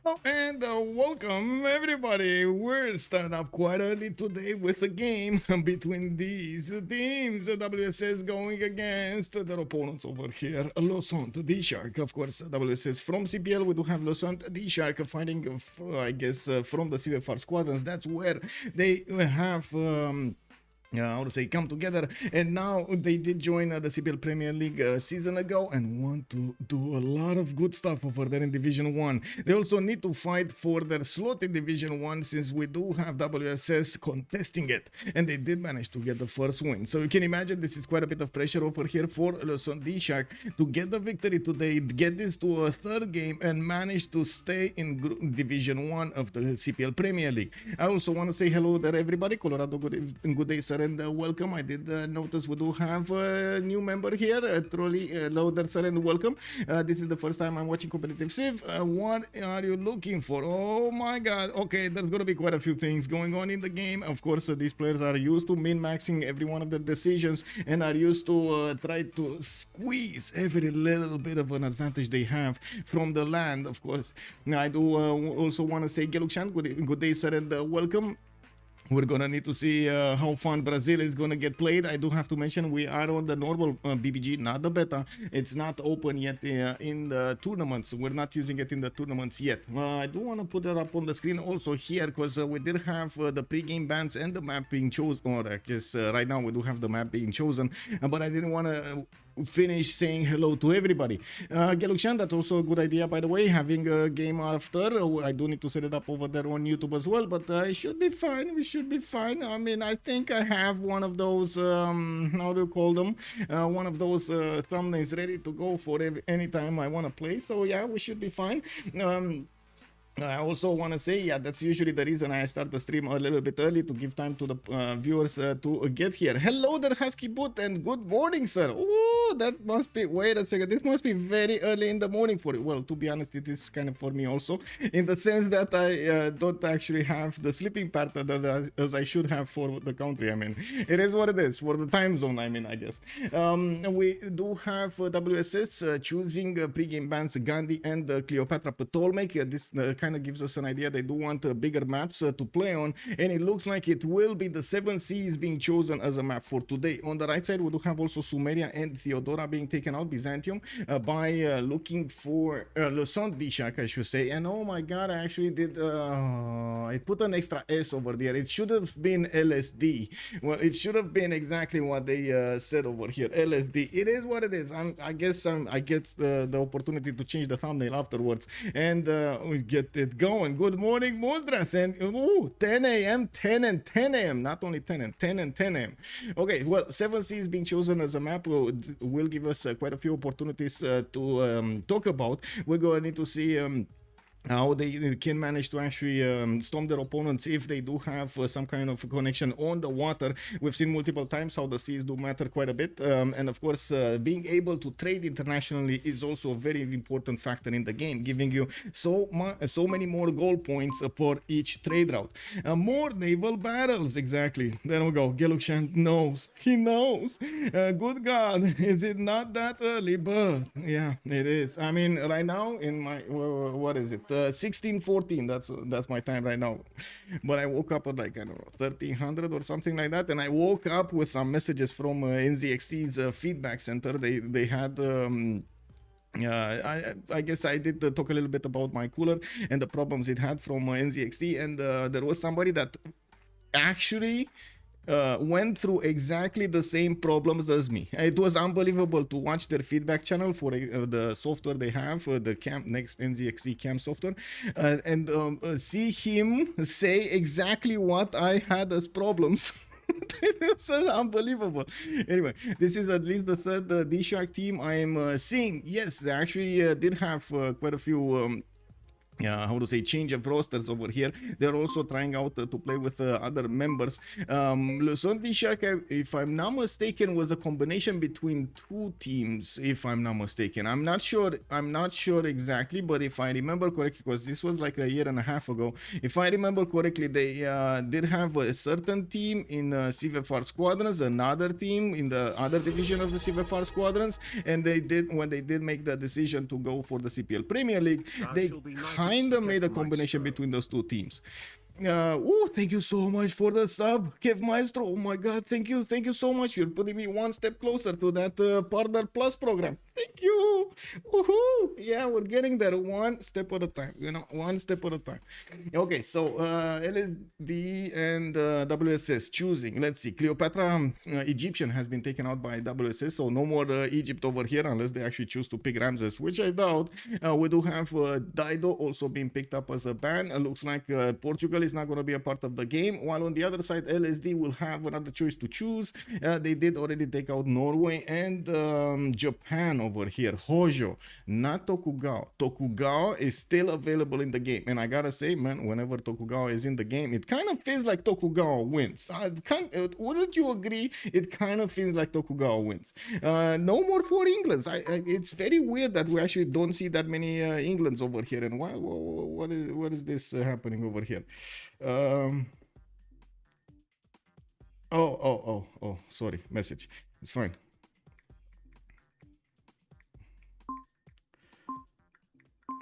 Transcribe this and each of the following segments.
And welcome everybody. We're starting up quite early today with a game between these teams. WSS going against their opponents over here. Saint DShark, of course. WSS from CPL. We do have Saint DShark fighting, I guess, from the Civ6 squadrons. That's where they have. How to say, come together, and now they did join the CPL Premier League season ago and want to do a lot of good stuff over there in Division 1. They also need to fight for their slot in Division 1 since we do have WSS contesting it, and they did manage to get the first win. So you can imagine this is quite a bit of pressure over here for Saint DShark to get the victory today, get this to a third game, and manage to stay in Division 1 of the CPL Premier League. I also want to say hello there, everybody. Colorado, good day, sir, and welcome. I did notice we do have a new member here, Trolley. Hello there, sir, and welcome. This is the first time I'm watching competitive Civ. What are you looking for? Oh my god. Okay, there's gonna be quite a few things going on in the game. Of course, these players are used to min-maxing every one of their decisions and are used to try to squeeze every little bit of an advantage they have from the land, of course. Now, I do also want to say Gelukshan, good day, sir, and welcome. We're gonna need to see how fun Brazil is gonna get played. I do have to mention we are on the normal BBG, not the beta. It's not open yet in the tournaments. We're not using it in the tournaments yet. I do want to put that up on the screen also here because we did have the pre-game bans and the map being chosen. Or I guess right now we do have the map being chosen, but I didn't want to finish saying hello to everybody. Gelukshan, that's also a good idea, by the way, having a game after. I do need to set it up over there on YouTube as well, but it should be fine. We should be fine. I mean, I think I have one of those, how do you call them? One of those thumbnails ready to go for any time I want to play. So yeah, we should be fine. I also want to say, yeah, that's usually the reason I start the stream a little bit early to give time to the viewers to get here. Hello there, Husky Boot, and good morning, sir. Oh, that must be, wait a second, this must be very early in the morning for you. Well, to be honest, it is kind of for me also, in the sense that I don't actually have the sleeping pattern as I should have for the country. I mean, it is what it is, for the time zone, I mean, I guess. We do have WSS choosing pre-game bans Gandhi and Cleopatra Ptolemy. This kind of gives us an idea. They do want bigger maps to play on, and it looks like it will be the 7 Seas being chosen as a map for today. On the right side, we do have also Sumeria and Theodora being taken out, Byzantium, by looking for Saint DShark, I should say. And oh my god, I actually did I put an extra S over there. It should have been LSD. Well, it should have been exactly what they said over here, LSD. It is what it is. I guess I get the opportunity to change the thumbnail afterwards, and we get it going. Good morning, Mozdras, and ooh, 10 a.m., 10 and 10 a.m. Not only 10 and 10 and 10 a.m. Okay, well, 7 Seas being chosen as a map will give us quite a few opportunities to talk about. We're going to need to see how they can manage to actually storm their opponents if they do have some kind of connection on the water. We've seen multiple times how the seas do matter quite a bit, and of course being able to trade internationally is also a very important factor in the game, giving you so many more goal points for each trade route. More naval battles, exactly. There we go. Gelukshan knows. He knows. Good God, is it not that early? But yeah, it is. I mean, right now in my what is it? 16:14. That's my time right now. But I woke up at like, I don't know, 1300 or something like that, and I woke up with some messages from NZXT's feedback center. They had. I guess I did talk a little bit about my cooler and the problems it had from NZXT, and there was somebody that actually went through exactly the same problems as me. It was unbelievable to watch their feedback channel for the software they have, the next NZXT cam software, and see him say exactly what I had as problems. It's unbelievable. Anyway, this is at least the third DShark team I am seeing. Yes, they actually did have quite a few how to say, change of rosters over here. They're also trying out to play with other members. Saint DShark, if I'm not mistaken, was a combination between 2 teams, if I'm not mistaken. I'm not sure exactly, but if I remember correctly, because this was like a year and a half ago, if I remember correctly, they did have a certain team in Civ6 squadrons, another team in the other division of the Civ6 squadrons, and when they did make the decision to go for the CPL Premier League, they kind of made a combination between those two teams. Oh, thank you so much for the sub, Kev Maestro. Oh my god, thank you so much. You're putting me one step closer to that Partner Plus program. Thank you. Woohoo! Yeah, we're getting there one step at a time. You know, one step at a time. Okay, so LSD and WSS choosing. Let's see, Cleopatra Egyptian has been taken out by WSS, so no more Egypt over here unless they actually choose to pick Ramses, which I doubt. We do have Dido also being picked up as a ban. Looks like Portugal is not going to be a part of the game, while on the other side LSD will have another choice to choose. They did already take out Norway and Japan over here. Hojo, not Tokugao. Tokugao is still available in the game, and I gotta say, man, whenever Tokugao is in the game, it kind of feels like Tokugao wins. Wouldn't you agree? It kind of feels like Tokugao wins. No more for Englands. It's very weird that we actually don't see that many Englands over here. And why? What is this happening over here? Oh, sorry, message. It's fine.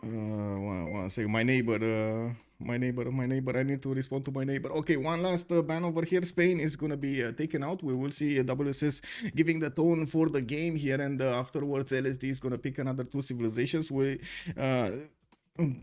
One second. My neighbor, I need to respond to my neighbor. Okay, one last ban over here. Spain is gonna be taken out. We will see WSS giving the tone for the game here, and afterwards LSD is gonna pick another two civilizations. We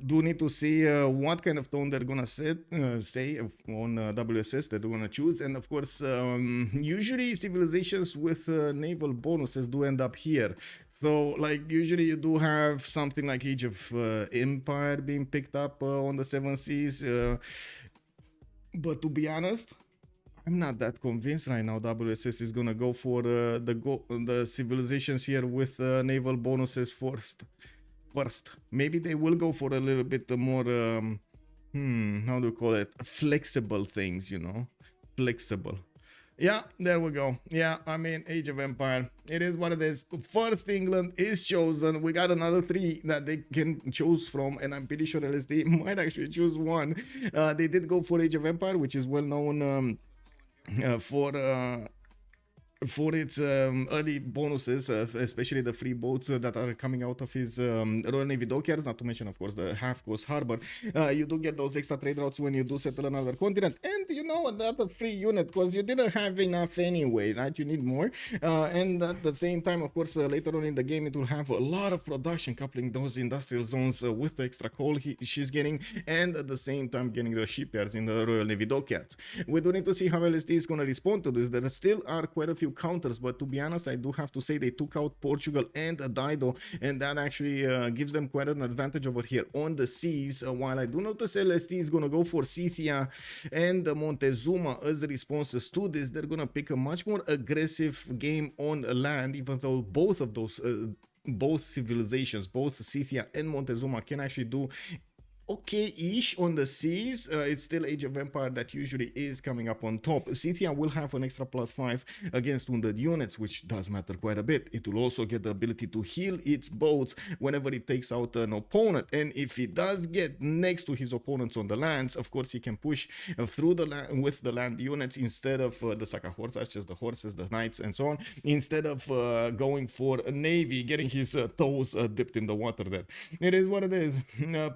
do need to see what kind of tone they're gonna say on WSS that they're gonna choose. And of course, usually civilizations with naval bonuses do end up here. So like usually you do have something like Age of Empire being picked up on the Seven Seas, but to be honest, I'm not that convinced right now WSS is gonna go for the civilizations here with naval bonuses first. Maybe they will go for a little bit more how do you call it, flexible things, you know, flexible. Yeah, there we go. Yeah, I mean, Age of Empire, it is what it is. First England is chosen. We got another 3 that they can choose from, and I'm pretty sure LSD might actually choose one. They did go for Age of Empire, which is well known for its early bonuses, especially the free boats that are coming out of his Royal Navy dockyards, not to mention, of course, the half-coast harbor. You do get those extra trade routes when you do settle another continent, and you know, another free unit, because you didn't have enough anyway, right? You need more. And at the same time, of course, later on in the game, it will have a lot of production coupling those industrial zones with the extra coal she's getting, and at the same time getting the shipyards in the Royal Navy dockyards. We do need to see how LSD is going to respond to this. There still are quite a few counters, but to be honest, I do have to say they took out Portugal and Dido, and that actually gives them quite an advantage over here on the seas. While I do notice LSD is going to go for Scythia and Montezuma as responses to this, they're going to pick a much more aggressive game on land, even though both of those both civilizations, both Scythia and Montezuma, can actually do okay-ish on the seas. It's still Age of Empire that usually is coming up on top. Scythia will have an extra +5 against wounded units, which does matter quite a bit. It will also get the ability to heal its boats whenever it takes out an opponent, and if it does get next to his opponents on the lands, of course he can push through the land with the land units instead of the Saka just the horses, the knights, and so on, instead of going for a navy, getting his toes dipped in the water there. It is what it is.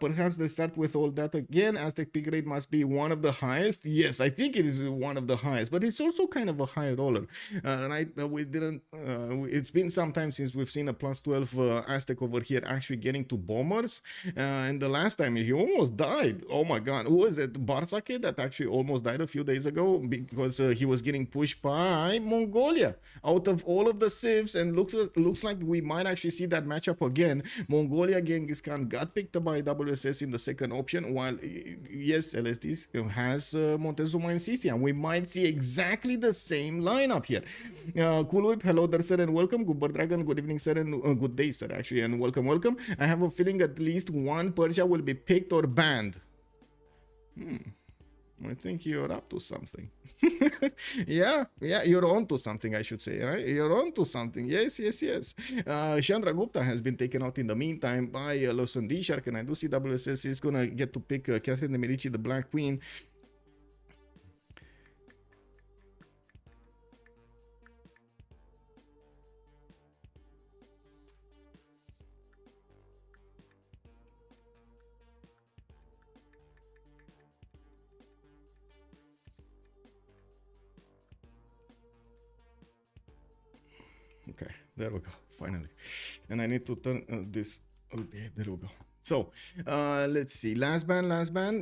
Perhaps they start with all that again. Aztec pick rate must be one of the highest. Yes, I think it is one of the highest, but it's also kind of a high roller. Right? We didn't. It's been some time since we've seen a +12 Aztec over here actually getting to bombers. And the last time he almost died. Oh my god, who was it? Barsake that actually almost died a few days ago because he was getting pushed by Mongolia out of all of the civs, and looks like we might actually see that matchup again. Mongolia Genghis Khan got picked up by WSS in the second option, while yes, LSD has Montezuma and Scythia. We might see exactly the same lineup here. Cool Whip, hello there, sir, and welcome. Good Dragon, good evening, sir, and good day, sir, actually, and welcome. I have a feeling at least one Persia will be picked or banned. I think you're up to something. yeah, you're on to something, I should say, right? You're on to something. Yes. Chandra Gupta has been taken out in the meantime by Saint DShark, and I do see WSS is gonna get to pick Catherine de Medici, the Black Queen. Okay, there we go, finally. And I need to turn this. Okay, there we go. So, let's see. Last band.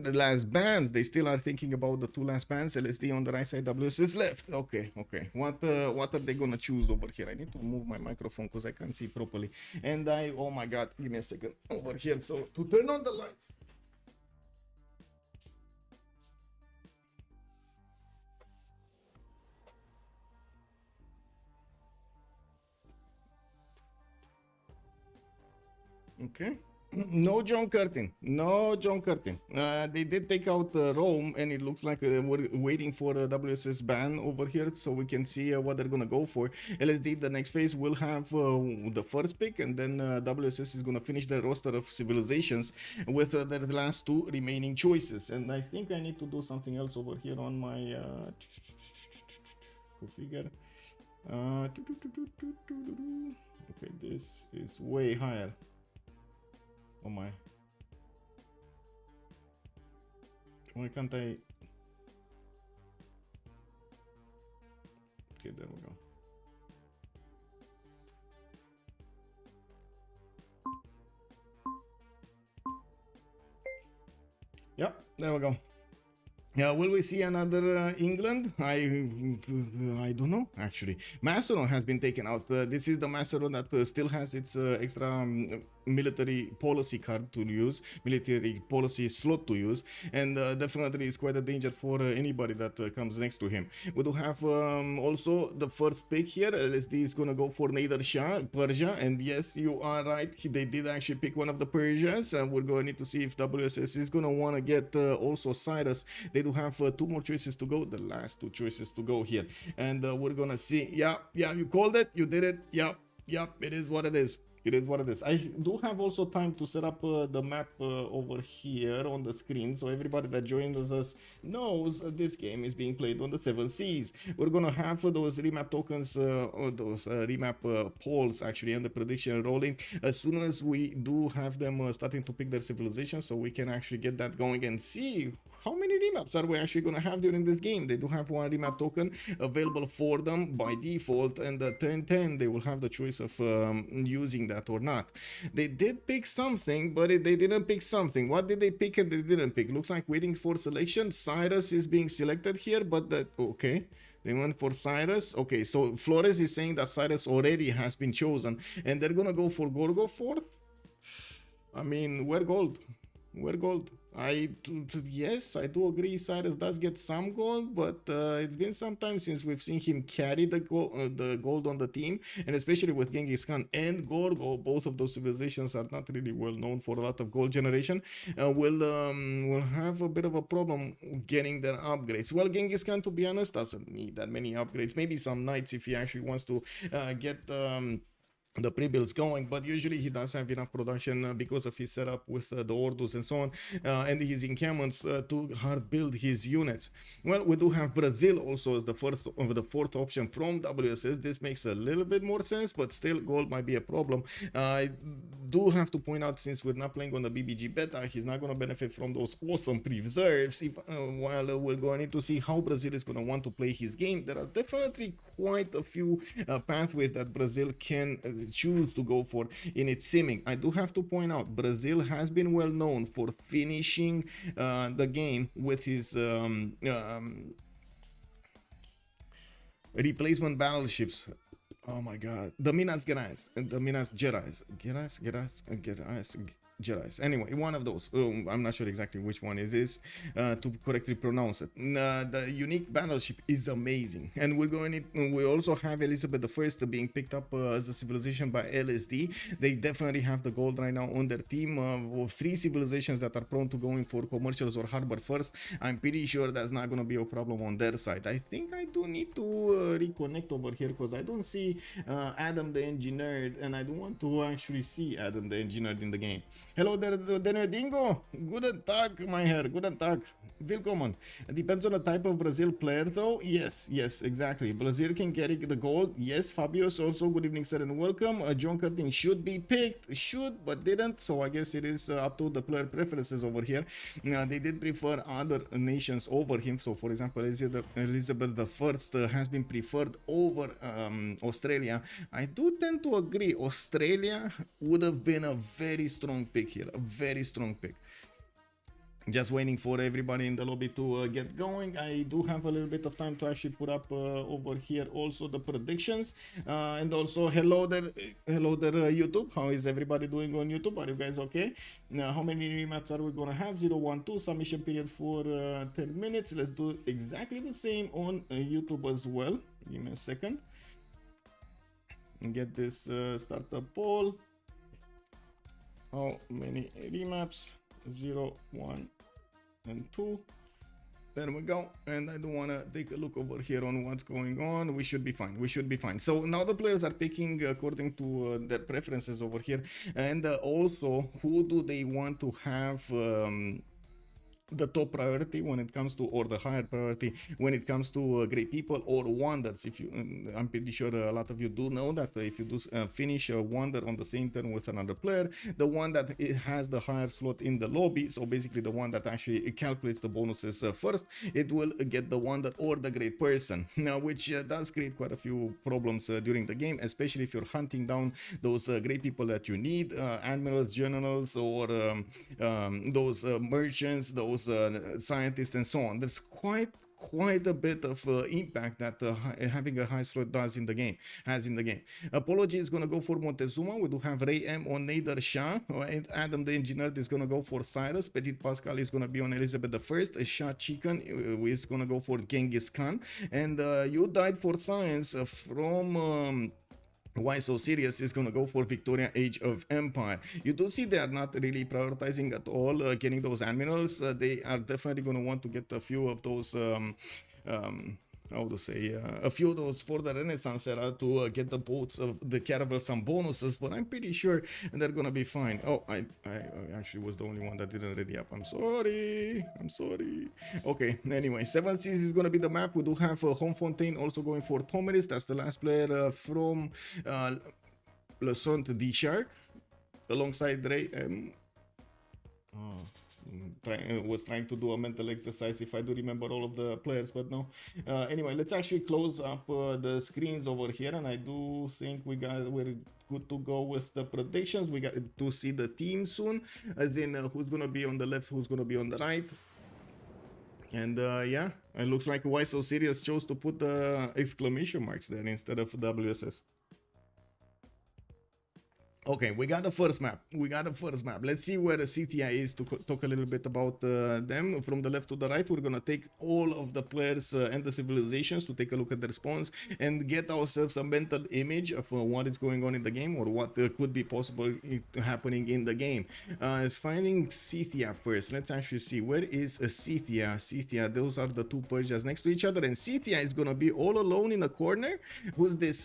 The last bands. They still are thinking about the two last bands. LSD on the right side, WSS left. Okay. What are they gonna choose over here? I need to move my microphone because I can't see properly. And oh my god, give me a second over here. So to turn on the lights. Okay. No John Curtin. They did take out Rome, and it looks like we're waiting for a WSS ban over here, so we can see what they're gonna go for. LSD, the next phase, will have the first pick, and then WSS is gonna finish their roster of civilizations with their last two remaining choices. And I think I need to do something else over here on my configure. Okay, this is way higher. Oh my. Why can't I? Okay, there we go. Yep, there we go. Will we see another England? I don't know, actually. Macedon has been taken out. This is the Macedon that still has its extra military policy card to use, military policy slot to use, and definitely is quite a danger for anybody that comes next to him. We do have also the first pick here. LSD is gonna go for Nader Shah, Persia, and yes, you are right, they did actually pick one of the Persians, and we're gonna need to see if WSS is gonna wanna get also Cyrus. They do have two more choices to go, the last two choices to go here, and we're gonna see. Yeah, you called it, you did it. Yep, it is what it is. It is what it is. I do have also time to set up the map over here on the screen, so everybody that joins us knows this game is being played on the 7 seas. We're gonna have those remap tokens, or those remap polls actually, and the prediction rolling as soon as we do have them starting to pick their civilization, so we can actually get that going and see how many remaps are we actually gonna have during this game. They do have one remap token available for them by default, and turn 10 they will have the choice of using that or not. They did pick something, but they didn't pick something. What did they pick and they didn't pick? Looks like waiting for selection. Cyrus is being selected here, but that okay. They went for Cyrus. Okay, so Flores is saying that Cyrus already has been chosen, and they're gonna go for Gorgo fourth. I mean, we're gold. Yes, I do agree Cyrus does get some gold, but it's been some time since we've seen him carry the gold on the team, and especially with Genghis Khan and Gorgo, both of those civilizations are not really well known for a lot of gold generation. We'll have a bit of a problem getting their upgrades. Well, Genghis Khan, to be honest, doesn't need that many upgrades. Maybe some knights if he actually wants to get the pre-builds going, but usually he does have enough production because of his setup with the orders and so on, and his encampments to hard build his units. Well, we do have Brazil also as the fourth option from WSS. This makes a little bit more sense, but still gold might be a problem. I do have to point out, since we're not playing on the BBG beta, he's not going to benefit from those awesome preserves. While we're going to need to see how Brazil is going to want to play his game, there are definitely quite a few pathways that Brazil can choose to go for in its simming. I do have to point out, Brazil has been well known for finishing the game with his replacement battleships. Oh my god, the Minas Gerais. Anyway, one of those. I'm not sure exactly which one it is to correctly pronounce it. The unique battleship is amazing, and we also have Elizabeth I being picked up as a civilization by LSD. They definitely have the gold right now on their team of 3 civilizations that are prone to going for commercials or harbor first. I'm pretty sure that's not going to be a problem on their side. I think I do need to reconnect over here because I don't see AdamTheEngineerd, and I don't want to actually see AdamTheEngineerd in the game. Hello there, Dingo. Guten Tag, my Herr. Guten Tag. Willkommen. It depends on the type of Brazil player though. Yes, exactly. Brazil can carry the gold. Yes, Fabius also. Good evening, sir, and welcome. John Curtin should be picked. Should, but didn't. So I guess it is up to the player preferences over here. They did prefer other nations over him. So for example, Elizabeth I has been preferred over Australia. I do tend to agree. Australia would have been a very strong pick here. A very strong pick. Just waiting for everybody in the lobby to get going. I do have a little bit of time to actually put up over here also the predictions, and also hello there YouTube. How is everybody doing on YouTube? Are you guys okay? Now, how many remaps are we gonna have? 0, 1, 2 submission period for 10 minutes. Let's do exactly the same on YouTube as well. Give me a second and get this startup poll. How many remaps? 0, 1, and 2. There we go. And I do want to take a look over here on what's going on. We should be fine. We should be fine. So now the players are picking according to their preferences over here, and also who do they want to have the top priority when it comes to, or the higher priority when it comes to great people or wonders. If you, I'm pretty sure a lot of you do know that if you do finish a wonder on the same turn with another player, the one that it has the higher slot in the lobby, so basically the one that actually calculates the bonuses first, it will get the wonder or the great person. Now, which does create quite a few problems during the game, especially if you're hunting down those great people that you need, admirals, generals, or those merchants, those scientists, and so on. There's quite a bit of impact that having a high slot does in the game, has in the game. Apology is gonna go for Montezuma. We do have Raym on Nader, Shah, and AdamTheEngineerd is gonna go for Cyrus. Ptitpascal is gonna be on Elizabeth I. SahChicken is gonna go for Genghis Khan, and you died for science from Why So Serious is gonna go for Victoria Age of Empire. You do see they are not really prioritizing at all getting those admirals. They are definitely gonna want to get a few of those how to say, a few of those for the Renaissance era to get the boats of the caravel some bonuses, but I'm pretty sure they're gonna be fine. Oh, I actually was the only one that didn't ready up. I'm sorry. Okay, anyway, 7 seas is gonna be the map. We do have Homme Fontaine also going for Homme. That's the last player from Saint DShark alongside Raym. Was trying to do a mental exercise if I do remember all of the players, but no. Anyway, let's actually close up the screens over here, and I do think we're good to go with the predictions. We got to see the team soon, as in who's gonna be on the left, who's gonna be on the right. And yeah, it looks like Why So Serious chose to put the exclamation marks there instead of WSS. Okay, we got the first map. Let's see where the Scythia is to talk a little bit about them. From the left to the right, we're gonna take all of the players and the civilizations to take a look at their spawns and get ourselves a mental image of what is going on in the game, or what could be possible happening in the game. Finding Scythia first. Let's actually see, where is Scythia? Those are the two Persias next to each other, and Scythia is gonna be all alone in a corner. Who's this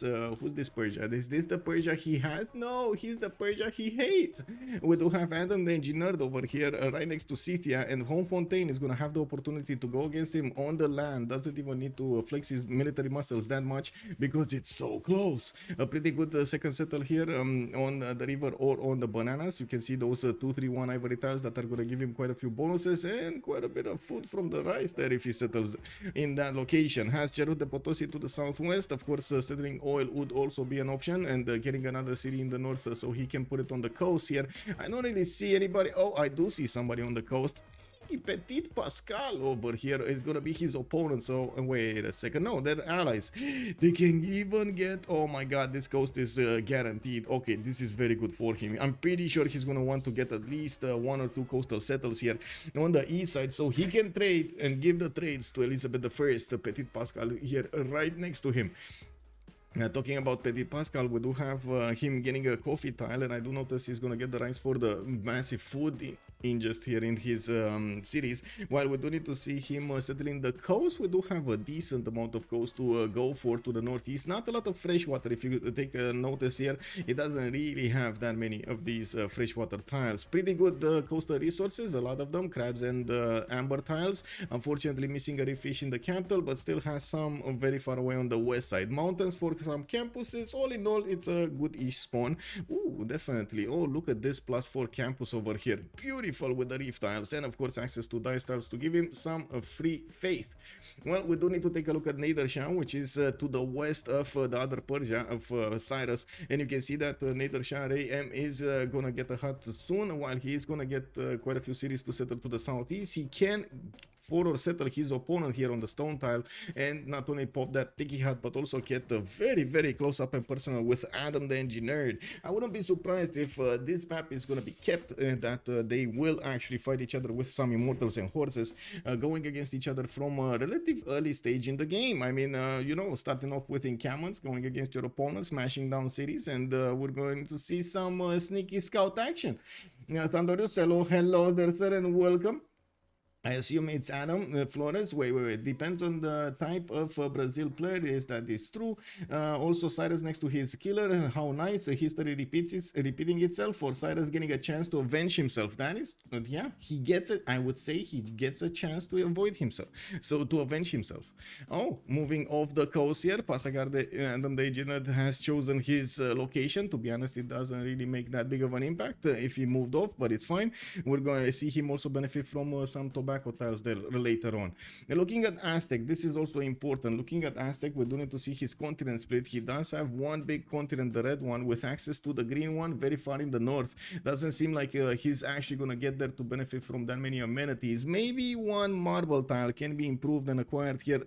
Persia? Is this the Persia he has? No, he's the Persia he hates. We do have AdamTheEngineerd over here right next to Scythia, and Homme Fontaine is gonna have the opportunity to go against him on the land. Doesn't even need to flex his military muscles that much because it's so close. A pretty good second settle here on the river or on the bananas. You can see those 2-3-1 ivory tiles that are gonna give him quite a few bonuses and quite a bit of food from the rice there if he settles in that location. Has Cerut de Potosi to the southwest. Of course, settling oil would also be an option, and getting another city in the north so he can put it on the coast here. I don't really see anybody. Oh, I do see somebody on the coast. Ptitpascal over here is gonna be his opponent. So wait a second, no, they're allies. They can even get, oh my god, this coast is guaranteed. Okay, this is very good for him. I'm pretty sure he's gonna want to get at least 1 or 2 coastal settles here on the east side, so he can trade and give the trades to Elizabeth I. Ptitpascal here right next to him. Talking about Ptitpascal, we do have him getting a coffee tile, and I do notice he's gonna get the rice for the massive food ingest here in his cities. While we do need to see him settling the coast, we do have a decent amount of coast to go for to the northeast. Not a lot of fresh water. If you take a notice here, it doesn't really have that many of these freshwater tiles. Pretty good coastal resources, a lot of them, crabs and amber tiles. Unfortunately missing a reef fish in the capital, but still has some very far away on the west side. Mountains for some campuses. All in all, it's a good-ish spawn. Ooh, definitely. Oh, look at this +4 campus over here. Beautiful with the reef tiles, and of course access to dice tiles to give him some free faith. Well, we do need to take a look at Nader Shah, which is to the west of the other Persia of Cyrus, and you can see that Nader Shah Raym is gonna get a hut soon, while he is gonna get quite a few cities to settle to the southeast. He can or settle his opponent here on the stone tile, and not only pop that tiki hut, but also get very close up and personal with AdamTheEngineerd. I wouldn't be surprised if this map is going to be kept, that they will actually fight each other with some immortals and horses going against each other from a relative early stage in the game. I mean, you know, starting off with encampments, going against your opponent, smashing down cities, and we're going to see some sneaky scout action. Thunderius, hello there, sir, and welcome. I assume it's Adam Flores. Wait. Depends on the type of Brazil player. Yes, that is true. Also, Cyrus next to his killer. How nice. History repeating itself for Cyrus getting a chance to avenge himself. That is, yeah, he gets it. I would say he gets a chance to avoid himself. So, to avenge himself. Oh, moving off the coast here. AdamTheEngineerd has chosen his location. To be honest, it doesn't really make that big of an impact if he moved off, but it's fine. We're going to see him also benefit from some tobacco tiles there later on. And looking at Aztec, this is also important. Looking at Aztec, we do need to see his continent split. He does have one big continent, the red one, with access to the green one very far in the north. Doesn't seem like he's actually gonna get there to benefit from that many amenities. Maybe one marble tile can be improved and acquired here.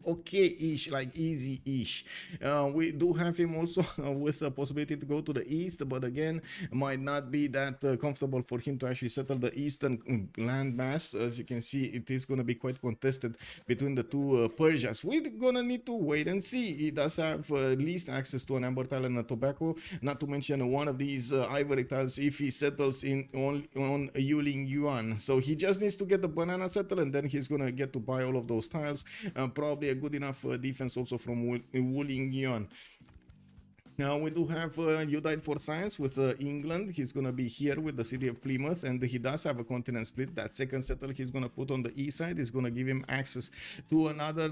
Okay-ish, like easy-ish. We do have him also with a possibility to go to the east, but again, might not be that comfortable for him to actually settle the eastern land mass. As you can see, it is going to be quite contested between the two Persias. We're gonna need to wait and see. He does have least access to an amber tile and a tobacco, not to mention one of these ivory tiles if he settles on Yuling Yuan. So he just needs to get the banana settled, and then he's gonna get to buy all of those tiles. Probably a good enough defense also from Wuling Yuan. Now we do have You Died for Science with England. He's going to be here with the city of Plymouth, and he does have a continent split. That second settle he's going to put on the east side is going to give him access to another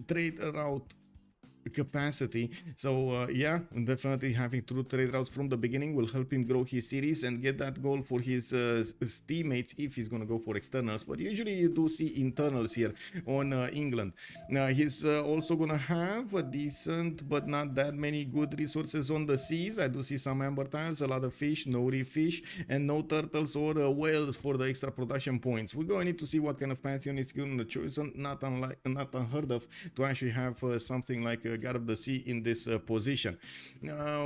trade route capacity. So yeah, definitely having true trade routes from the beginning will help him grow his cities and get that goal for his teammates if he's gonna go for externals, but usually you do see internals here on England. Now he's also gonna have a decent but not that many good resources on the seas. I do see some amber tiles, a lot of fish, no reef fish, and no turtles or whales for the extra production points. We're going to need to see what kind of pantheon is gonna choose. Not unheard of to actually have something like God of the Sea in this position.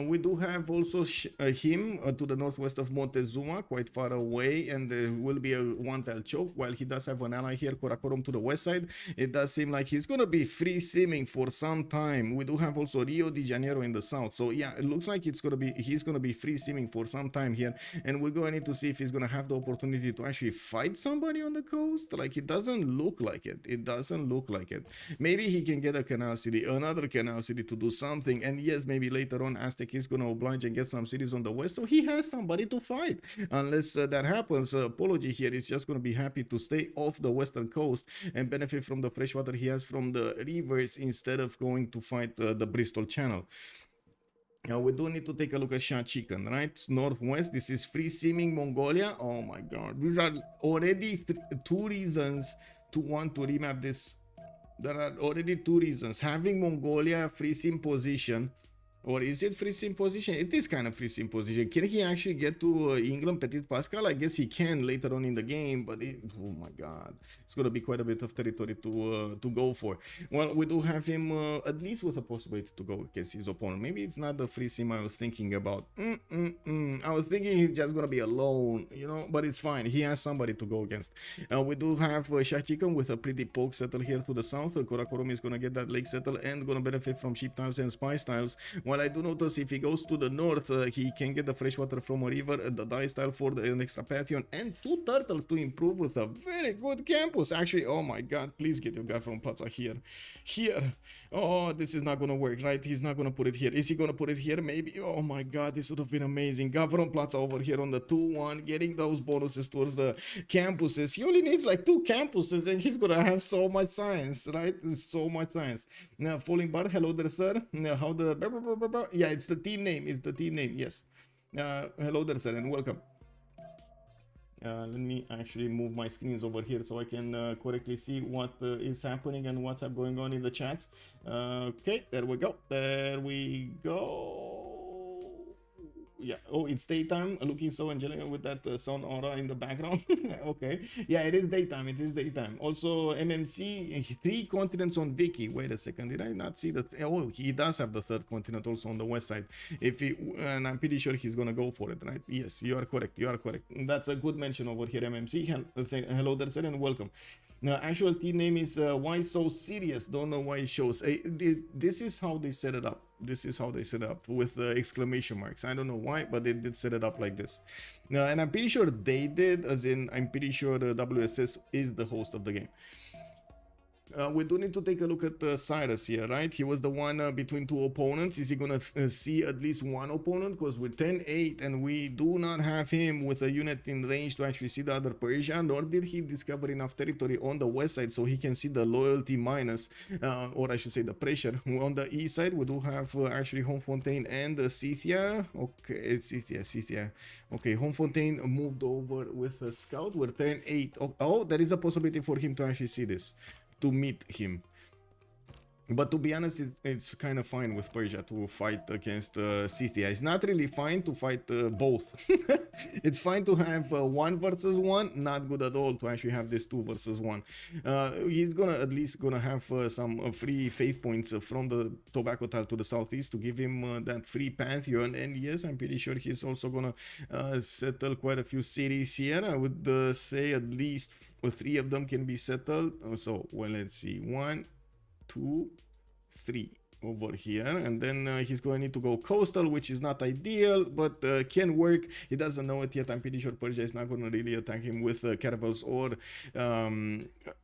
We do have also him to the northwest of Montezuma, quite far away, and there will be a one-tile choke, while he does have an ally here, Karakorum, to the west side. It does seem like he's going to be free simming for some time. We do have also Rio de Janeiro in the south, so yeah, it looks like he's going to be free simming for some time here, and we're going to need to see if he's going to have the opportunity to actually fight somebody on the coast. Like, it doesn't look like it. It doesn't look like it. Maybe he can get a canal city, another canal city to do something, and yes, maybe later on Aztec is going to oblige and get some cities on the west, so he has somebody to fight. Unless that happens, Apology here is just going to be happy to stay off the western coast and benefit from the fresh water he has from the rivers instead of going to fight the Bristol Channel. Now we do need to take a look at SahChicken, right? Northwest, this is free simming Mongolia. Oh my god, these are already two reasons to want to remap this. There are already two reasons. Having Mongolia free sim position, or is it free sim position? It is kind of free sim position. Can he actually get to England Ptitpascal? I guess he can later on in the game, but oh my god, it's gonna be quite a bit of territory to go for. Well, we do have him at least with a possibility to go against his opponent. Maybe it's not the free sim I was thinking about. I was thinking he's just gonna be alone, you know, but it's fine. He has somebody to go against. We do have SahChicken with a pretty poke settle here to the south. Karakorum is gonna get that lake settle and gonna benefit from sheep tiles and spice tiles, while While I do notice if he goes to the north, he can get the fresh water from a river, the dye style for an extra Pantheon, and 2 turtles to improve with a very good campus. Actually, oh my god, please get your guy from Plaza here. Here. Oh, this is not gonna work, right? He's not gonna put it here. Is he gonna put it here? Maybe. Oh my god, this would have been amazing. Gavron Plaza over here on the 2-1, getting those bonuses towards the campuses. He only needs like 2 campuses and he's gonna have so much science, right? So much science. Now, Falling Bar, hello there, sir. Now, how the... Yeah, it's the team name. It's the team name, yes. Hello there, sir, and welcome. Let me actually move my screens over here so I can correctly see what is happening and what's going on in the chats. Okay, there we go. There we go. Yeah. Oh, it's daytime. Looking so angelic with that sun aura in the background. Okay. Yeah, it is daytime. It is daytime. Also, MMC 3 continents on Wiki. Wait a second. Did I not see the? Oh, he does have the 3rd continent also on the west side. If he, and I'm pretty sure he's gonna go for it, right? Yes, you are correct. You are correct. That's a good mention over here, MMC. Hello there, sir, and welcome. Now, actual team name is Why So Serious? Don't know why it shows. This is how they set it up. This is how they set it up with exclamation marks. I don't know why, but they did set it up like this. And I'm pretty sure they did, as in I'm pretty sure the WSS is the host of the game. We do need to take a look at Cyrus here, right? He was the one between 2 opponents. Is he gonna see at least 1 opponent? Because we're 10-8 and we do not have him with a unit in range to actually see the other Persia, nor did he discover enough territory on the west side so he can see the loyalty minus, or I should say the pressure. On the east side, we do have actually Homme, Fontaine, and Scythia. Okay, Scythia. Okay, Homme, Fontaine moved over with a scout. We're 10-8. Oh, there is a possibility for him to actually see this, to meet him. But to be honest, it's kind of fine with Persia to fight against Scythia. It's not really fine to fight both. It's fine to have 1 versus 1, not good at all to actually have this 2 versus 1. He's gonna at least have some free faith points from the tobacco tile to the southeast to give him that free Pantheon. And yes, I'm pretty sure he's also gonna settle quite a few cities here. I would say at least 3 of them can be settled. So, well, let's see. 1, 2, 3 over here, and then he's going to need to go coastal, which is not ideal, but can work. He doesn't know it yet. I'm pretty sure Persia is not going to really attack him with caravels or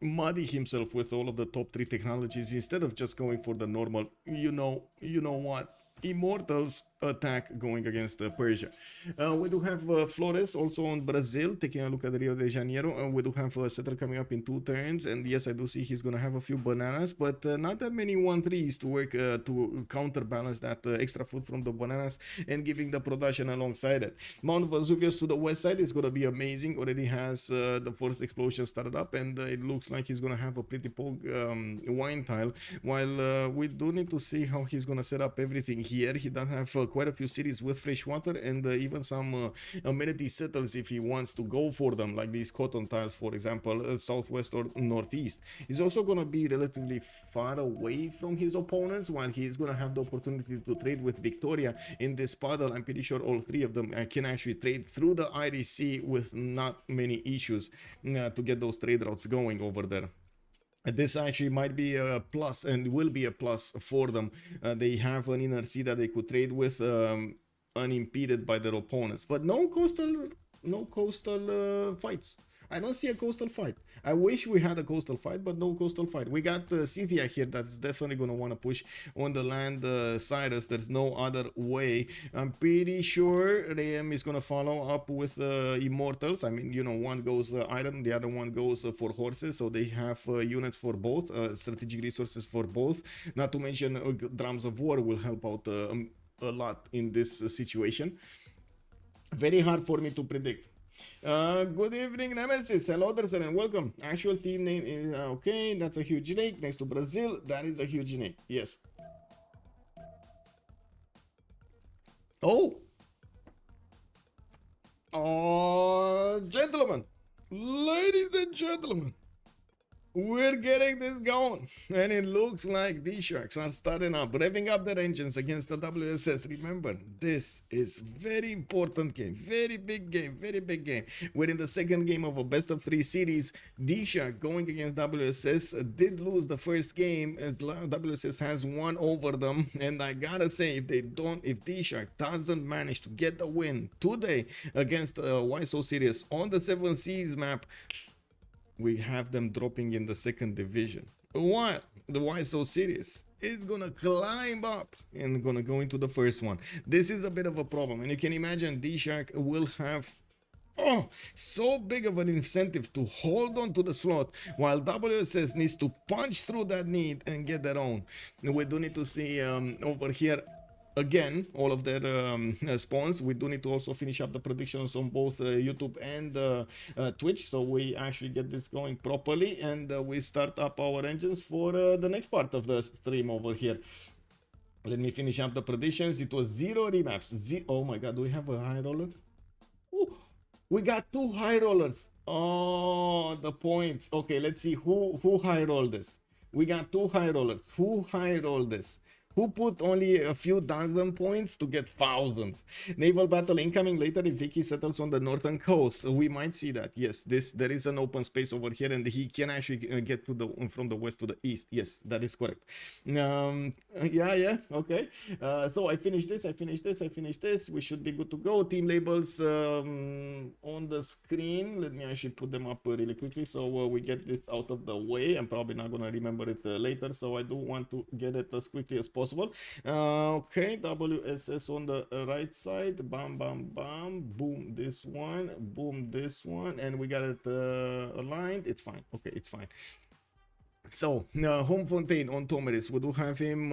muddy himself with all of the top 3 technologies instead of just going for the normal, you know what, Immortals attack going against Persia. We do have Flores also on Brazil, taking a look at Rio de Janeiro, and we do have a settler coming up in 2 turns, and yes, I do see he's gonna have a few bananas, but not that many 1-3s to work to counterbalance that extra food from the bananas and giving the production alongside it. Mount Vesuvius to the west side is gonna be amazing. Already has the first explosion started up, and it looks like he's gonna have a pretty pogue wine tile, while we do need to see how he's gonna set up everything here. He does have quite a few cities with fresh water and even some amenity settles if he wants to go for them, like these cotton tiles, for example, southwest or northeast. He's also going to be relatively far away from his opponents, while he's going to have the opportunity to trade with Victoria in this puddle. I'm pretty sure all 3 of them can actually trade through the Irish Sea with not many issues to get those trade routes going over there. This actually might be a plus and will be a plus for them. They have an inner sea that they could trade with unimpeded by their opponents, but no coastal fights. I don't see a coastal fight. I wish we had a coastal fight, but no coastal fight. We got Scythia here that's definitely going to want to push on the land Cyrus. There's no other way. I'm pretty sure Raym is going to follow up with Immortals. I mean, you know, one goes iron, the other one goes for horses. So they have units for both, strategic resources for both. Not to mention drums of war will help out a lot in this situation. Very hard for me to predict. Good evening, Nemesis. Hello there, sir, and welcome. Actual team name is okay. That's a huge lake next to Brazil. That is a huge lake. Yes. Oh, gentlemen, ladies and gentlemen, We're getting this going, and it looks like these sharks are starting up, revving up their engines against the WSS. Remember, this is very important game, very big game, very big game. We're in the second game of a best of 3 series. DShark going against WSS did lose the first game, as WSS has won over them. And I gotta say, if DShark doesn't manage to get the win today against Why So Serious on the 7 Seas map, we have them dropping in the second division. While the Why So Serious is gonna climb up and gonna go into the first one. This is a bit of a problem, and you can imagine DShark will have so big of an incentive to hold on to the slot, while WSS needs to punch through that need and get their own. We do need to see over here again all of their spawns. We do need to also finish up the predictions on both YouTube and Twitch, so we actually get this going properly, and we start up our engines for the next part of the stream over here. Let me finish up the predictions. It was 0 remaps. Oh my god, do we have a high roller? Ooh, we got 2 high rollers. Oh, the points. Okay, let's see who high rolled this. We got 2 high rollers. Who high rolled this? Who put only a few dozen points to get thousands? Naval battle incoming later if Vicky settles on the northern coast. We might see that. Yes, there is an open space over here, and he can actually get to from the west to the east. Yes, that is correct. Yeah, okay. So I finished this. We should be good to go. Team labels on the screen. Let me actually put them up really quickly so we get this out of the way. I'm probably not gonna remember it later, so I do want to get it as quickly as possible. Okay, WSS on the right side, bam, boom this one, boom this one, and we got it aligned. It's fine. Okay, it's fine. So, Home Fontaine on Tomeris, we do have him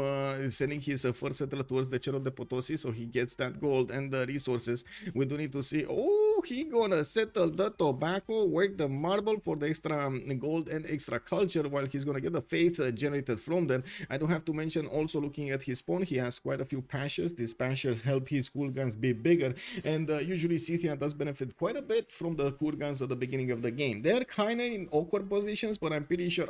sending his first settler towards the Cerro de Potosi, so he gets that gold and the resources. We do need to see, he gonna settle the tobacco, work the marble for the extra gold and extra culture, while he's gonna get the faith generated from them. I do have to mention, also looking at his spawn, he has quite a few pashas. These pashas help his cool guns be bigger, and usually Scythia does benefit quite a bit from the cool guns at the beginning of the game. They're kind of in awkward positions, but I'm pretty sure,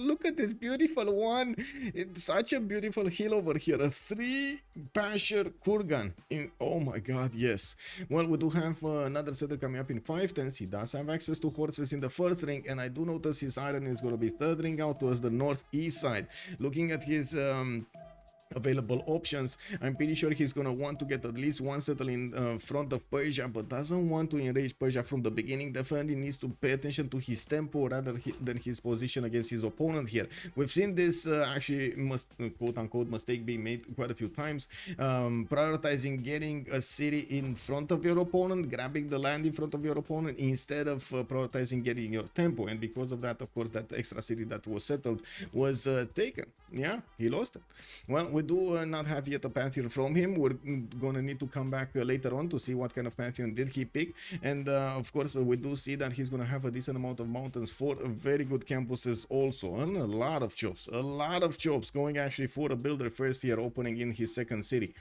look at this beautiful one. It's such a beautiful hill over here. A 3-pasher kurgan. Oh my god, yes. Well, we do have another setter coming up in 510s. He does have access to horses in the first ring, and I do notice his iron is going to be third ring out towards the northeast side. Looking at his available options, I'm pretty sure he's gonna want to get at least one settle in front of Persia, but doesn't want to enrage Persia from the beginning. Definitely needs to pay attention to his tempo rather than his position against his opponent here. We've seen this actually quote-unquote mistake being made quite a few times, prioritizing getting a city in front of your opponent, grabbing the land in front of your opponent instead of prioritizing getting your tempo, and because of that, of course, that extra city that was settled was taken. Yeah, he lost it. Well, we do not have yet a pantheon from him. We're gonna need to come back later on to see what kind of pantheon did he pick, and of course we do see that he's gonna have a decent amount of mountains for very good campuses also, and a lot of jobs going actually for a builder first here, opening in his second city.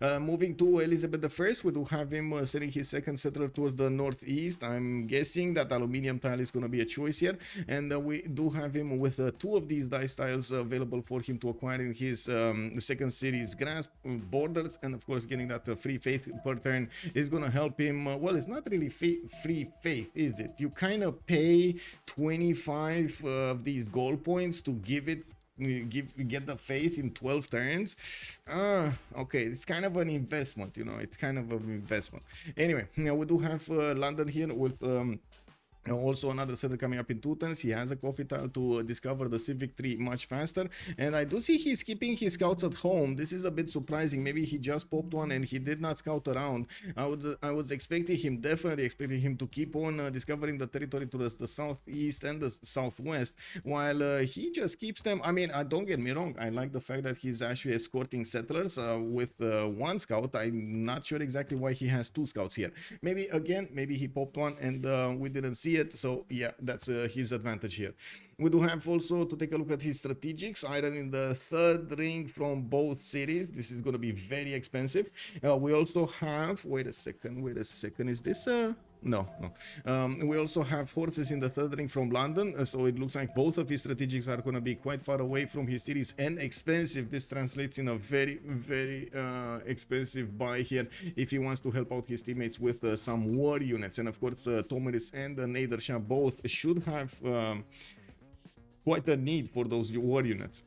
Moving to Elizabeth I, we do have him sending his second settler towards the northeast. I'm guessing that aluminium tile is gonna be a choice here, and we do have him with 2 of these dice tiles available for him to acquire in his second city's grasp borders, and of course getting that free faith per turn is gonna help him. Well, it's not really free faith, is it? You kind of pay 25 of these gold points to get the faith in 12 turns. Okay, it's kind of an investment, you know, it's kind of an investment. Anyway, we do have London here with also another setter coming up in 2 turns. He has a coffee tile to discover the Civic 3 much faster, and I do see he's keeping his scouts at home. This is a bit surprising. Maybe he just popped one and he did not scout around. I was expecting him, definitely expecting him to keep on discovering the territory to the southeast and the southwest, while he just keeps them. I mean, don't get me wrong, I like the fact that he's actually escorting settlers with 1 scout. I'm not sure exactly why he has 2 scouts here. Maybe he popped one and we didn't see it, so yeah, that's his advantage here. We do have also to take a look at his strategics. Iron in the 3rd ring from both cities. This is going to be very expensive. We also have, wait a second, is this No, no. We also have horses in the third ring from London, so it looks like both of his strategics are going to be quite far away from his cities and expensive. This translates in a very, very expensive buy here if he wants to help out his teammates with some war units. And of course, Tomeris and Nader Shah both should have quite a need for those war units.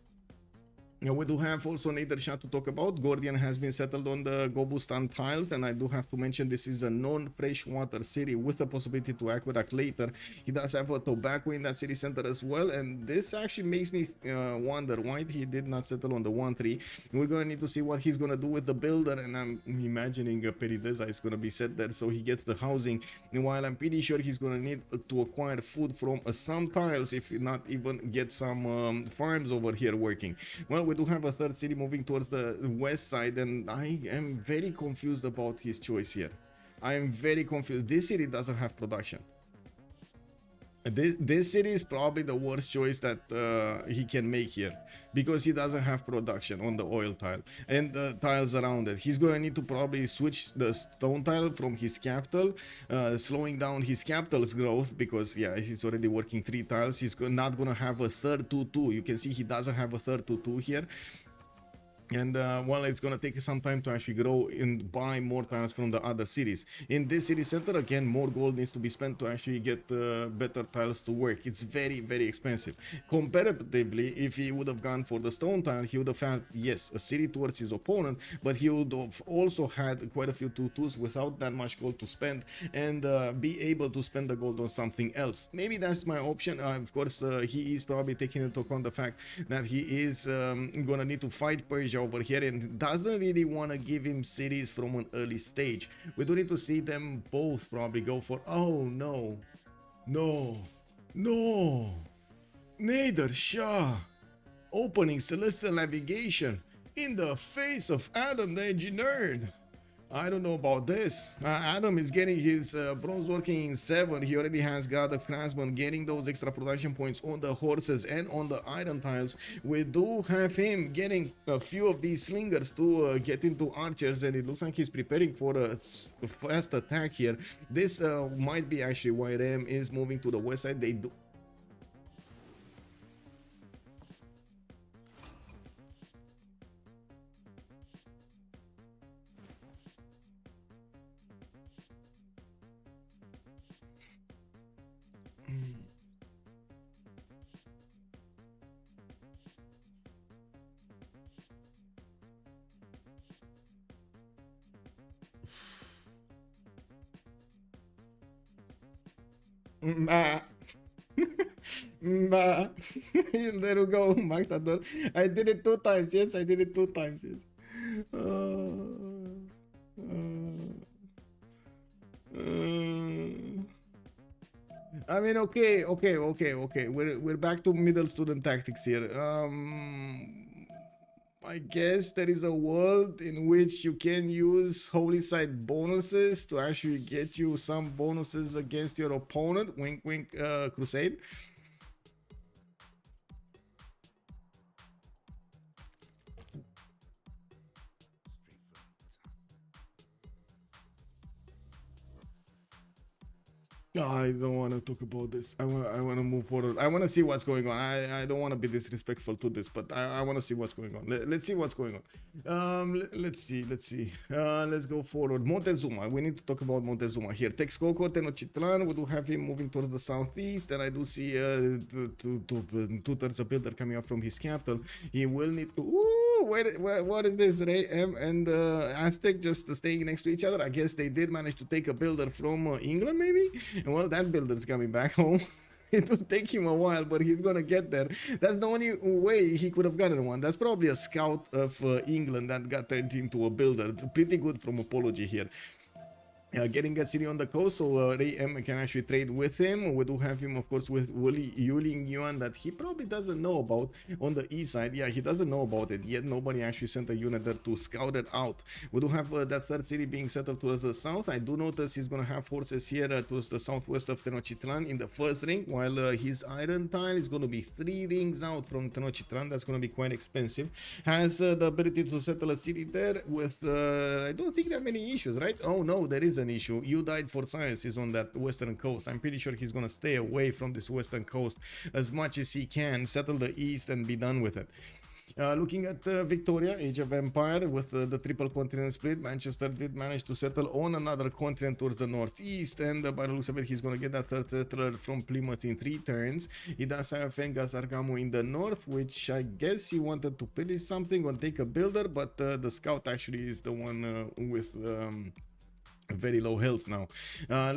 Now we do have also Nader Shah to talk about. Gordian has been settled on the Gobustan tiles, and I do have to mention this is a non-freshwater city with the possibility to aqueduct later. He does have a tobacco in that city center as well, and this actually makes me wonder why he did not settle on the 1-3. We're gonna need to see what he's gonna do with the builder, and I'm imagining Perideza is gonna be set there so he gets the housing. And while I'm pretty sure he's gonna need to acquire food from some tiles, if not even get some farms over here working. Well, we do have a third city moving towards the west side, and I am very confused about his choice here. I am very confused. This city doesn't have production. This city is probably the worst choice that he can make here, because he doesn't have production on the oil tile and the tiles around it. He's going to need to probably switch the stone tile from his capital, slowing down his capital's growth, because yeah, he's already working 3 tiles. He's not going to have a third 2-2. You can see he doesn't have a third 2-2 here. And well, it's gonna take some time to actually grow and buy more tiles from the other cities. In this city center, again, more gold needs to be spent to actually get better tiles to work. It's very, very expensive. Comparatively, if he would have gone for the stone tile, he would have had, yes, a city towards his opponent, but he would have also had quite a few 2-2s without that much gold to spend, and be able to spend the gold on something else. Maybe that's my option. Of course, he is probably taking into account the fact that he is gonna need to fight Persia over here, and doesn't really want to give him cities from an early stage. We do need to see them both probably go for, oh no, Nader Shah opening celestial navigation in the face of AdamTheEngineerd. I don't know about this. Adam is getting his bronze working in 7. He already has got a craftsman getting those extra production points on the horses and on the iron tiles. We do have him getting a few of these slingers to get into archers, and it looks like he's preparing for a fast attack here. This might be actually why Raym is moving to the west side. They do. There we go, Magdador. I did it 2 times. Yes, I did it 2 times. Yes. I mean, okay. We're back to middle student tactics here. I guess there is a world in which you can use holy side bonuses to actually get you some bonuses against your opponent. Wink, wink, crusade. I don't want to talk about this. I want to move forward. I want to see what's going on. I don't want to be disrespectful to this, but I want to see what's going on. Let's see what's going on. Let's see. Let's go forward. Montezuma. We need to talk about Montezuma here. Texcoco, Tenochtitlan. We do have him moving towards the southeast, and I do see 2/3 a builder coming up from his capital. He will need to. Ooh, what is this? Raym and Aztec just staying next to each other. I guess they did manage to take a builder from England, maybe. And well, that builder's coming back home. It will take him a while, but he's gonna get there. That's the only way he could have gotten one. That's probably a scout of England that got turned into a builder. Pretty good from Apology here. Getting a city on the coast, so Raym can actually trade with him. We do have him, of course, with Yuling Yuan that he probably doesn't know about on the east side. Yeah, he doesn't know about it yet. Nobody actually sent a unit there to scout it out. We do have that third city being settled towards the south. I do notice he's going to have forces here towards the southwest of Tenochtitlan in the first ring, while his iron tile is going to be 3 rings out from Tenochtitlan. That's going to be quite expensive. Has the ability to settle a city there with, I don't think there are many issues, right? Oh no, there is an issue. You died for science is on that western coast. I'm pretty sure he's gonna stay away from this western coast as much as he can, settle the east and be done with it. Looking at Victoria, Age of Empire, with the triple continent split, Manchester did manage to settle on another continent towards the northeast, and by the looks of it, he's going to get that third settler from Plymouth in 3 turns. He does have Fengas Argamu in the north, which I guess he wanted to pillage something or take a builder, but the scout actually is the one with... very low health now.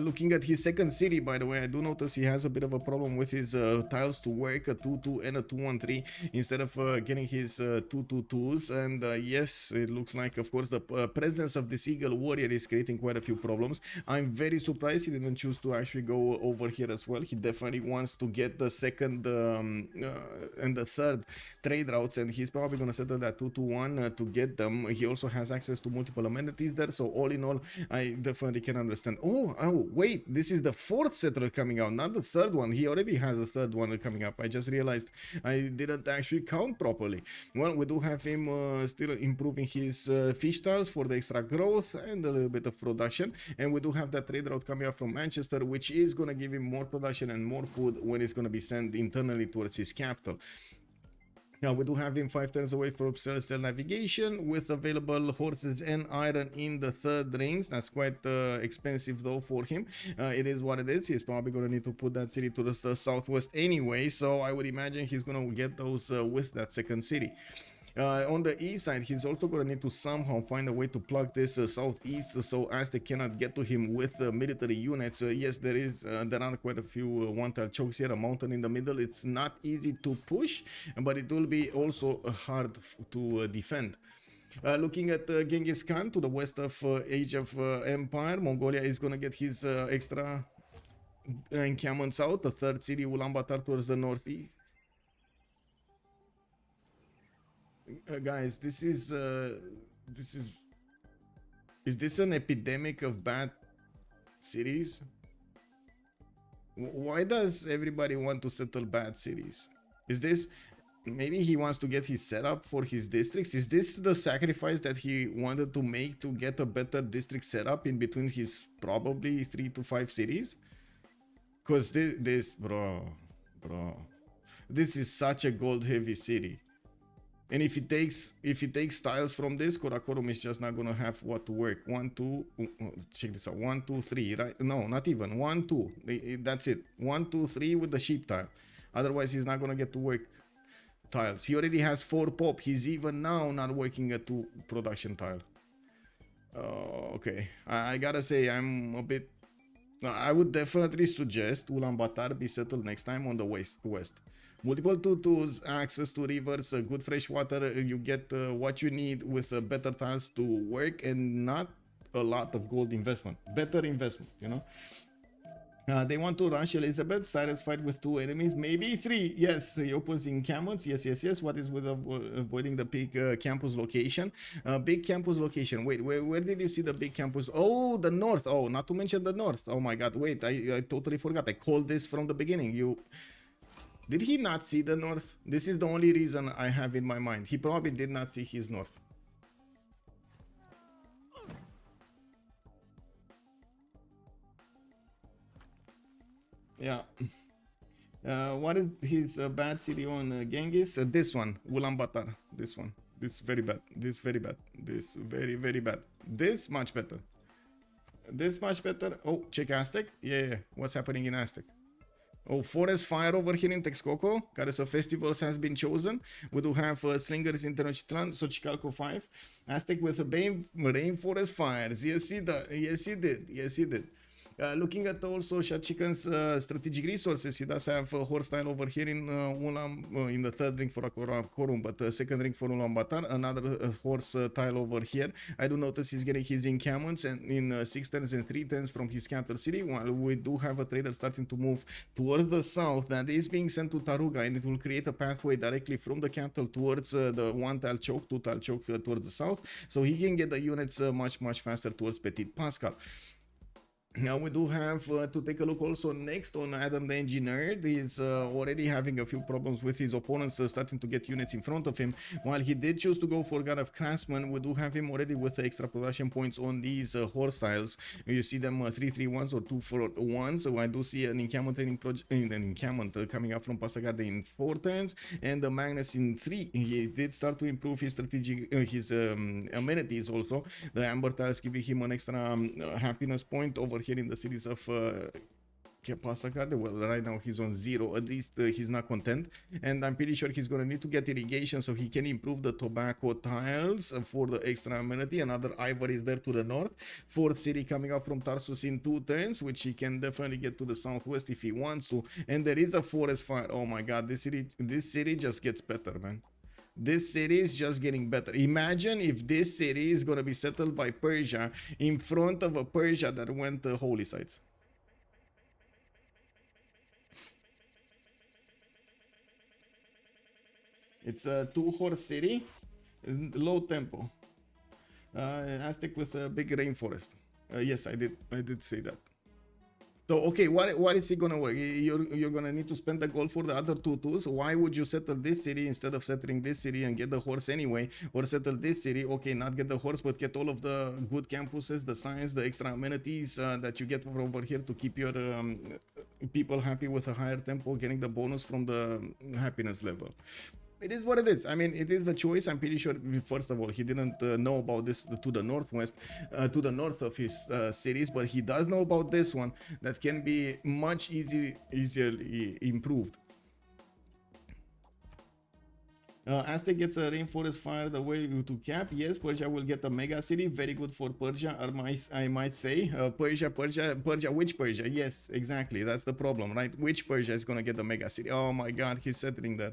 Looking at his second city, by the way, I do notice he has a bit of a problem with his tiles to work, a 2-2 and a 2-1-3 instead of getting his 2-2-2s, and yes, it looks like, of course, the presence of this eagle warrior is creating quite a few problems. I'm very surprised he didn't choose to actually go over here as well. He definitely wants to get the second and the third trade routes, and he's probably going to settle that 2-2-1 to get them. He also has access to multiple amenities there, so all in all, I definitely can understand. Oh, wait, this is the fourth settler coming out, not the third one. He already has a third one coming up. I just realized I didn't actually count properly. Well, we do have him still improving his fish tiles for the extra growth and a little bit of production, and we do have that trade route coming up from Manchester, which is going to give him more production and more food when it's going to be sent internally towards his capital. Now we do have him 5 turns away from celestial navigation with available horses and iron in the third rings. That's quite expensive though for him. It is what it is. He's probably going to need to put that city to the southwest anyway, so I would imagine he's going to get those with that second city. On the east side, he's also going to need to somehow find a way to plug this southeast so Aztec cannot get to him with military units. Yes, there are quite a few one-tile chokes here, a mountain in the middle. It's not easy to push, but it will be also hard to defend. Looking at Genghis Khan to the west of Age of Empire, Mongolia is going to get his extra encampments out. The third city, Ulaanbaatar, towards the northeast. Guys, is this an epidemic of bad cities? Why does everybody want to settle bad cities? Is this, maybe he wants to get his setup for his districts? Is this the sacrifice that he wanted to make to get a better district setup in between his probably 3 to 5 cities? Because bro, this is such a gold heavy city. And if he takes tiles from this, Karakorum is just not gonna have what to work. 1, 2, check this out. 1, 2, 3, right? No, not even 1, 2. That's it. 1, 2, 3 with the sheep tile. Otherwise, he's not gonna get to work tiles. He already has 4 pop. He's even now not working a 2 production tile. Okay, I gotta say I'm a bit. I would definitely suggest Ulaanbaatar be settled next time on the west. Multiple 2-2s, access to rivers, good fresh water. You get what you need with better tiles to work and not a lot of gold investment. Better investment, you know. They want to rush Elizabeth. Cyrus fight with 2 enemies, maybe 3. Yes, he opens encampments. Yes. What is with avoiding the big campus location? Big campus location. Wait, where did you see the big campus? Oh, the north. Oh, not to mention the north. Oh my God. Wait, I totally forgot. I called this from the beginning. Did he not see the north? This is the only reason I have in my mind. He probably did not see his north. Yeah. What is his bad city on Genghis? This one, Ulaanbaatar. This one. This very bad. This very bad. This very, very bad. This much better. This much better. Oh, check Aztec. Yeah. What's happening in Aztec? Oh, forest fire over here in Texcoco. Care să festivals has been chosen. We do have slingers in Tenochtitlan, Xochicalco 5. Aztec with a rainforest fires. Yes, he did. Looking at also SahChicken's strategic resources, he does have a horse tile over here in in the third ring for Karakorum, but second ring for Ulaanbaatar, another horse tile over here. I do notice he's getting his encampments and in 6 turns and 3 turns from his capital city, while we do have a trader starting to move towards the south that is being sent to Taruga, and it will create a pathway directly from the capital towards the 1 tile choke, 2 tile choke towards the south, so he can get the units much faster towards Ptitpascal. Now we do have to take a look also next on AdamTheEngineerd. He's already having a few problems with his opponents starting to get units in front of him. While he did choose to go for God of Craftsman, we do have him already with extra production points on these horse tiles. You see them 3-3-1s or 2-4-1s. So I do see an encampment training project, an encampment coming up from Passagarde in 4 turns, and the Magnus in 3. He did start to improve his strategic, his amenities also. The amber tiles giving him an extra happiness point over here in the series of Passagarde. Well, right now he's on 0. At least he's not content, and I'm pretty sure he's gonna need to get irrigation so he can improve the tobacco tiles for the extra amenity. Another ivory is there to the north. 4th city coming up from Tarsus in 2 turns, which he can definitely get to the southwest if he wants to. And there is a forest fire. Oh my god, this city just gets better, man. This city is just getting better. Imagine if this city is going to be settled by Persia in front of a Persia that went to holy sites. It's a 2-horse city, low tempo. Aztec with a big rainforest. Yes, I did say that. So okay, what is it gonna work? You're gonna need to spend the gold for the other 2-2s. Why would you settle this city instead of settling this city and get the horse anyway, or settle this city? Okay, not get the horse, but get all of the good campuses, the science, the extra amenities that you get from over here to keep your people happy with a higher tempo, getting the bonus from the happiness level. It is what it is. I mean, it is a choice. I'm pretty sure, first of all, he didn't know about this to the northwest, to the north of his cities, but he does know about this one that can be much easier improved. Aztec gets a rainforest fire the way to cap. Yes, Persia will get a mega city. Very good for Persia, I might say. Persia, which Persia? Yes, exactly. That's the problem, right? Which Persia is gonna get the mega city? Oh my god, he's settling that.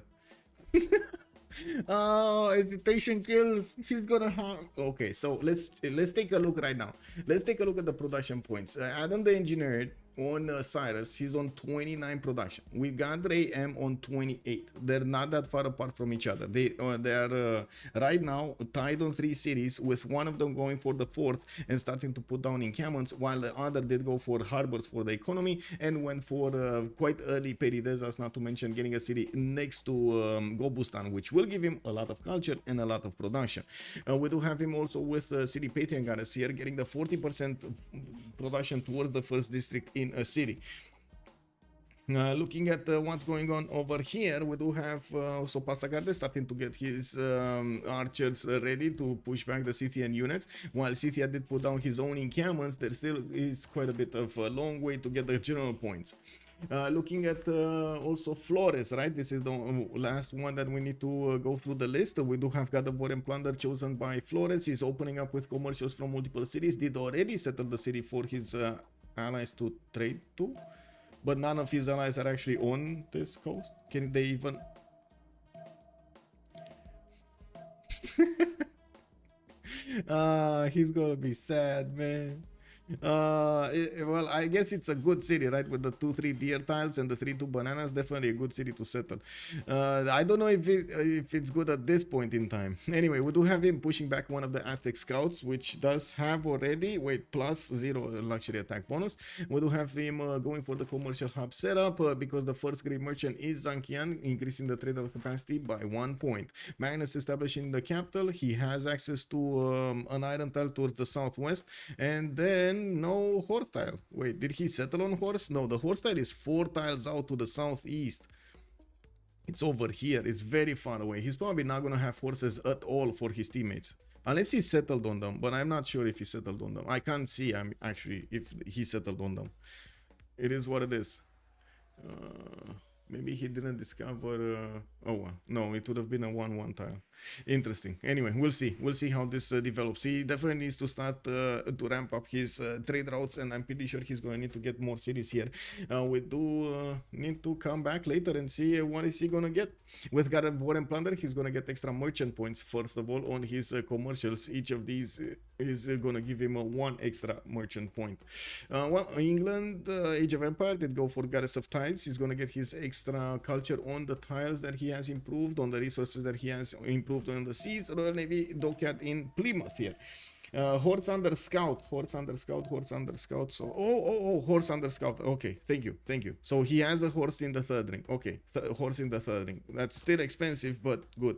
Oh, hesitation kills. He's gonna have. Okay, so let's take a look right now. Let's take a look at the production points. AdamTheEngineerd on Cyrus, he's on 29 production. We got Raym on 28. They're not that far apart from each other. They are right now tied on 3 cities, with one of them going for the 4th and starting to put down encampments, while the other did go for harbors for the economy and went for quite early Peridesas, not to mention getting a city next to Gobustan, which will give him a lot of culture and a lot of production. We do have him also with City Patriot Goddess here, getting the 40% production towards the 1st district in a city. Looking at what's going on over here, we do have also Passagarde starting to get his archers ready to push back the Scythian units. While Scythia did put down his own encampments, there still is quite a bit of a long way to get the general points. Looking at also Flores, right? This is the last one that we need to go through the list. We do have God of War and Plunder chosen by Flores. He's opening up with commercials from multiple cities. Did already settle the city for his allies to trade to, but none of his allies are actually on this coast. Can they even... He's gonna be sad, man. Well, I guess it's a good city, right? With the 2-3 deer tiles and the 3-2 bananas, definitely a good city to settle. I don't know if it's good at this point in time. Anyway, we do have him pushing back one of the Aztec scouts, which does have already, wait, +0 luxury attack bonus. We do have him going for the commercial hub setup because the first great merchant is Zankian, increasing the trader capacity by 1 point. Magnus establishing the capital. He has access to an iron tile towards the southwest, and then no horse tile. Wait, did he settle on horse? No, the horse tile is 4 tiles out to the southeast. It's over here. It's very far away. He's probably not gonna have horses at all for his teammates, unless he settled on them, but I'm not sure if he settled on them. I can't see actually if he settled on them. It is what it is. Maybe he didn't discover... oh, no, it would have been a 1-1 tile. Interesting. Anyway, we'll see how this develops. He definitely needs to start to ramp up his trade routes, and I'm pretty sure he's going to need to get more cities here. We do need to come back later and see what is he going to get. With God of War and Plunder, he's going to get extra merchant points, first of all, on his commercials. Each of these is going to give him 1 extra merchant point. Well, England, Age of Empire, did go for Goddess of Tides. He's going to get his extra culture on the tiles that he has improved, on the resources that he has improved on the seas. Royal Navy dockyard in Plymouth here. Horse under scout, horse under scout, horse under scout. So, horse under scout. Okay, thank you, thank you. So he has a horse in the third ring. Okay, horse in the third ring. That's still expensive, but good.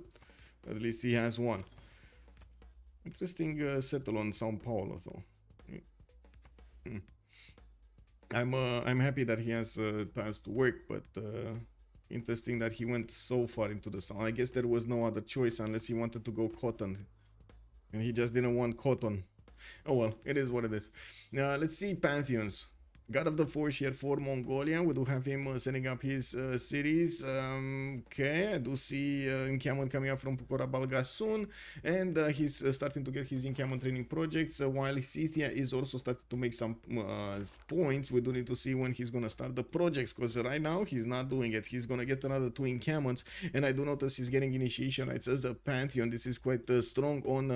At least he has one. Interesting settle on Sao Paulo, though. I'm happy that he has tiles to work, but interesting that he went so far into the south. I guess there was no other choice unless he wanted to go cotton. And he just didn't want cotton. Oh well, it is what it is. Let's see pantheons. God of the Forge here for Mongolia. We do have him setting up his cities. Okay, I do see encampment coming up from Pukorabalga soon. And he's starting to get his encampment training projects. While Scythia is also starting to make some points. We do need to see when he's going to start the projects. Because right now he's not doing it. He's going to get another 2 encampments. And I do notice he's getting initiation rights as a pantheon. This is quite strong on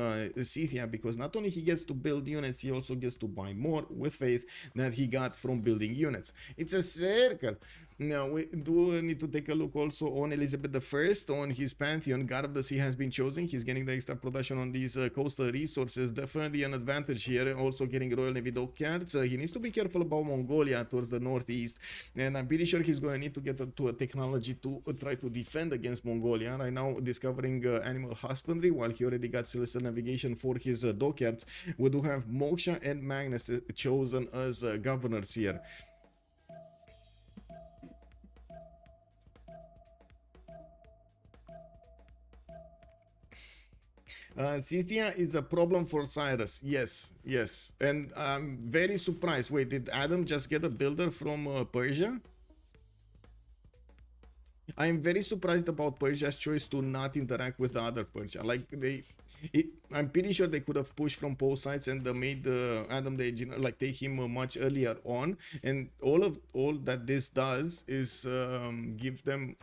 Scythia. Because not only he gets to build units, he also gets to buy more with faith that he got from building units. It's a circle. Now we do need to take a look also on Elizabeth I. On his pantheon, God of the Sea has been chosen. He's getting the extra production on these coastal resources. Definitely an advantage here. Also getting Royal Navy dockyards. He needs to be careful about Mongolia towards the northeast, and I'm pretty sure he's going to need to get to a technology to try to defend against Mongolia. Right now discovering animal husbandry, while he already got celestial navigation for his dockyards. We do have Moksha and Magnus chosen as governors here. Scythia is a problem for Cyrus. Yes, yes. And I'm very surprised. Wait, did Adam just get a builder from Persia? I'm very surprised about Persia's choice to not interact with the other Persia. Like I'm pretty sure they could have pushed from both sides and made Adam the engineer like take him much earlier on. And all that this does is give them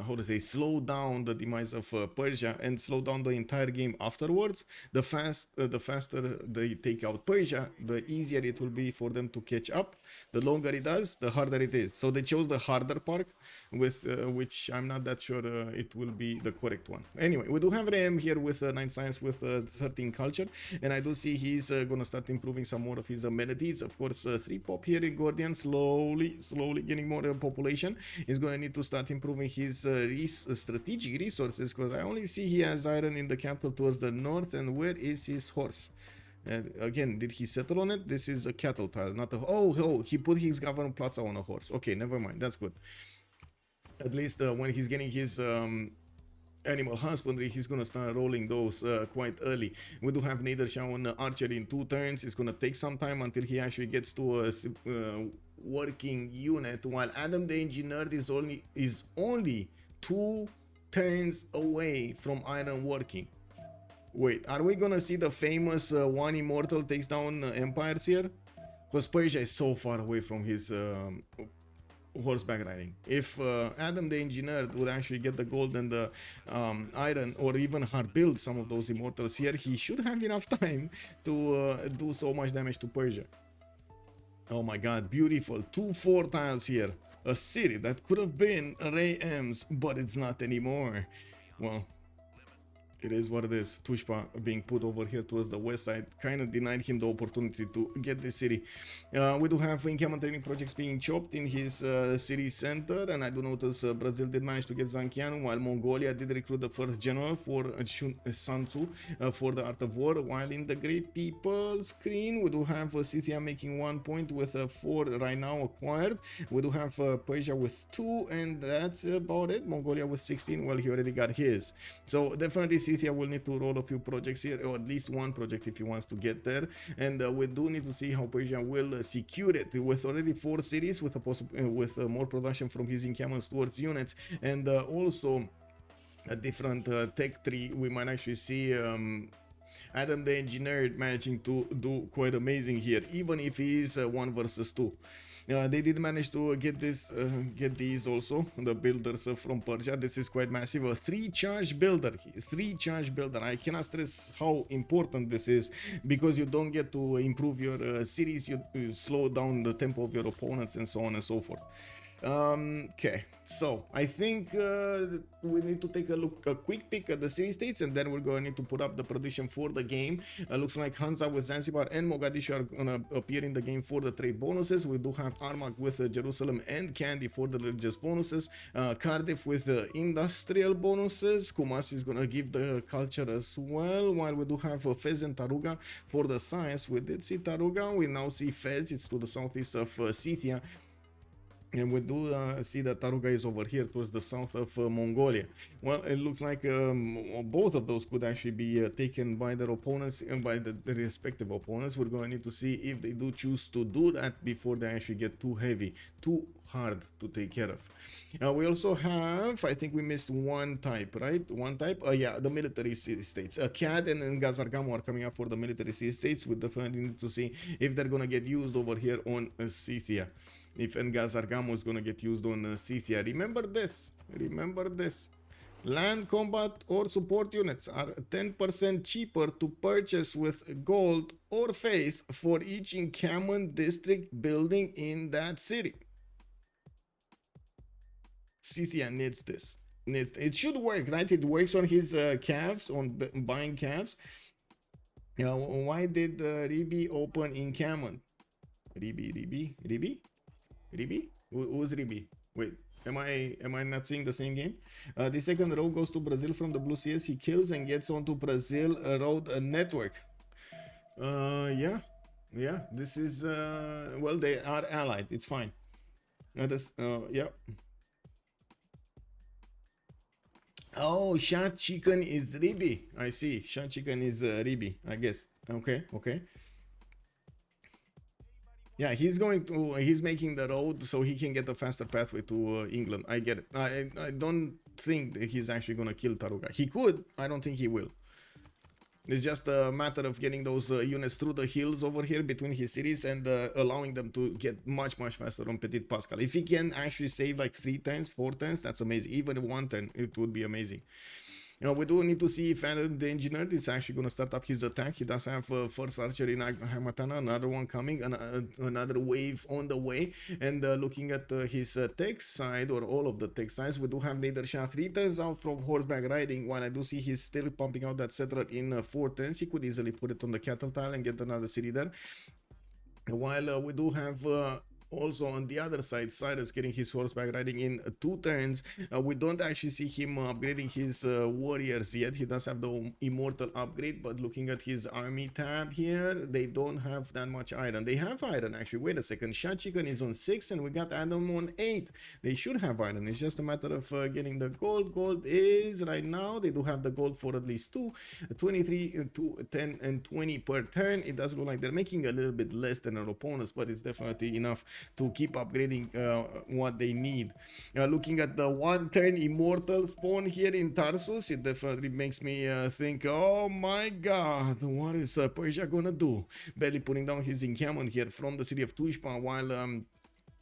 how to say, slow down the demise of Persia and slow down the entire game afterwards. The faster they take out Persia, the easier it will be for them to catch up. The longer it does, the harder it is. So they chose the harder part, with which I'm not that sure it will be the correct one. Anyway, we do have Raym here with 9 science with 13 culture, and I do see he's gonna start improving some more of his amenities. Of course, 3 pop here in Gordian, slowly getting more population. He's gonna need to start improving his strategic resources, because I only see he has iron in the capital towards the north. And where is his horse? And again, did he settle on it? This is a cattle tile, not a... Oh, he put his government plaza on a horse. Okay, never mind, that's good. At least when he's getting his animal husbandry, he's gonna start rolling those quite early. We do have Nader Shah on archery in 2 turns. It's gonna take some time until he actually gets to a working unit, while AdamTheEngineerd is only 2 turns away from iron working. Wait, are we gonna see the famous one immortal takes down empires here? Because Persia is so far away from his horseback riding. If AdamTheEngineerd would actually get the gold and the iron, or even hard build some of those immortals here, he should have enough time to do so much damage to Persia. Oh my god, beautiful. 2-4 tiles here. A city that could have been Raym's, but it's not anymore. Well, it is what it is. Tushpa being put over here towards the west side kind of denied him the opportunity to get this city. We do have encampment training projects being chopped in his city center, and I do notice Brazil did manage to get Zankian, while Mongolia did recruit the first general for Sun Tzu for the art of war. While in the great people screen, we do have Scythia making 1 point with 4 right now acquired. We do have Persia with 2, and that's about it. Mongolia with 16, well, he already got his. So definitely Scythia will need to roll a few projects here, or at least 1 project if he wants to get there. And we do need to see how Persia will secure it, with already 4 cities, with a more production from his encampments towards units, and also a different tech tree. We might actually see AdamTheEngineerd managing to do quite amazing here, even if he is 1 versus 2. They did manage to get these also, the builders from Persia. This is quite massive. A 3-charge builder. 3-charge builder. I cannot stress how important this is, because you don't get to improve your cities, you slow down the tempo of your opponents, and so on and so forth. Okay, so I think we need to take a quick peek at the city states, and then we're going to need to put up the prediction for the game. Looks like Hansa with Zanzibar and Mogadishu are gonna appear in the game for the trade bonuses. We do have Armagh with Jerusalem and Kandy for the religious bonuses. Cardiff with industrial bonuses. Kumasi is gonna give the culture as well, while we do have Fez and Taruga for the science. We did see Taruga, we now see Fez. It's to the southeast of Scythia. And we do see that Taruga is over here towards the south of Mongolia. Well, it looks like both of those could actually be taken by their opponents and by the respective opponents. We're going to need to see if they do choose to do that before they actually get too heavy, too hard to take care of. We also have, I think we missed one type, right? One type? Yeah, the military city states. CAD and Gazargamo are coming up for the military city states. We definitely need to see if they're going to get used over here on Scythia. If Ngazargamo is going to get used on Scythia. Remember this. Remember this. Land combat or support units are 10% cheaper to purchase with gold or faith for each encampment district building in that city. Scythia needs this. It should work, right? It works on his calves, on buying calves. Why did Ribi open encampment? Ribi? Who's Ribi? Wait, am I not seeing the same game? The second row goes to Brazil from the Blue CS. He kills and gets onto Brazil road network. Yeah. This is well, they are allied. It's fine. Yeah. Oh, SahChicken is Ribi. I see. SahChicken is Ribi, I guess. Okay. Yeah, he's making the road so he can get a faster pathway to England. I get it. I don't think that he's actually gonna kill Taruga. He could. I don't think he will. It's just a matter of getting those units through the hills over here between his cities and allowing them to get much faster on Ptitpascal. If he can actually save like 3 turns, 4 turns, that's amazing. Even 1 turn, it would be amazing. We do need to see if AdamTheEngineerd is actually going to start up his attack. He does have first archer in Hamatana, another one coming, another wave on the way. And looking at his tech side, or all of the tech sides, we do have Nader Shah 3 turns out from horseback riding. While I do see he's still pumping out that settler in 4 turns, he could easily put it on the cattle tile and get another city there. While we do have also on the other side, Cyrus getting his horseback riding in 2 turns. We don't actually see him upgrading his warriors yet. He does have the immortal upgrade, but looking at his army tab here, they don't have that much iron. They have iron actually. Wait a second. SahChicken is on 6 and we got Adam on 8. They should have iron. It's just a matter of getting the gold. Gold is right now, they do have the gold for at least 2, 23, 10 and 20 per turn. It does look like they're making a little bit less than our opponents, but it's definitely enough to keep upgrading what they need. Looking at the 1 turn immortal spawn here in Tarsus, it definitely makes me think, oh my god, what is Persia gonna do? Barely putting down his encampment here from the city of Tushpa, while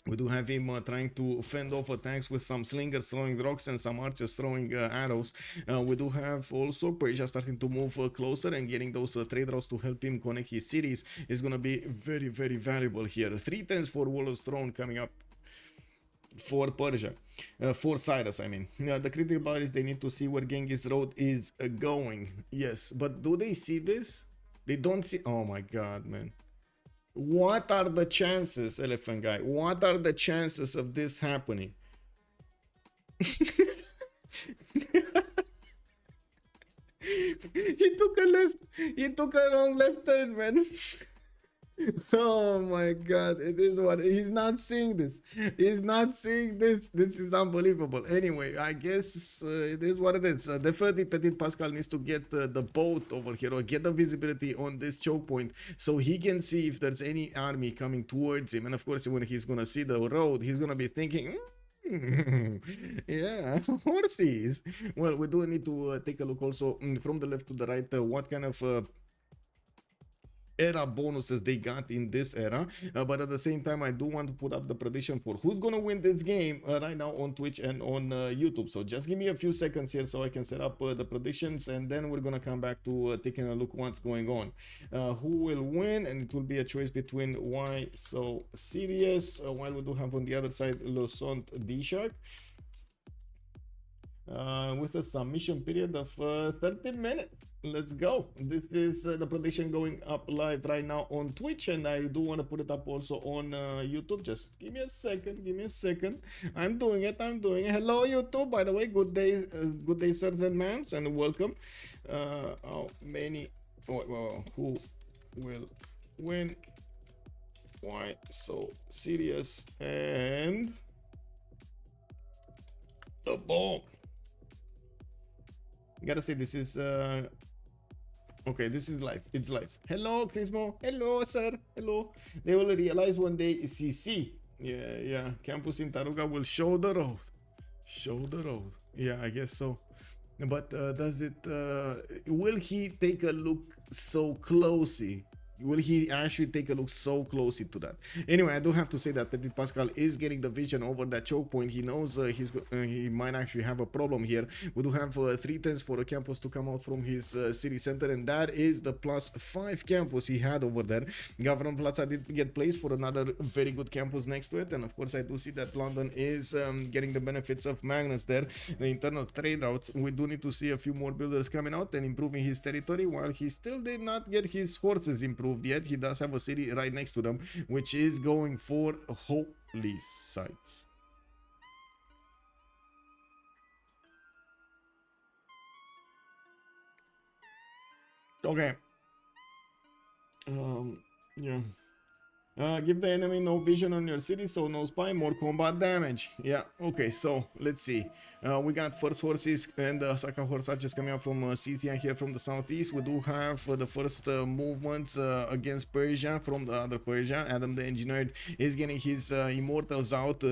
we do have him trying to fend off attacks with some slingers throwing rocks and some archers throwing arrows. We do have also Persia starting to move closer, and getting those trade routes to help him connect his cities is going to be very valuable here. 3 turns for Warlord's Throne coming up for Persia, for Cyrus, I mean. The critical part is they need to see where Genghis Road is going. Yes, but do they see this? They don't see. Oh my god, man. What are the chances, Elephant Guy? What are the chances of this happening? He took a left. He took a wrong left turn, man. Oh my god, it is what he's not seeing this. He's not seeing this. This is unbelievable. Anyway, I guess it is what it is. Definitely Ptitpascal needs to get the boat over here, or get the visibility on this choke point, so he can see if there's any army coming towards him. And of course, when he's gonna see the road, he's gonna be thinking, yeah, horses. Well, we do need to take a look also from the left to the right, what kind of era bonuses they got in this era, but at the same time I do want to put up the prediction for who's gonna win this game right now on Twitch and on YouTube. So just give me a few seconds here so I can set up the predictions, and then we're gonna come back to taking a look what's going on, who will win, and it will be a choice between Why So Serious, while we do have on the other side Saint DShark, with a submission period of 30 minutes. Let's go. This is the prediction going up live right now on Twitch, and I do want to put it up also on YouTube. Just give me a second. Give me a second. I'm doing it. I'm doing it. Hello, YouTube. By the way, good day, sirs and ma'ams, and welcome. How many? Who will win? Why So Serious and the bomb? Gotta say, this is okay, this is live. It's live. Hello, Crismo. Hello, sir. Hello. They will realize one day CC. Yeah. Campus in Taruga will show the road. Show the road. Yeah, I guess so. But does it will he take a look so closely? Will he actually take a look so closely to that? Anyway, I do have to say that Ptitpascal is getting the vision over that choke point. He knows he might actually have a problem here. We do have 3 turns for a campus to come out from his city center, and that is the +5 campus he had over there. Government Plaza did get placed for another very good campus next to it, and of course I do see that London is getting the benefits of Magnus there. The internal trade routes, we do need to see a few more builders coming out and improving his territory, while he still did not get his horses improved yet. He does have a city right next to them, which is going for holy sites. Okay. Yeah. Give the enemy no vision on your city, so no spy, more combat damage. Yeah, okay, so let's see. We got first horses and Saka horse archers coming out from Scythia here from the southeast. We do have the first movements against Persia from the other Persia. AdamTheEngineerd is getting his immortals out.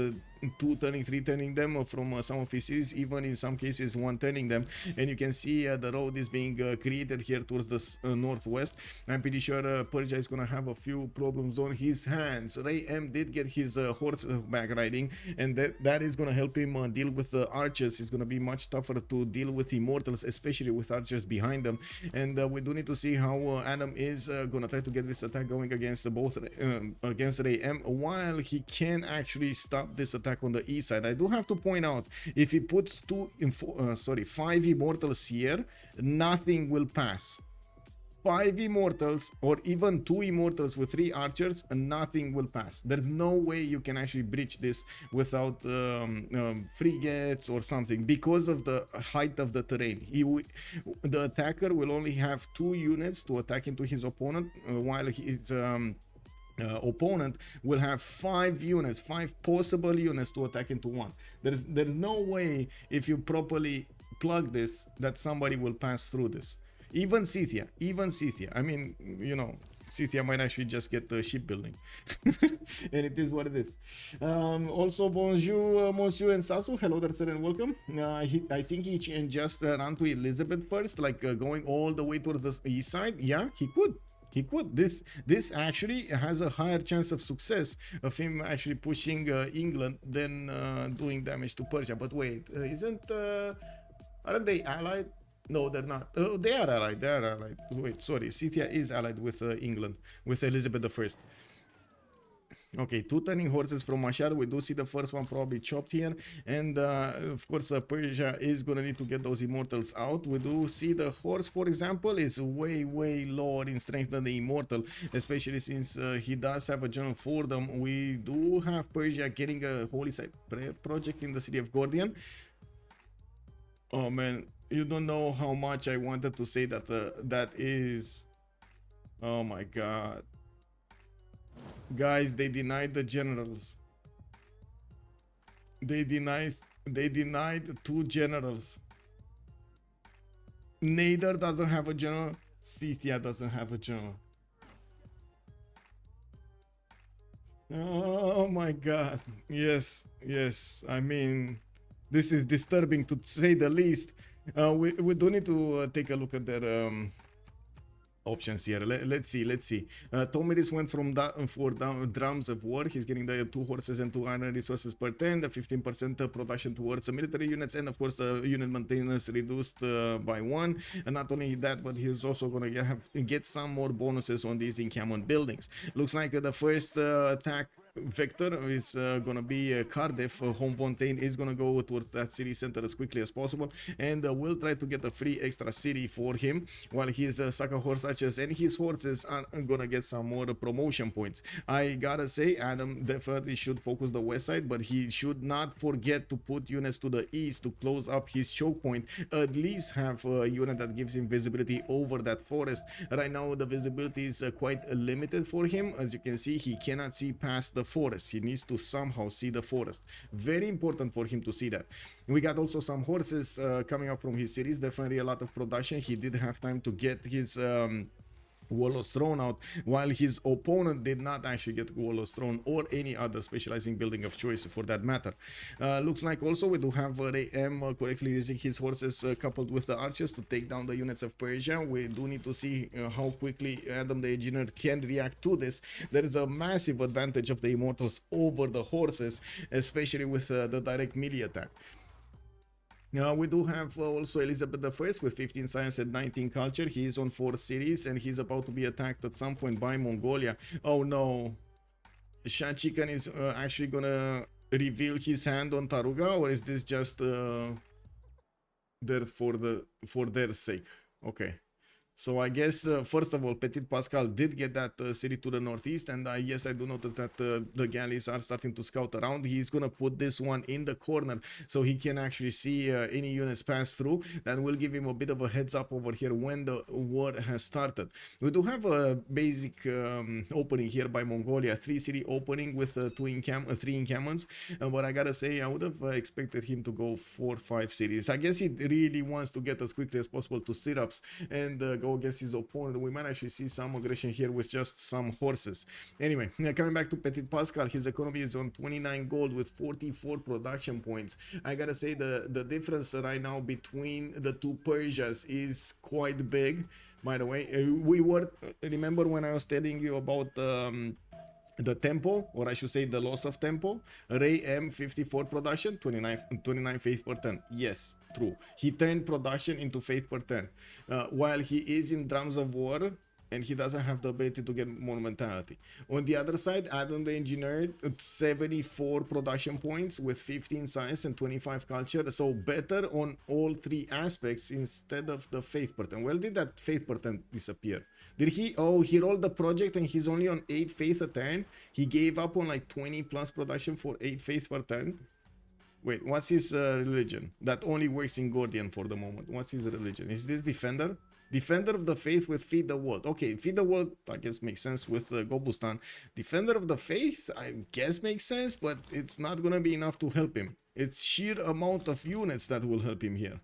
2 turning, 3 turning them from some of his cities, even in some cases 1 turning them, and you can see the road is being created here towards the northwest. I'm pretty sure Persia is gonna have a few problems on his hands. Raym did get his horse back riding, and that is gonna help him deal with the archers. It's gonna be much tougher to deal with immortals, especially with archers behind them, and we do need to see how Adam is gonna try to get this attack going against both against Raym, while he can actually stop this attack on the east side. I do have to point out, if he puts 5 immortals here, nothing will pass. 5 immortals or even 2 immortals with 3 archers, and nothing will pass. There's no way you can actually breach this without frigates or something, because of the height of the terrain. The attacker will only have 2 units to attack into his opponent, while his opponent will have 5 units, 5 possible units to attack into one. There's no way, if you properly plug this, that somebody will pass through this. Even Scythia, I mean, you know, Scythia might actually just get the shipbuilding. And it is what it is. Also, bonjour, monsieur and Sasu. Hello there, sir, and welcome. I think he can just run to Elizabeth first, like going all the way towards the east side. Yeah, he could. He could. This actually has a higher chance of success of him actually pushing England than doing damage to Persia. But wait, aren't they allied? No, they're not. They are allied. They are allied. Wait, sorry. Scythia is allied with England, with Elizabeth I. Okay, 2 turning horses from Mashar. We do see the first one probably chopped here, and of course Persia is gonna need to get those immortals out. We do see the horse, for example, is way lower in strength than the immortal, especially since he does have a general for them. We do have Persia getting a holy site prayer project in the city of Gordian. Oh man, you don't know how much I wanted to say that that is, oh my god. Guys, they denied the generals. They denied 2 generals. Nader doesn't have a general. Scythia doesn't have a general. Oh my god. Yes. I mean, this is disturbing to say the least. We do need to take a look at their options here. Let's see. Tomiris went from drums of war. He's getting the 2 horses and 2 iron resources per turn, the 15% production towards the military units, and of course the unit maintenance reduced by 1. And not only that, but he's also gonna get some more bonuses on these encampment buildings. Looks like the first attack vector is gonna be Cardiff. Home Fontaine is gonna go towards that city center as quickly as possible, and we'll try to get a free extra city for him, while his Saka horse archers and his horses are gonna get some more promotion points. I gotta say, Adam definitely should focus the west side, but he should not forget to put units to the east to close up his choke point. At least have a unit that gives him visibility over that forest. Right now the visibility is quite limited for him. As you can see, he cannot see past the forest. He needs to somehow see the forest. Very important for him to see that. We got also some horses coming up from his cities. Definitely a lot of production. He did have time to get his Warlord's Throne out, while his opponent did not actually get Warlord's Throne or any other specializing building of choice for that matter. Looks like also we do have Raym correctly using his horses coupled with the archers to take down the units of Persia. We do need to see how quickly Adam the Engineer can react to this. There is a massive advantage of the Immortals over the horses, especially with the direct melee attack. We do have also Elizabeth I with 15 science and 19 culture. He is on 4 cities and he's about to be attacked at some point by Mongolia. Oh no, SahChicken is actually gonna reveal his hand on Taruga, or is this just there for their sake? Okay. So I guess, first of all, Ptitpascal did get that city to the northeast, and yes, I do notice that the galleys are starting to scout around. He's going to put this one in the corner so he can actually see any units pass through. That will give him a bit of a heads up over here when the war has started. We do have a basic opening here by Mongolia, 3-city opening with 3 encampments, but I gotta say, I would have expected him to go 4-5 cities. I guess he really wants to get as quickly as possible to sit-ups and go against his opponent. We might actually see some aggression here with just some horses. Anyway, coming back to Ptitpascal, his economy is on 29 gold with 44 production points. I gotta say the difference right now between the two Persias is quite big. By the way, remember when I was telling you about the tempo, or I should say the loss of tempo? Raym 54 production, 29 faith per turn. Yes, true. He turned production into faith per turn. While he is in drums of war, and he doesn't have the ability to get monumentality. On the other side, AdamTheEngineerd, 74 production points with 15 science and 25 culture. So better on all 3 aspects instead of the faith per turn. Well, did that faith per turn disappear? Did he? Oh, he rolled the project and he's only on 8 faith a turn. He gave up on like 20 plus production for 8 faith per turn. Wait, what's his religion? That only works in Gordian for the moment. What's his religion? Is this Defender? Defender of the Faith with Feed the World. Okay, Feed the World, I guess, makes sense with Gobustan. Defender of the Faith, I guess, makes sense, but it's not gonna be enough to help him. It's sheer amount of units that will help him here.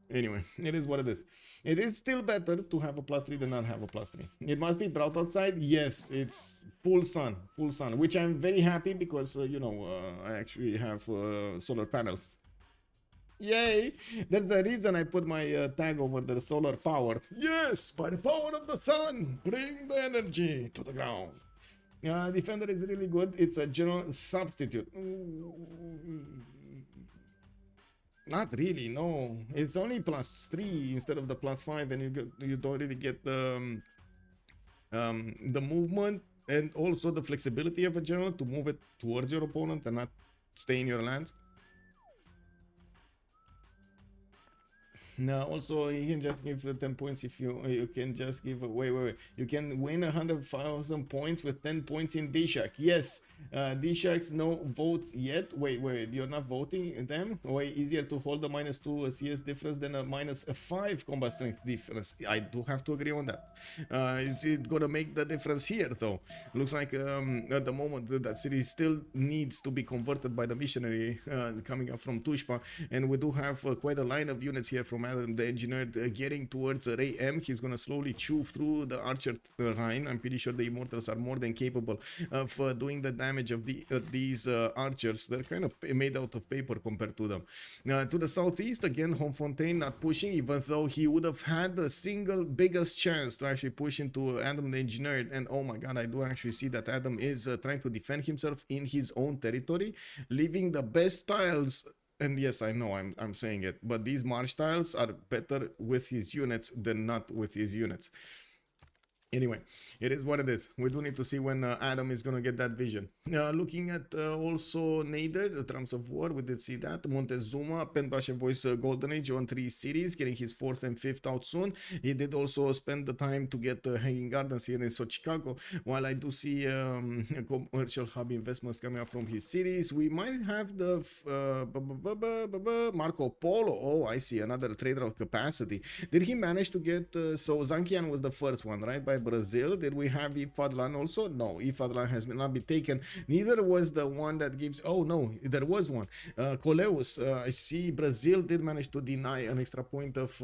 Anyway, it is what it is. It is still better to have a +3 than not have a +3. It must be bright outside. Yes, it's full sun, which I'm very happy because, you know, I actually have solar panels. Yay! That's the reason I put my tag over the solar powered. Yes, by the power of the sun, bring the energy to the ground. Defender is really good. It's a general substitute. Not really, no. It's only +3 instead of the +5, and you don't really get the movement and also the flexibility of a general to move it towards your opponent and not stay in your lands. Now, also, you can just give 10 points if you can just give wait. You can win 100,000 points with 10 points in DShark. Yes, DSharks no votes yet. Wait, you're not voting them? Way easier to hold a -2 CS difference than a -5 combat strength difference. I do have to agree on that. Is it gonna make the difference here though? Looks like at the moment that city still needs to be converted by the missionary coming up from Tushpa, and we do have quite a line of units here from from Adam the Engineer getting towards Raym. He's gonna slowly chew through the archer line. I'm pretty sure the Immortals are more than capable of doing the damage of these archers. They're kind of made out of paper compared to them. To the southeast, again, Fontaine not pushing, even though he would have had the single biggest chance to actually push into Adam the Engineer. And oh my god, I do actually see that Adam is trying to defend himself in his own territory, leaving the best tiles. And yes, I know I'm saying it, but these march tiles are better with his units than not with his units. Anyway, it is what it is. We do need to see when Adam is going to get that vision. Looking at also Nader, the Trumps of War, we did see that. Montezuma, Paintbrush and Voice Golden Age on 3 series, getting his 4th and 5th out soon. He did also spend the time to get Hanging Gardens here in Chicago. While I do see commercial hub investments coming up from his series, we might have the Marco Polo. Oh, I see, another trade route capacity. Did he manage to get, so Zankian was the first one, right, by Brazil. Did we have Ifadlan also? No, Ifadlan has not been taken. Neither was the one that gives, oh no, there was one. Coleus, I see Brazil did manage to deny an extra point of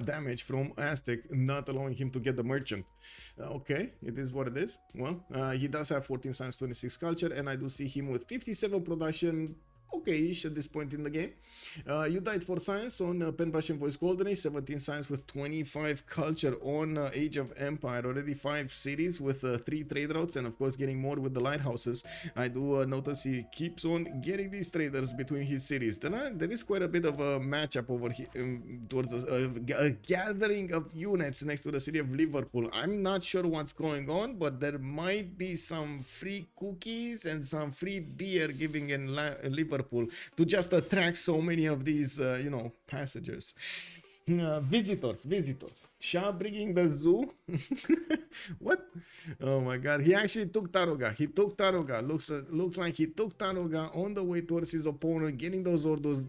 damage from Aztec, not allowing him to get the merchant. Okay, it is what it is. Well, he does have 14 science, 26 culture, and I do see him with 57 production. Okay-ish at this point in the game. You died for science on Paintbrush and Voice Golden Age, 17 science with 25 culture on Age of Empire, already 5 cities with 3 trade routes, and of course getting more with the lighthouses. I do notice he keeps on getting these traders between his cities. There is quite a bit of a matchup over here towards a gathering of units next to the city of Liverpool. I'm not sure what's going on, but there might be some free cookies and some free beer giving in Liverpool to just attract so many of these, you know, passengers. Visitors. Shah bringing the zoo. What? Oh my god, he actually took Taruga. Looks like he took Taruga on the way towards his opponent, getting those orders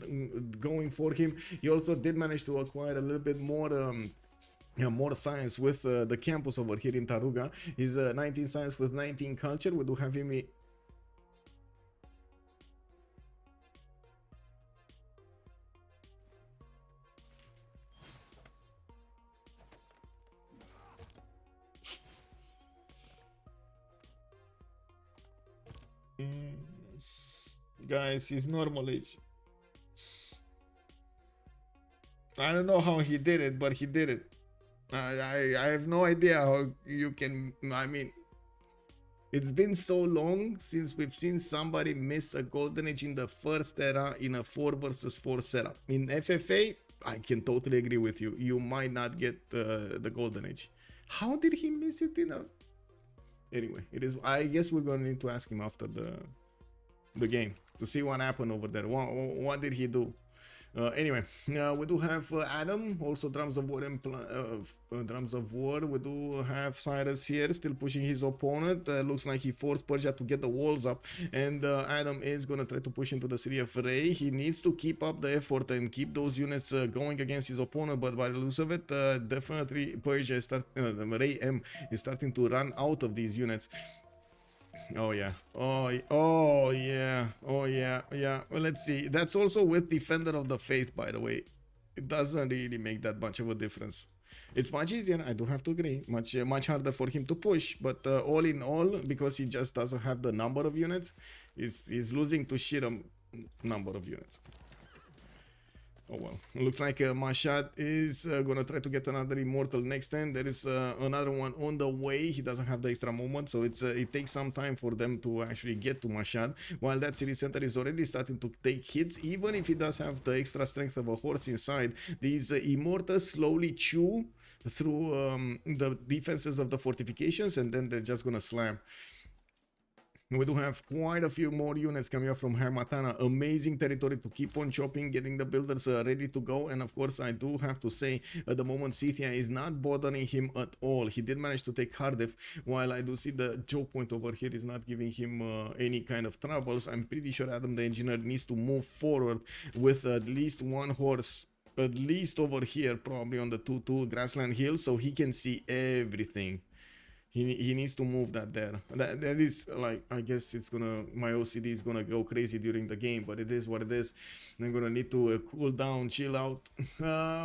going for him. He also did manage to acquire a little bit more more science with the campus over here in Taruga. He's 19 science with 19 culture. We do have him guys, he's normal age. I don't know how he did it, but he did it. I have no idea how you can, I mean, it's been so long since we've seen somebody miss a golden age in the first era in a 4 versus 4 setup. In FFA, I can totally agree with you. You might not get the golden age. How did he miss it in a... Anyway, it is. I guess we're gonna need to ask him after the game to see what happened over there. What did he do? Anyway, we do have Adam, also Drums of War. Drums of War. We do have Cyrus here, still pushing his opponent. Looks like he forced Persia to get the walls up, and Adam is gonna try to push into the city of Ray. He needs to keep up the effort and keep those units going against his opponent, but by the look of it, definitely Persia is Raym is starting to run out of these units. Oh yeah, oh yeah. Well, let's see, that's also with Defender of the Faith, by the way. It doesn't really make that much of a difference. It's much easier, I do have to agree, much harder for him to push, but all in all, because he just doesn't have the number of units, he's losing to sheer number of units. Oh well, it looks like Mashad is gonna try to get another immortal next time. There is another one on the way. He doesn't have the extra movement, so it takes some time for them to actually get to Mashad. While that city center is already starting to take hits, even if he does have the extra strength of a horse inside, these immortals slowly chew through the defenses of the fortifications, and then they're just gonna slam. We do have quite a few more units coming up from Hamatana. Amazing territory to keep on chopping, getting the builders ready to go. And of course, I do have to say, at the moment, Scythia is not bothering him at all. He did manage to take Cardiff, while I do see the choke point over here is not giving him any kind of troubles. I'm pretty sure Adam the Engineer needs to move forward with at least one horse, at least over here, probably on the 2-2 grassland hill, so he can see everything. He needs to move that there. That is like, I guess it's gonna, my OCD is gonna go crazy during the game, but it is what it is. I'm gonna need to cool down, chill out.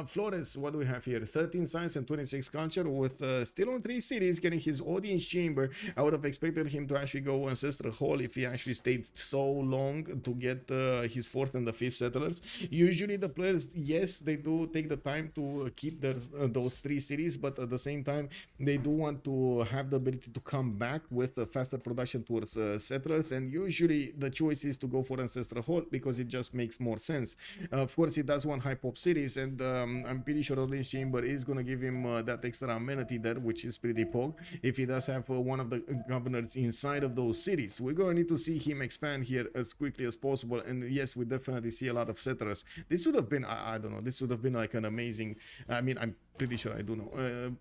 Flores, what do we have here? 13 science and 26 culture with still on 3 cities, getting his audience chamber. I would have expected him to actually go Ancestral Hall if he actually stayed so long to get his 4th and the 5th settlers. Usually the players, yes, they do take the time to keep those 3 cities, but at the same time, they do want to have the ability to come back with a faster production towards settlers, and usually the choice is to go for Ancestral Hall because it just makes more sense. Of course, he does want high pop cities, and I'm pretty sure Audience Chamber is going to give him that extra amenity there, which is pretty pog if he does have one of the governors inside of those cities. We're going to need to see him expand here as quickly as possible, and yes, we definitely see a lot of settlers. This would have been, I don't know, this would have been like an amazing, I mean, I'm pretty sure I do know,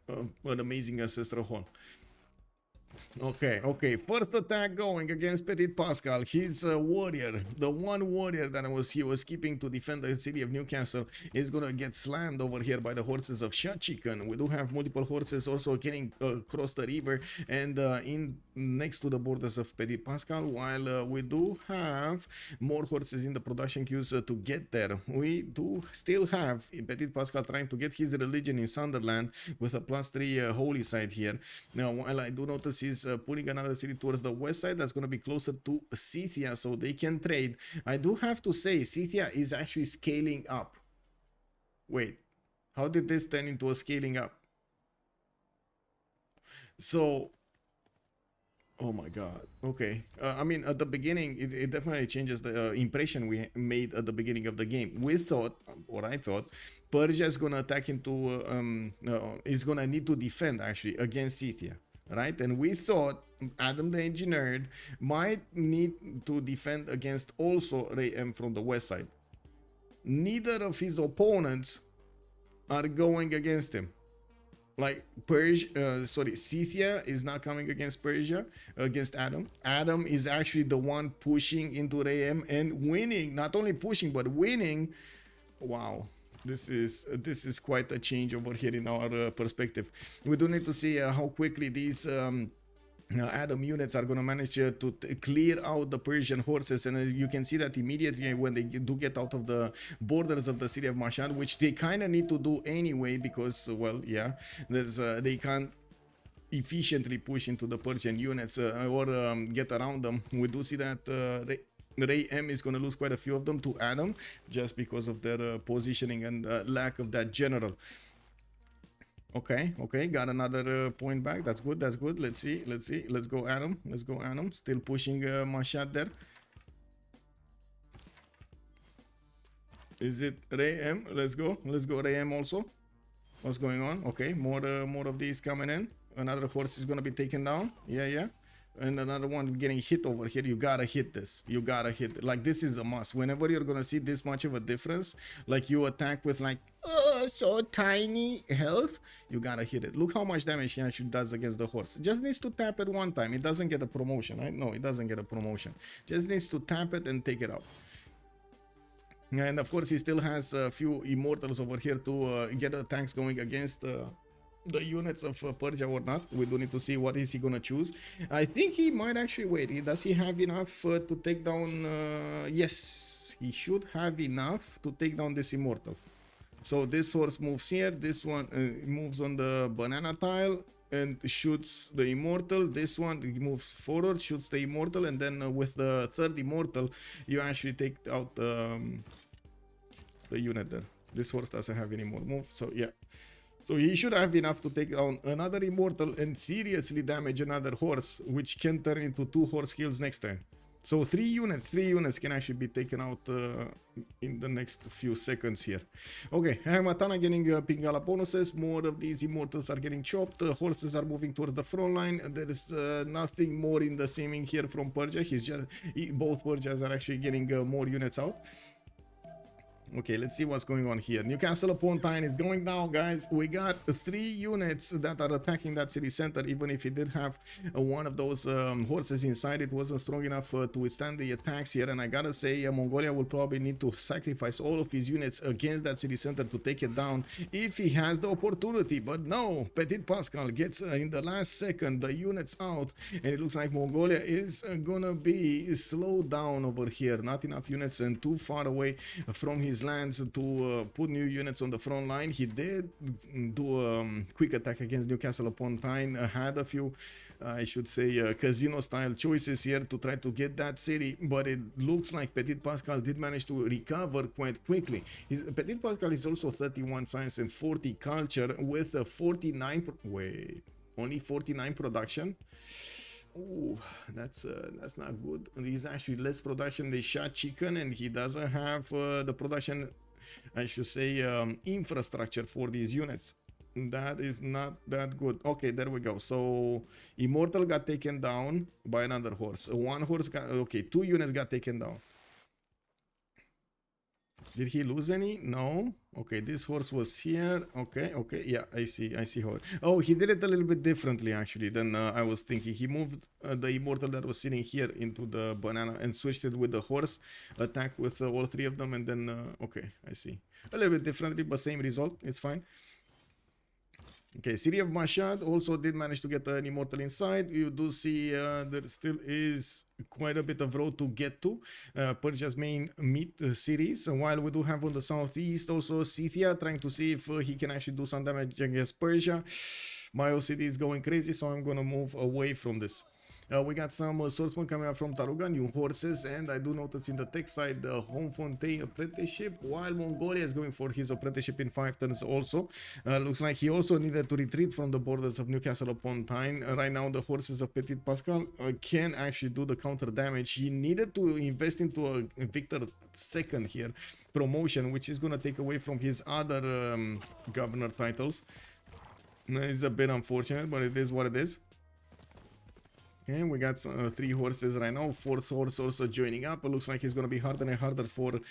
an amazing Ancestral Hall. Okay, first attack going against Ptitpascal. He's a warrior, the one warrior that he was keeping to defend the city of Newcastle is gonna get slammed over here by the horses of SahChicken. We do have multiple horses also getting across the river and in next to the borders of Ptitpascal, while we do have more horses in the production queues to get there. We do still have Ptitpascal trying to get his religion in Sunderland with a +3 holy site here. Now, while I do notice he's putting another city towards the west side that's going to be closer to Scythia so they can trade. I do have to say Scythia is actually scaling up. Wait, how did this turn into a scaling up? So, oh my god, okay. I mean, at the beginning, it definitely changes the impression we made at the beginning of the game. We thought, or I thought, Persia is going to attack into, is going to need to defend actually against Scythia. Right, and we thought AdamTheEngineerd might need to defend against also Raym from the west side. Neither of his opponents are going against him. Like Scythia is not coming against Persia, against Adam. Adam is actually the one pushing into Raym and winning. Not only pushing, but winning. Wow. This is quite a change over here in our perspective. We do need to see how quickly these Adam units are going to manage to clear out the Persian horses, and you can see that immediately when they do get out of the borders of the city of Mashhad, which they kind of need to do anyway because, well, yeah, they can't efficiently push into the Persian units or get around them. We do see that Raym is going to lose quite a few of them to Adam just because of their positioning and lack of that general. Okay, got another point back. That's good. Let's see. Let's go Adam. Still pushing Mashhad there. Is it Raym? Let's go Raym also. What's going on? Okay, more of these coming in. Another horse is going to be taken down. Yeah. And another one getting hit over here. You gotta hit this. Like, this is a must. Whenever you're gonna see this much of a difference, like you attack with like so tiny health, you gotta hit it. Look how much damage he actually does against the horse. Just needs to tap it one time. It doesn't get a promotion, right? No, it doesn't get a promotion. Just needs to tap it and take it out. And of course he still has a few immortals over here to get attacks going against the units of Persia or not. We do need to see what is he gonna choose. I think he might actually wait. Does he have enough to take down? Yes, he should have enough to take down this immortal. So this horse moves here. This one moves on the banana tile and shoots the immortal. This one moves forward, shoots the immortal, and then with the third immortal, you actually take out the unit there. This horse doesn't have any more move, so yeah. So he should have enough to take down another immortal and seriously damage another horse, which can turn into 2 horse kills next turn. So 3 units can actually be taken out in the next few seconds here. Okay, Hamatana getting Pingala bonuses. More of these immortals are getting chopped. Horses are moving towards the front line. There is nothing more in the seeming here from Persia. Both Persias are actually getting more units out. Okay, let's see what's going on here. Newcastle upon Tyne is going down, guys. We got 3 units that are attacking that city center. Even if he did have one of those horses inside, it wasn't strong enough to withstand the attacks here. And I gotta say, Mongolia will probably need to sacrifice all of his units against that city center to take it down if he has the opportunity. But no, Ptitpascal gets in the last second the units out, and it looks like Mongolia is gonna be slowed down over here. Not enough units and too far away from his lands to put new units on the front line. He did do a quick attack against Newcastle upon Tyne, had a few I should say casino style choices here to try to get that city, but it looks like Ptitpascal did manage to recover quite quickly. Ptitpascal is also 31 science and 40 culture with a 49 only 49 production. Oh, that's not good. He's actually less production than SahChicken, and he doesn't have the production, I should say, infrastructure for these units. That is not that good. Okay, there we go. So Immortal got taken down by another horse. One horse got, okay, 2 units got taken down. Did he lose any? No. Okay, this horse was here. Okay, yeah, I see how. Oh, he did it a little bit differently actually than I was thinking. He moved the Immortal that was sitting here into the banana and switched it with the horse attack with all 3 of them, and then okay, I see. A little bit differently, but same result. It's fine. Okay, City of Mashhad also did manage to get an Immortal inside. You do see there still is quite a bit of road to get to Persia's main meat cities. While we do have on the southeast also Scythia, trying to see if he can actually do some damage against Persia. My OCD is going crazy, so I'm gonna move away from this. We got some swordsmen coming up from Taruga, new horses, and I do notice in the tech side the Homme Fontaine apprenticeship, while Mongolia is going for his apprenticeship in 5 turns also. Looks like he also needed to retreat from the borders of Newcastle upon Tyne. Right now the horses of Ptitpascal can actually do the counter damage. He needed to invest into a Victor II here promotion, which is going to take away from his other governor titles. It's a bit unfortunate, but it is what it is. Okay, we got 3 horses right now. 4th horse also joining up. It looks like it's going to be harder and harder for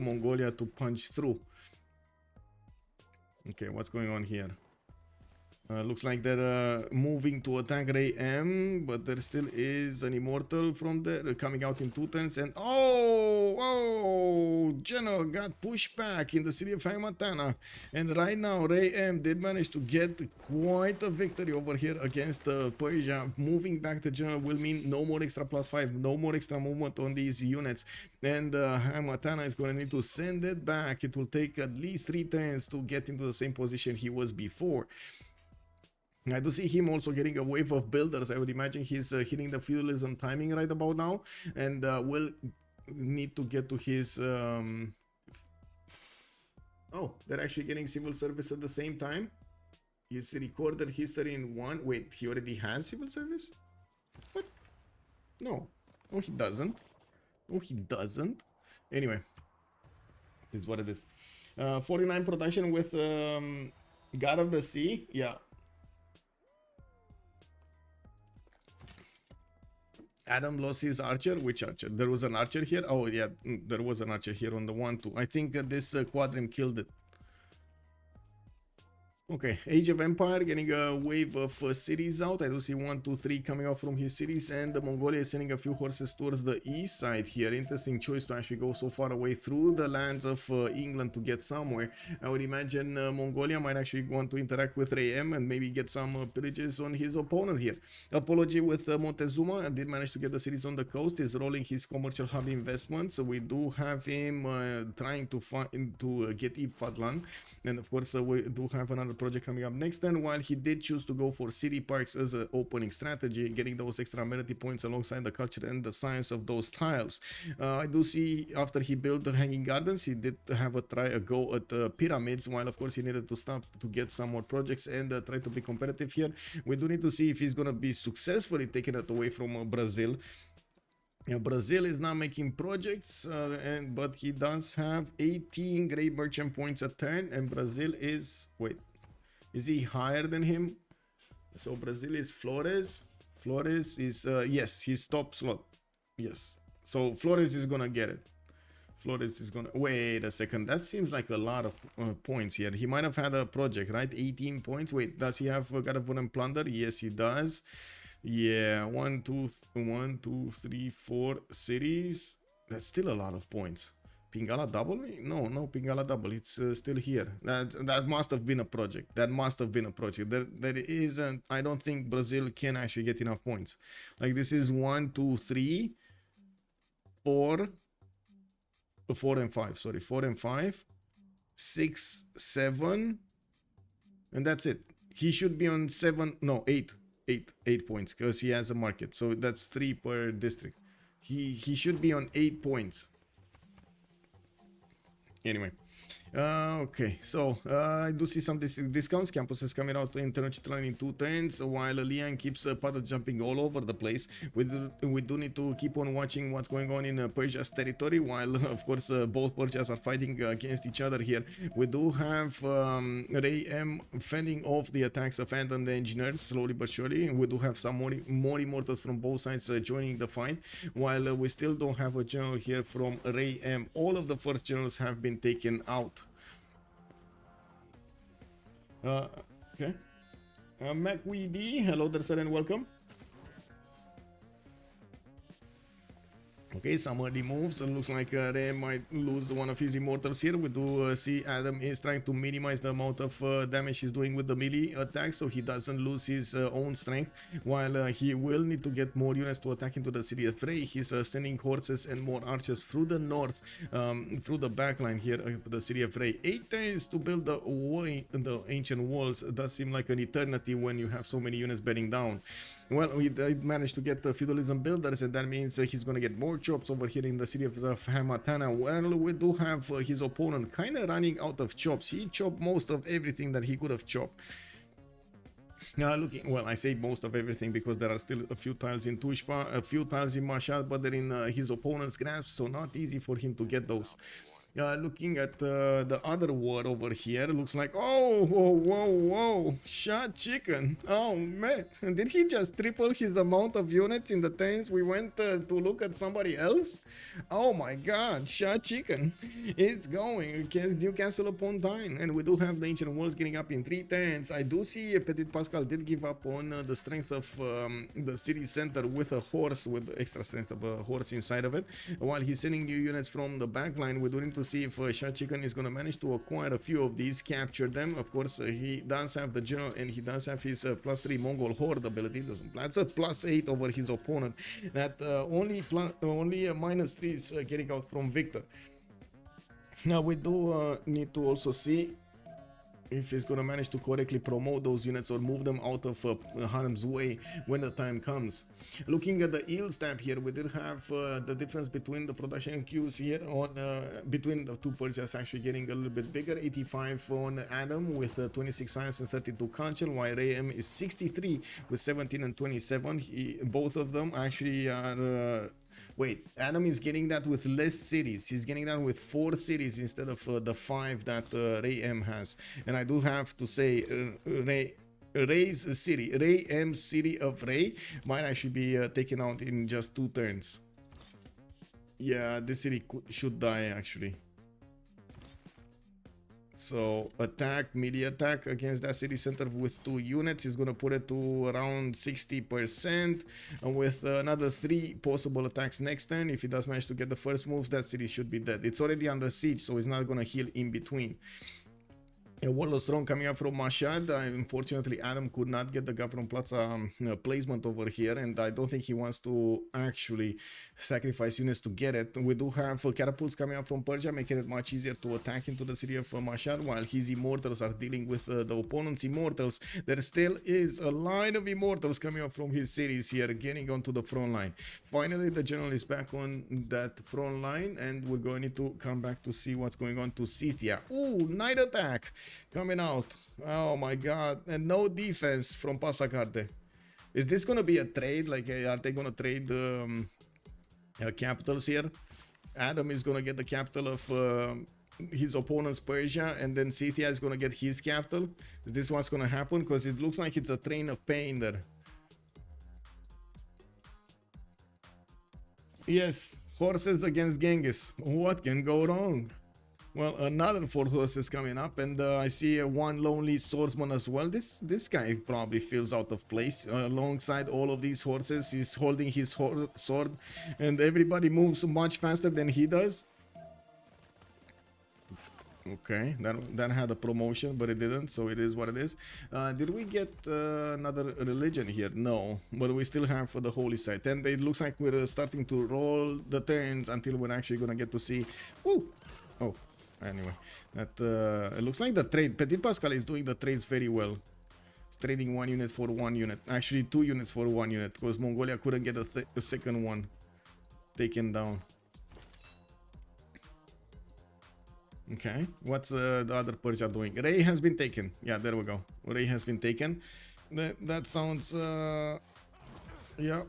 Mongolia to punch through. Okay, what's going on here? Looks like they're moving to attack Raym, but there still is an Immortal from there coming out in 2 turns. And oh, General got pushed back in the city of Haimatana. And right now Raym did manage to get quite a victory over here against Persia. Moving back to General will mean no more extra +5, no more extra movement on these units. And Haimatana is going to need to send it back. It will take at least 3 turns to get into the same position he was before. I do see him also getting a wave of builders. I would imagine he's hitting the feudalism timing right about now, and will need to get to his oh, they're actually getting civil service at the same time. His recorded history in 1. Wait, he already has civil service? What? No he doesn't. No, he doesn't. Anyway, this is what it is. 49 production with God of the Sea. Yeah, Adam lost his archer. Which archer? There was an archer here. Oh yeah, there was an archer here on the 1-2. I think this quadrim killed it. Okay, Age of Empire getting a wave of cities out. I do see 1, 2, 3 coming out from his cities, and Mongolia is sending a few horses towards the east side here. Interesting choice to actually go so far away through the lands of England to get somewhere. I would imagine Mongolia might actually want to interact with Raym and maybe get some pillages on his opponent here. Apology with Montezuma. Did manage to get the cities on the coast. Is rolling his commercial hub investments. We do have him trying to get Ifadlan, and of course we do have another project coming up next. And while he did choose to go for city parks as an opening strategy, getting those extra amenity points alongside the culture and the science of those tiles, I do see after he built the hanging gardens, he did have a go at pyramids, while of course he needed to stop to get some more projects and try to be competitive here. We do need to see if he's gonna be successfully taking it away from Brazil. Brazil is not making projects, but he does have 18 great merchant points a turn, and Brazil is, wait, is he higher than him? So Brazil is Flores. Flores is yes, he's top slot. Yes, so Flores is gonna get it. Flores is gonna wait a second. That seems like a lot of points here. He might have had a project, right? 18 points. Wait, does he have got a wooden plunder? Yes, he does. Yeah, 1 2 1 2 3 4 cities. That's still a lot of points. Pingala double? No, no Pingala double. It's still here. That must have been a project. That must have been a project. There isn't. I don't think Brazil can actually get enough points. Like this is 1 2 3 4 4 and 5. Sorry, 4 and 5, 6 7, and that's it. He should be on 7. No, 8 points because he has a market. So that's 3 per district. He should be on 8 points. Anyway, okay, so I do see some discounts. Campus is coming out internationally in 2 turns, while Lian keeps puddle jumping all over the place. We do need to keep on watching what's going on in Persia's territory, while of course both Persias are fighting against each other here. We do have Raym fending off the attacks of AdamTheEngineerd slowly but surely. We do have some more immortals from both sides joining the fight, while we still don't have a general here from Raym. All of the first generals have been taken out. Okay. MacWeD, hello there, sir, and welcome. Okay, some early moves. It looks like they might lose one of his immortals here. We do see Adam is trying to minimize the amount of damage he's doing with the melee attack, so he doesn't lose his own strength, while he will need to get more units to attack into the city of Raym. He's sending horses and more archers through the north, through the backline here to the city of Raym. 8 days to build the ancient walls. It does seem like an eternity when you have so many units bedding down. Well, we managed to get the feudalism builders, and that means he's going to get more chops over here in the city of Hamatana. Well, we do have his opponent kind of running out of chops. He chopped most of everything that he could have chopped. Now looking, well, I say most of everything because there are still a few tiles in Tushpa, a few tiles in Mashhad, but they're in his opponent's grasp, so not easy for him to get those. Looking at the other war over here, looks like, oh, whoa, SahChicken. Oh man, did he just triple his amount of units in the turns we went to look at somebody else? Oh my god, SahChicken is going against Newcastle upon Tyne, and we do have the ancient walls getting up in 3 turns. I do see Ptitpascal did give up on the strength of the city center with a horse, with extra strength of a horse inside of it, while he's sending new units from the backline. We do need to see if SahChicken is going to manage to acquire a few of these, capture them. Of course, he does have the general, and he does have his +3 Mongol horde ability. That's a +8 over his opponent. That only -3 is getting out from Victor. Now we do need to also see if he's gonna manage to correctly promote those units or move them out of harm's way when the time comes. Looking at the yields tab here, we did have the difference between the production queues here on between the two Persias actually getting a little bit bigger. 85 on Adam with 26 science and 32 culture, while Raym is 63 with 17 and 27. Both of them actually are wait, Adam is getting that with less cities. He's getting that with 4 cities instead of the 5 that Raym has. And I do have to say, Raym's city, Raym's city of Raym might actually be taken out in just 2 turns. Yeah, this city should die actually. So attack, melee attack against that city center with 2 units is going to put it to around 60%, and with another 3 possible attacks next turn, if he does manage to get the first moves, that city should be dead. It's already under siege, so it's not going to heal in between. A Warlord Strong coming up from Mashhad. Unfortunately, Adam could not get the Gavron Plaza placement over here, and I don't think he wants to actually sacrifice units to get it. We do have catapults coming up from Persia, making it much easier to attack into the city of Mashhad, while his immortals are dealing with the opponent's immortals. There still is a line of immortals coming up from his cities here, getting onto the front line. Finally, the general is back on that front line, and we're going to come back to see what's going on to Scythia. Ooh, night attack coming out. Oh my god. And no defense from Passacarde. Is this gonna be a trade? Like, are they gonna trade capitals here? Adam is gonna get the capital of his opponent's Persia, and then Scythia is gonna get his capital. Is this what's gonna happen? Because it looks like it's a train of pain there. Yes, Horses against Genghis. What can go wrong? Well, another 4 horses coming up, and I see one lonely swordsman as well. This guy probably feels out of place alongside all of these horses. He's holding his sword, and everybody moves much faster than he does. Okay, that had a promotion, but it didn't, so it is what it is. Did we get another religion here? No, but we still have the holy site, and it looks like we're starting to roll the turns until we're actually gonna get to see. Ooh, oh. Anyway, that it looks like the trade. Ptitpascal is doing the trades very well. It's trading 1 unit for 1 unit. Actually, 2 units for 1 unit, because Mongolia couldn't get a second one taken down. Okay, what's the other Persia doing? Ray has been taken. Yeah, there we go. Ray has been taken. That sounds yeah.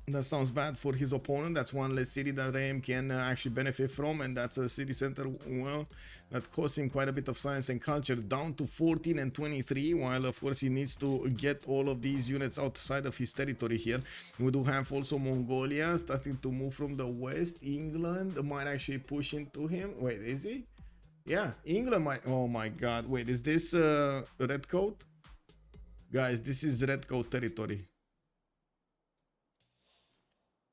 That sounds bad for his opponent. That's one less city that Raym can actually benefit from, and that's a city center, well, that costs him quite a bit of science and culture, down to 14 and 23, while of course he needs to get all of these units outside of his territory here. We do have also Mongolia starting to move from the west. England might actually push into him. Wait, is he? Yeah, England might. Oh my god, wait, is this red coat? Guys, this is red coat territory.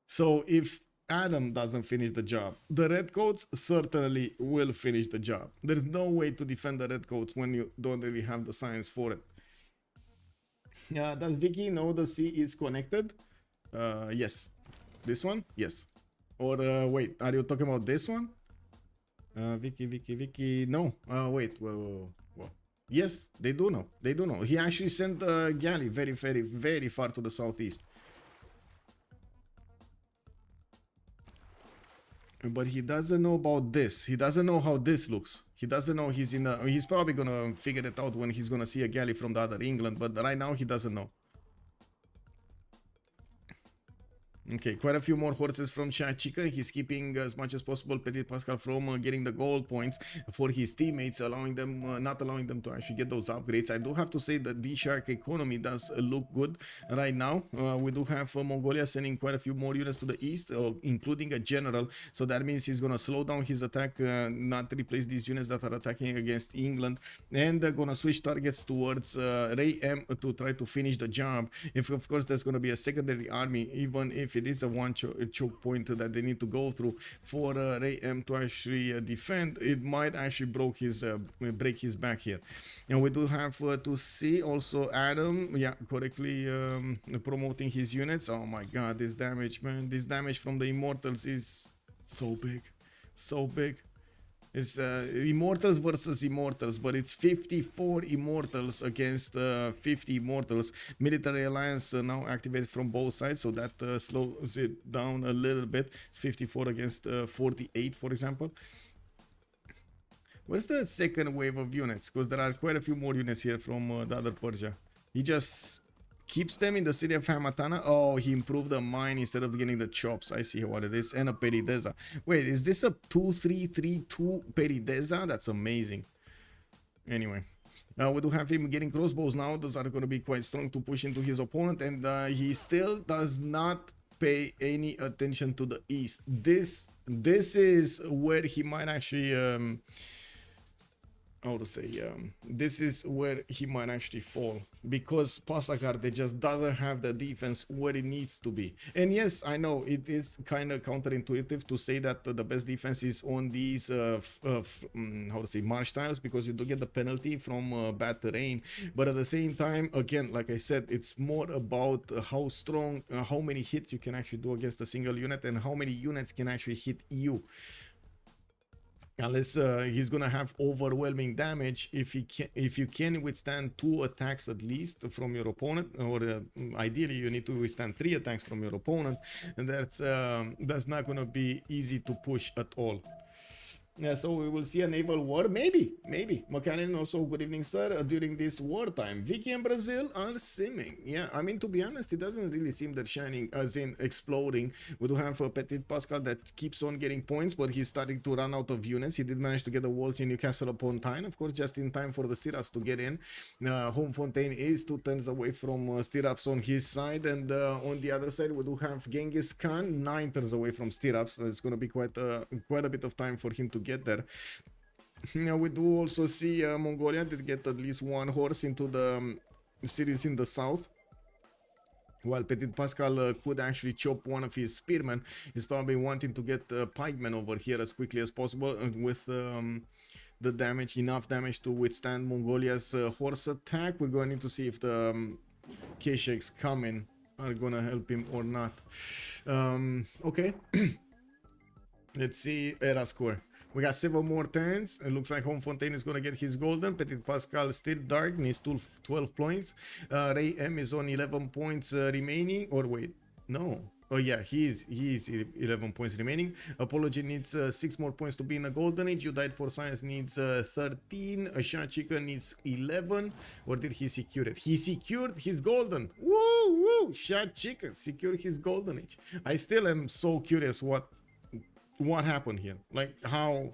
So if Adam doesn't finish the job, the redcoats certainly will finish the job. There's no way to defend the redcoats when you don't really have the science for it. Does Vicky know the sea is connected? Yes. This one? Yes. Or wait, are you talking about this one? Vicky, no. Wait, whoa. Yes, they do know. They do know. He actually sent a galley very far to the southeast. But he doesn't know about this. He doesn't know how this looks. He doesn't know he's in a... He's probably gonna figure it out when he's gonna see a galley from the other England, but right now he doesn't know. Okay, quite a few more horses from SahChicken. He's keeping as much as possible Ptitpascal from getting the gold points for his teammates, allowing them, not allowing them to actually get those upgrades. I do have to say that DShark economy does look good right now. We do have Mongolia sending quite a few more units to the east, including a general. So that means he's gonna slow down his attack, not replace these units that are attacking against England, and they're gonna switch targets towards Raym to try to finish the job. If of course there's gonna be a secondary army, even if it is a one choke point that they need to go through for Raym to actually defend, it might actually break his back here. And we do have to see also Adam, yeah, correctly promoting his units. Oh my god, this damage, man, this damage from the immortals is so big. It's immortals versus immortals, but it's 54 immortals against 50 immortals. Military alliance now activated from both sides, so that slows it down a little bit. It's 54 against 48, for example. What's the second wave of units? Because there are quite a few more units here from the other Persia. He just keeps them in the city of Hamatana. Oh, he improved the mine instead of getting the chops. I see what it is. And a Perideza. Wait, is this a 2-3-3-2 Perideza? That's amazing. Anyway, we do have him getting crossbows now. Those are going to be quite strong to push into his opponent. And he still does not pay any attention to the east. This is where he might actually... how to say, this is where he might actually fall, because Pasakar, they just doesn't have the defense where it needs to be. And yes, I know it is kind of counterintuitive to say that the best defense is on these how to say, marsh tiles, because you do get the penalty from bad terrain. But at the same time, again, like I said, it's more about how strong, how many hits you can actually do against a single unit, and how many units can actually hit you. Unless he's gonna have overwhelming damage, if you can withstand 2 attacks at least from your opponent, or ideally you need to withstand 3 attacks from your opponent, and that's not gonna be easy to push at all. Yeah, so we will see a naval war, maybe. McAllen also, good evening, sir. During this wartime, Vicky and Brazil are simming. Yeah, I mean, to be honest, it doesn't really seem that shining, as in exploding. We do have a Ptitpascal that keeps on getting points, but he's starting to run out of units. He did manage to get the walls in Newcastle upon Tyne, of course, just in time for the stirrups to get in. Home Fontaine is 2 turns away from stirrups on his side, and on the other side, we do have Genghis Khan 9 turns away from stirrups. So it's going to be quite a bit of time for him to get there. Now we do also see Mongolia did get at least 1 horse into the cities in the south, while Ptitpascal could actually chop one of his spearmen. He's probably wanting to get pikemen over here as quickly as possible, with the damage, enough damage to withstand Mongolia's horse attack. We're going to need to see if the K-Shakes coming are gonna help him or not. Okay. Let's see era score. We got 7 more turns. It looks like Home Fontaine is going to get his golden. Ptitpascal still dark, needs 12 points. Raym is on 11 points remaining. Or wait, no. Oh yeah, he is 11 points remaining. Apology needs 6 more points to be in a golden age. You died for science needs 13. SahChicken needs 11. Or did he secure it? He secured his golden. Woo woo! SahChicken secured his golden age. I still am so curious what happened here, like how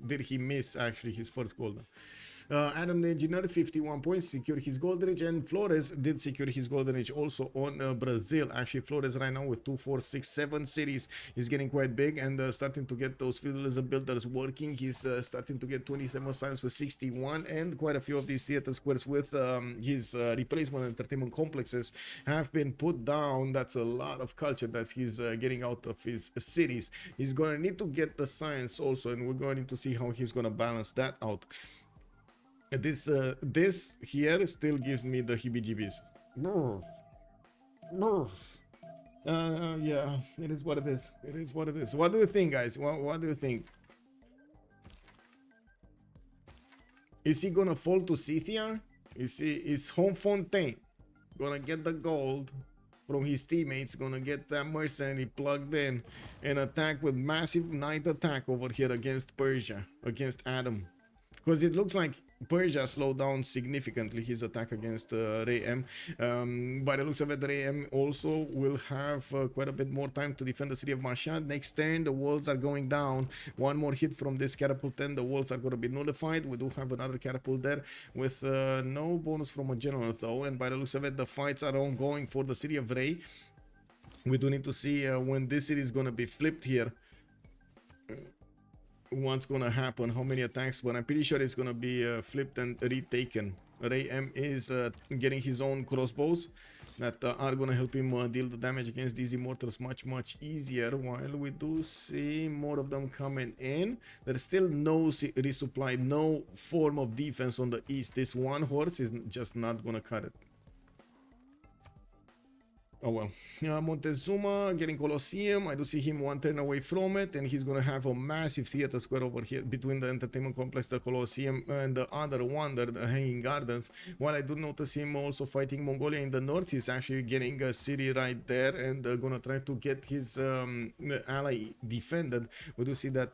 did he miss actually his first golden. AdamTheEngineerd 51 points, secured his golden age, and Flores did secure his golden age also on Brazil. Actually, Flores right now with 2, 4, 6, 7 cities is getting quite big, and starting to get those feudalism builders working. He's starting to get 27 science with 61, and quite a few of these theater squares with his replacement entertainment complexes have been put down. That's a lot of culture that he's getting out of his cities. He's gonna need to get the science also, and we're going to see how he's gonna balance that out. This here still gives me the heebie-jeebies. Yeah, it is what it is. It is what it is. What do you think, guys? What do you think? Is he gonna fall to Scythia? Is Home Fontaine gonna get the gold from his teammates, gonna get that mercenary plugged in and attack with massive night attack over here against Persia, against Adam? Because it looks like Persia slowed down significantly his attack against Raym. By the looks of it, Raym also will have quite a bit more time to defend the city of Mashhad. Next turn, the walls are going down. 1 more hit from this catapult, and the walls are going to be nullified. We do have another catapult there with no bonus from a general though. And by the looks of it, the fights are ongoing for the city of Raym. We do need to see when this city is going to be flipped here. What's gonna happen, how many attacks, but I'm pretty sure it's gonna be flipped and retaken. Raym is getting his own crossbows that are gonna help him deal the damage against these immortals much easier, while we do see more of them coming in. There's still no resupply, no form of defense on the east. This 1 horse is just not gonna cut it. Oh well. Montezuma getting Colosseum. I do see him 1 turn away from it, and he's gonna have a massive theater square over here between the entertainment complex, the Colosseum, and the other one, the Hanging Gardens. While I do notice him also fighting Mongolia in the north, he's actually getting a city right there, and gonna try to get his ally defended. We do see that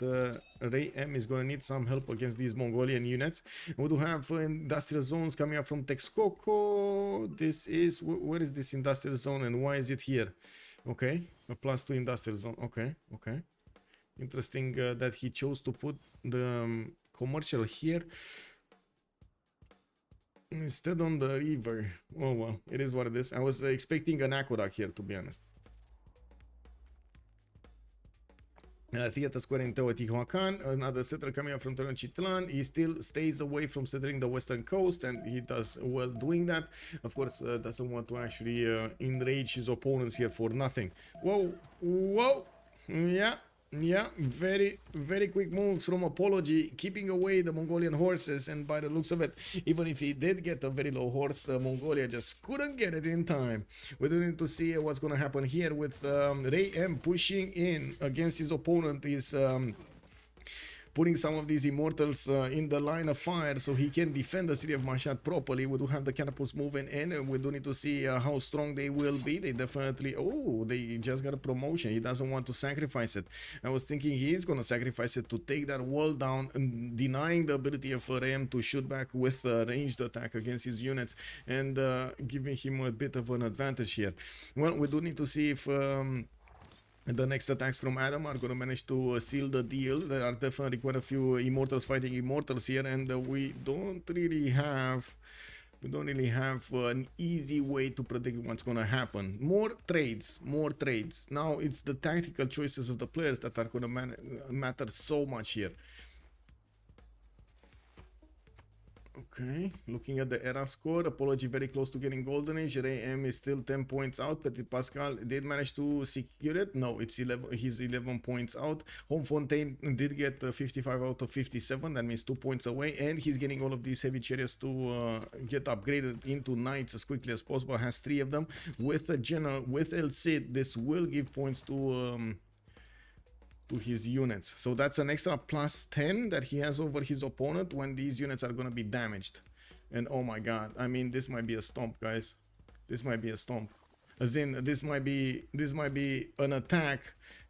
Raym is gonna need some help against these Mongolian units. We do have industrial zones coming up from Texcoco. This is, where is this industrial zone, and why is it here? Okay, a +2 industrial zone. Okay. Interesting that he chose to put the commercial here instead on the river. Oh well, it is what it is. I was expecting an aqueduct here, to be honest. Theater square in Teotihuacan, another settler coming up from Tenochtitlan. He still stays away from settling the western coast, and he does well doing that. Of course, doesn't want to actually enrage his opponents here for nothing. Whoa, yeah, very quick moves from Apology, keeping away the Mongolian horses. And by the looks of it, even if he did get a very low horse, Mongolia just couldn't get it in time. We do need to see what's going to happen here with Raym pushing in against his opponent, is putting some of these immortals in the line of fire so he can defend the city of Mashhad properly. We do have the catapults moving in, and we do need to see how strong they will be. They definitely, oh, they just got a promotion. He doesn't want to sacrifice it. I was thinking he's gonna sacrifice it to take that wall down, and denying the ability of Raym to shoot back with ranged attack against his units, and giving him a bit of an advantage here. Well, we do need to see if the next attacks from Adam are going to manage to seal the deal. There are definitely quite a few immortals fighting immortals here, and we don't really have an easy way to predict what's going to happen. More trades. Now it's the tactical choices of the players that are going to matter so much here. Okay, looking at the era score, Apology very close to getting golden age. Raym is still 10 points out. Ptitpascal did manage to secure it. No, it's 11. He's 11 points out. Homme Fontaine did get 55 out of 57. That means 2 points away, and he's getting all of these heavy chariots to get upgraded into knights as quickly as possible. Has 3 of them with a general, with El Cid. This will give points to his units, so that's an extra plus 10 that he has over his opponent when these units are going to be damaged. And oh my god, I mean, this might be a stomp, guys. This might be a stomp, as in this might be an attack,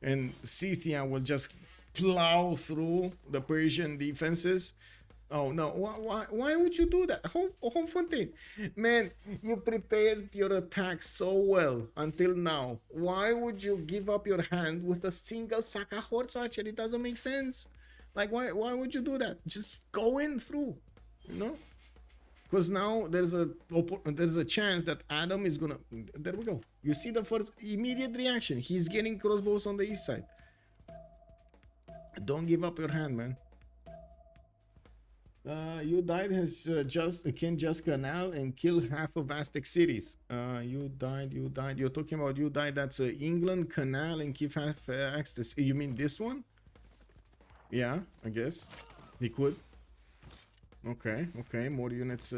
and Scythia will just plow through the Persian defenses. Oh no, why would you do that? Homme Fontaine, man, you prepared your attack so well until now. Why would you give up your hand with a single Saka horse archer? It doesn't make sense. Like, why would you do that? Just go in through, you know? Because now there's a chance that Adam is gonna, there we go. You see the first immediate reaction. He's getting crossbows on the east side. Don't give up your hand, man. You died can just canal and kill half of Aztec cities. You died. You're talking about you died. That's England, canal, and keep half access. You mean this one? Yeah, I guess he could. Okay. More units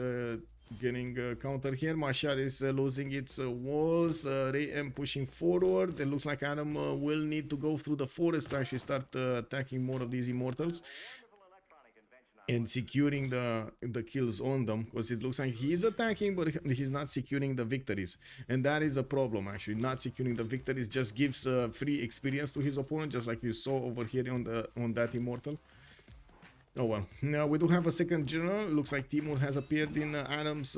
getting counter here. Mashhad is losing its walls. Raym pushing forward. It looks like Adam will need to go through the forest to actually start attacking more of these immortals and securing the kills on them, because it looks like he's attacking but he's not securing the victories, and that is a problem. Actually, not securing the victories just gives free experience to his opponent, just like you saw over here on that immortal. Oh well. Now we do have a second general. Looks like Timur has appeared in Adam's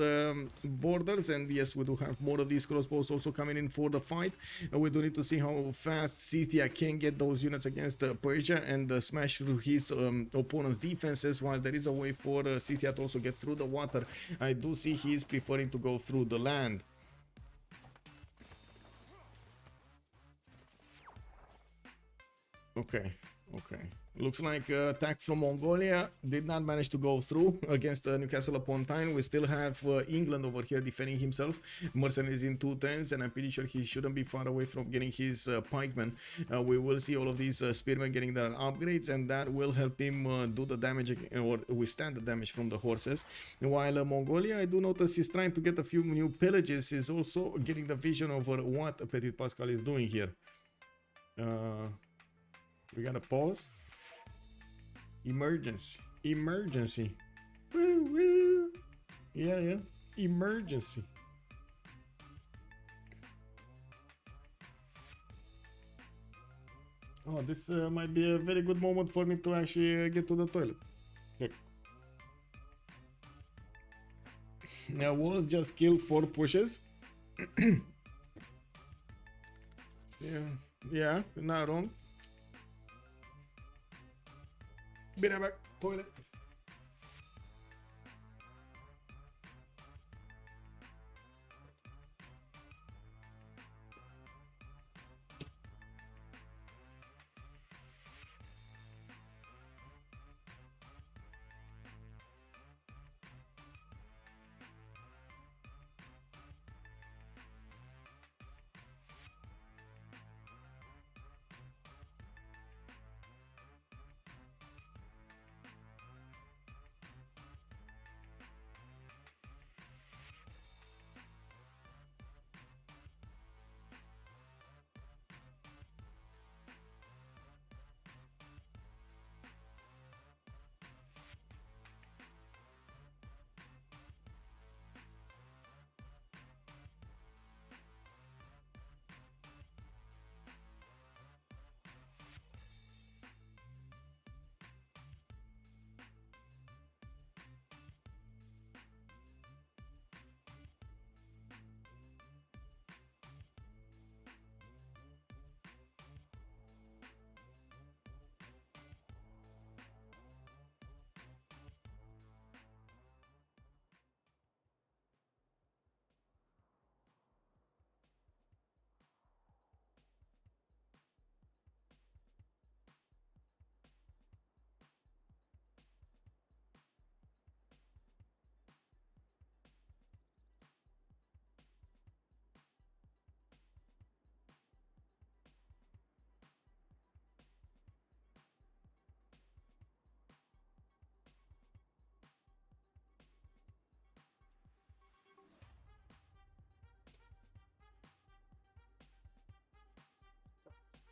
borders, and yes, we do have more of these crossbows also coming in for the fight. We do need to see how fast Scythia can get those units against Persia and smash through his opponent's defenses, while there is a way for Scythia to also get through the water. I do see he's preferring to go through the land. Okay. Looks like attack from Mongolia did not manage to go through against Newcastle upon Tyne. We still have England over here defending himself. Mercenaries in 2 turns, and I'm pretty sure he shouldn't be far away from getting his pikemen. We will see all of these spearmen getting their upgrades, and that will help him do the damage or withstand the damage from the horses. While Mongolia, I do notice, is trying to get a few new pillages, is also getting the vision over what Ptitpascal is doing here. We gotta pause. Emergency. Woo. Yeah. Emergency. Oh, this might be a very good moment for me to actually get to the toilet. Okay. Now, walls just kill 4 pushes. Yeah, not wrong. Be right back. Toilet.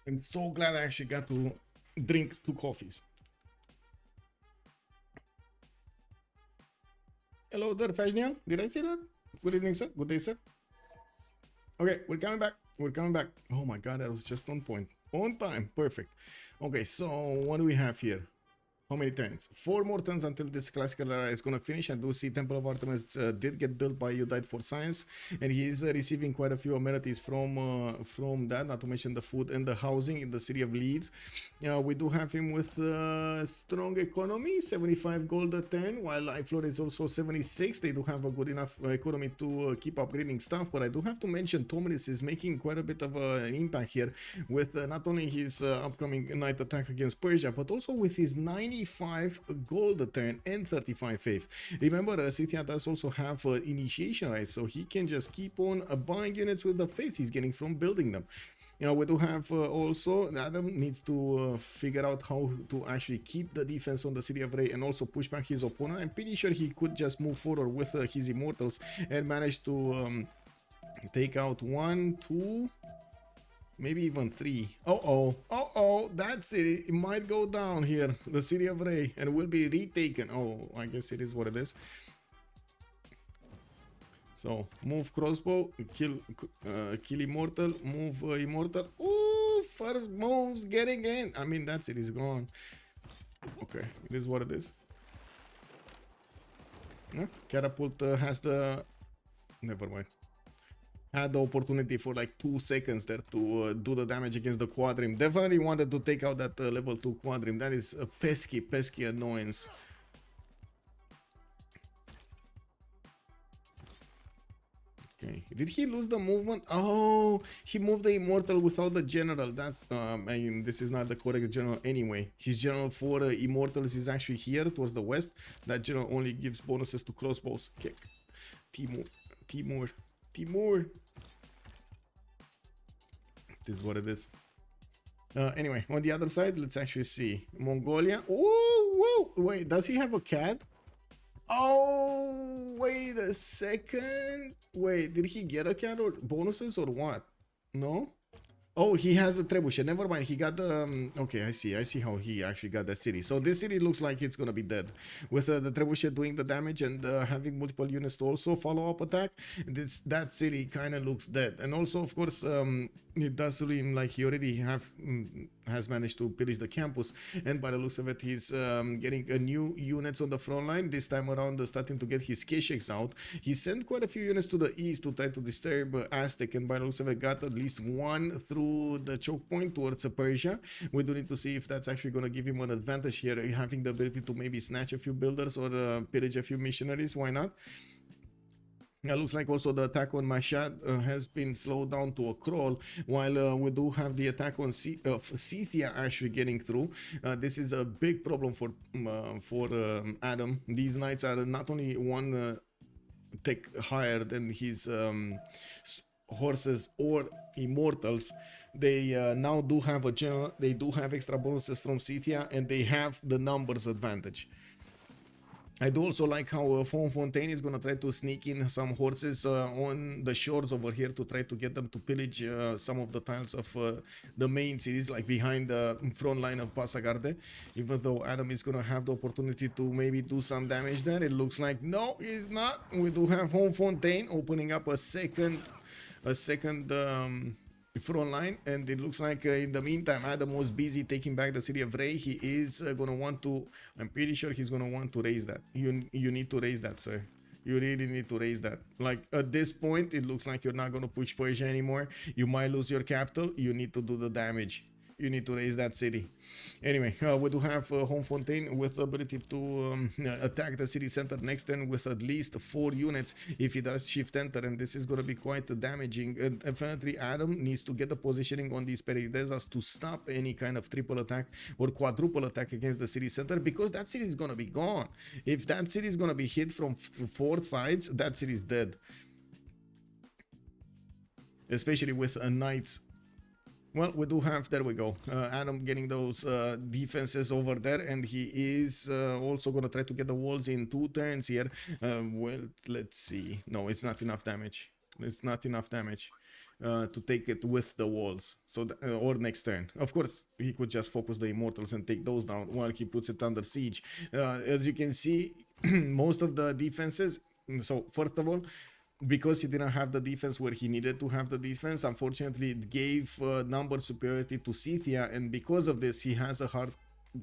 I'm so glad I actually got to drink 2 coffees. Hello there, Fajnia. Did I say that? Good evening, sir. Good day, sir. Okay, we're coming back. We're coming back. Oh my god, that was just on point. On time. Perfect. Okay, so what do we have here? How many turns? 4 more turns until this classical era is gonna finish. I do see Temple of Artemis did get built by You Died for Science, and he is receiving quite a few amenities from that, not to mention the food and the housing in the city of Leeds. We do have him with strong economy, 75 gold a turn, while iflores is also 76. They do have a good enough economy to keep upgrading stuff, but I do have to mention Tominis is making quite a bit of an impact here with not only his upcoming night attack against Persia, but also with his 95 gold a turn and 35 faith. Remember, Scythia does also have initiation rights, so he can just keep on buying units with the faith he's getting from building them. We do have also Adam needs to figure out how to actually keep the defense on the city of Raym and also push back his opponent. I'm pretty sure he could just move forward with his immortals and manage to take out 1, 2, maybe even 3. That's it. It might go down here, the city of Raym, and will be retaken. Oh, I guess it is what it is. So move crossbow, kill immortal, move immortal. Ooh, first moves getting in. I mean, that's it. He's gone. Okay, it is what it is. Yeah, catapult has the. Never mind. Had the opportunity for like 2 seconds there to do the damage against the quadrim. Definitely wanted to take out that level 2 quadrim. That is a pesky annoyance. Okay, did he lose the movement? Oh, he moved the immortal without the general. That's I mean, this is not the correct general anyway. His general for immortals is actually here towards the west. That general only gives bonuses to crossbows. Kick. Timur. This is what it is. Anyway, on the other side, let's actually see. Mongolia. Whoa! Wait, does he have a cat? Oh, wait a second. Wait, did he get a cat or bonuses or what? No? Oh, he has a trebuchet. Never mind. He got the. Okay, I see how he actually got that city. So this city looks like it's gonna be dead. With the trebuchet doing the damage and having multiple units to also follow up attack, that city kind of looks dead. And also, of course, it does seem like he already has managed to pillage the campus. And by the looks of it, he's getting new units on the front line. This time around, starting to get his Kesheks out. He sent quite a few units to the east to try to disturb Aztec, and by the looks of it, got at least 1 through the choke point towards Persia. We do need to see if that's actually going to give him an advantage here, having the ability to maybe snatch a few builders or pillage a few missionaries. Why not? It looks like also the attack on Mashhad has been slowed down to a crawl, while we do have the attack on Scythia actually getting through. This is a big problem for Adam. These knights are not only one tech higher than his horses or immortals. They now do have a general, they do have extra bonuses from Scythia, and they have the numbers advantage. I do also like how Fontaine is going to try to sneak in some horses on the shores over here to try to get them to pillage some of the tiles of the main cities, like behind the front line of Passagarde. Even though Adam is going to have the opportunity to maybe do some damage there, it looks like no, he's not. We do have Fontaine opening up a second front line, and it looks like in the meantime Adam was busy taking back the city of Raym. He is gonna want to, I'm pretty sure he's gonna want to raise that. You need to raise that, sir. You really need to raise that. Like at this point, it looks like you're not gonna push Persia anymore. You might lose your capital. You need to do the damage. You need to raise that city. Anyway, we do have Fontaine with the ability to attack the city center next turn with at least 4 units if he does shift enter, and this is going to be quite damaging. And definitely Adam needs to get the positioning on these Peridesas to stop any kind of triple attack or quadruple attack against the city center, because that city is going to be gone. If that city is going to be hit from 4 sides, that city is dead. Especially with a knights. Well, we do have, there we go, Adam getting those defenses over there, and he is also going to try to get the walls in 2 turns here. Well, let's see. No, it's not enough damage. It's not enough damage to take it with the walls. So or next turn. Of course, he could just focus the immortals and take those down while he puts it under siege. As you can see, most of the defenses. So first of all, because he didn't have the defense where he needed to have the defense, unfortunately it gave number superiority to Scythia, and because of this he has a hard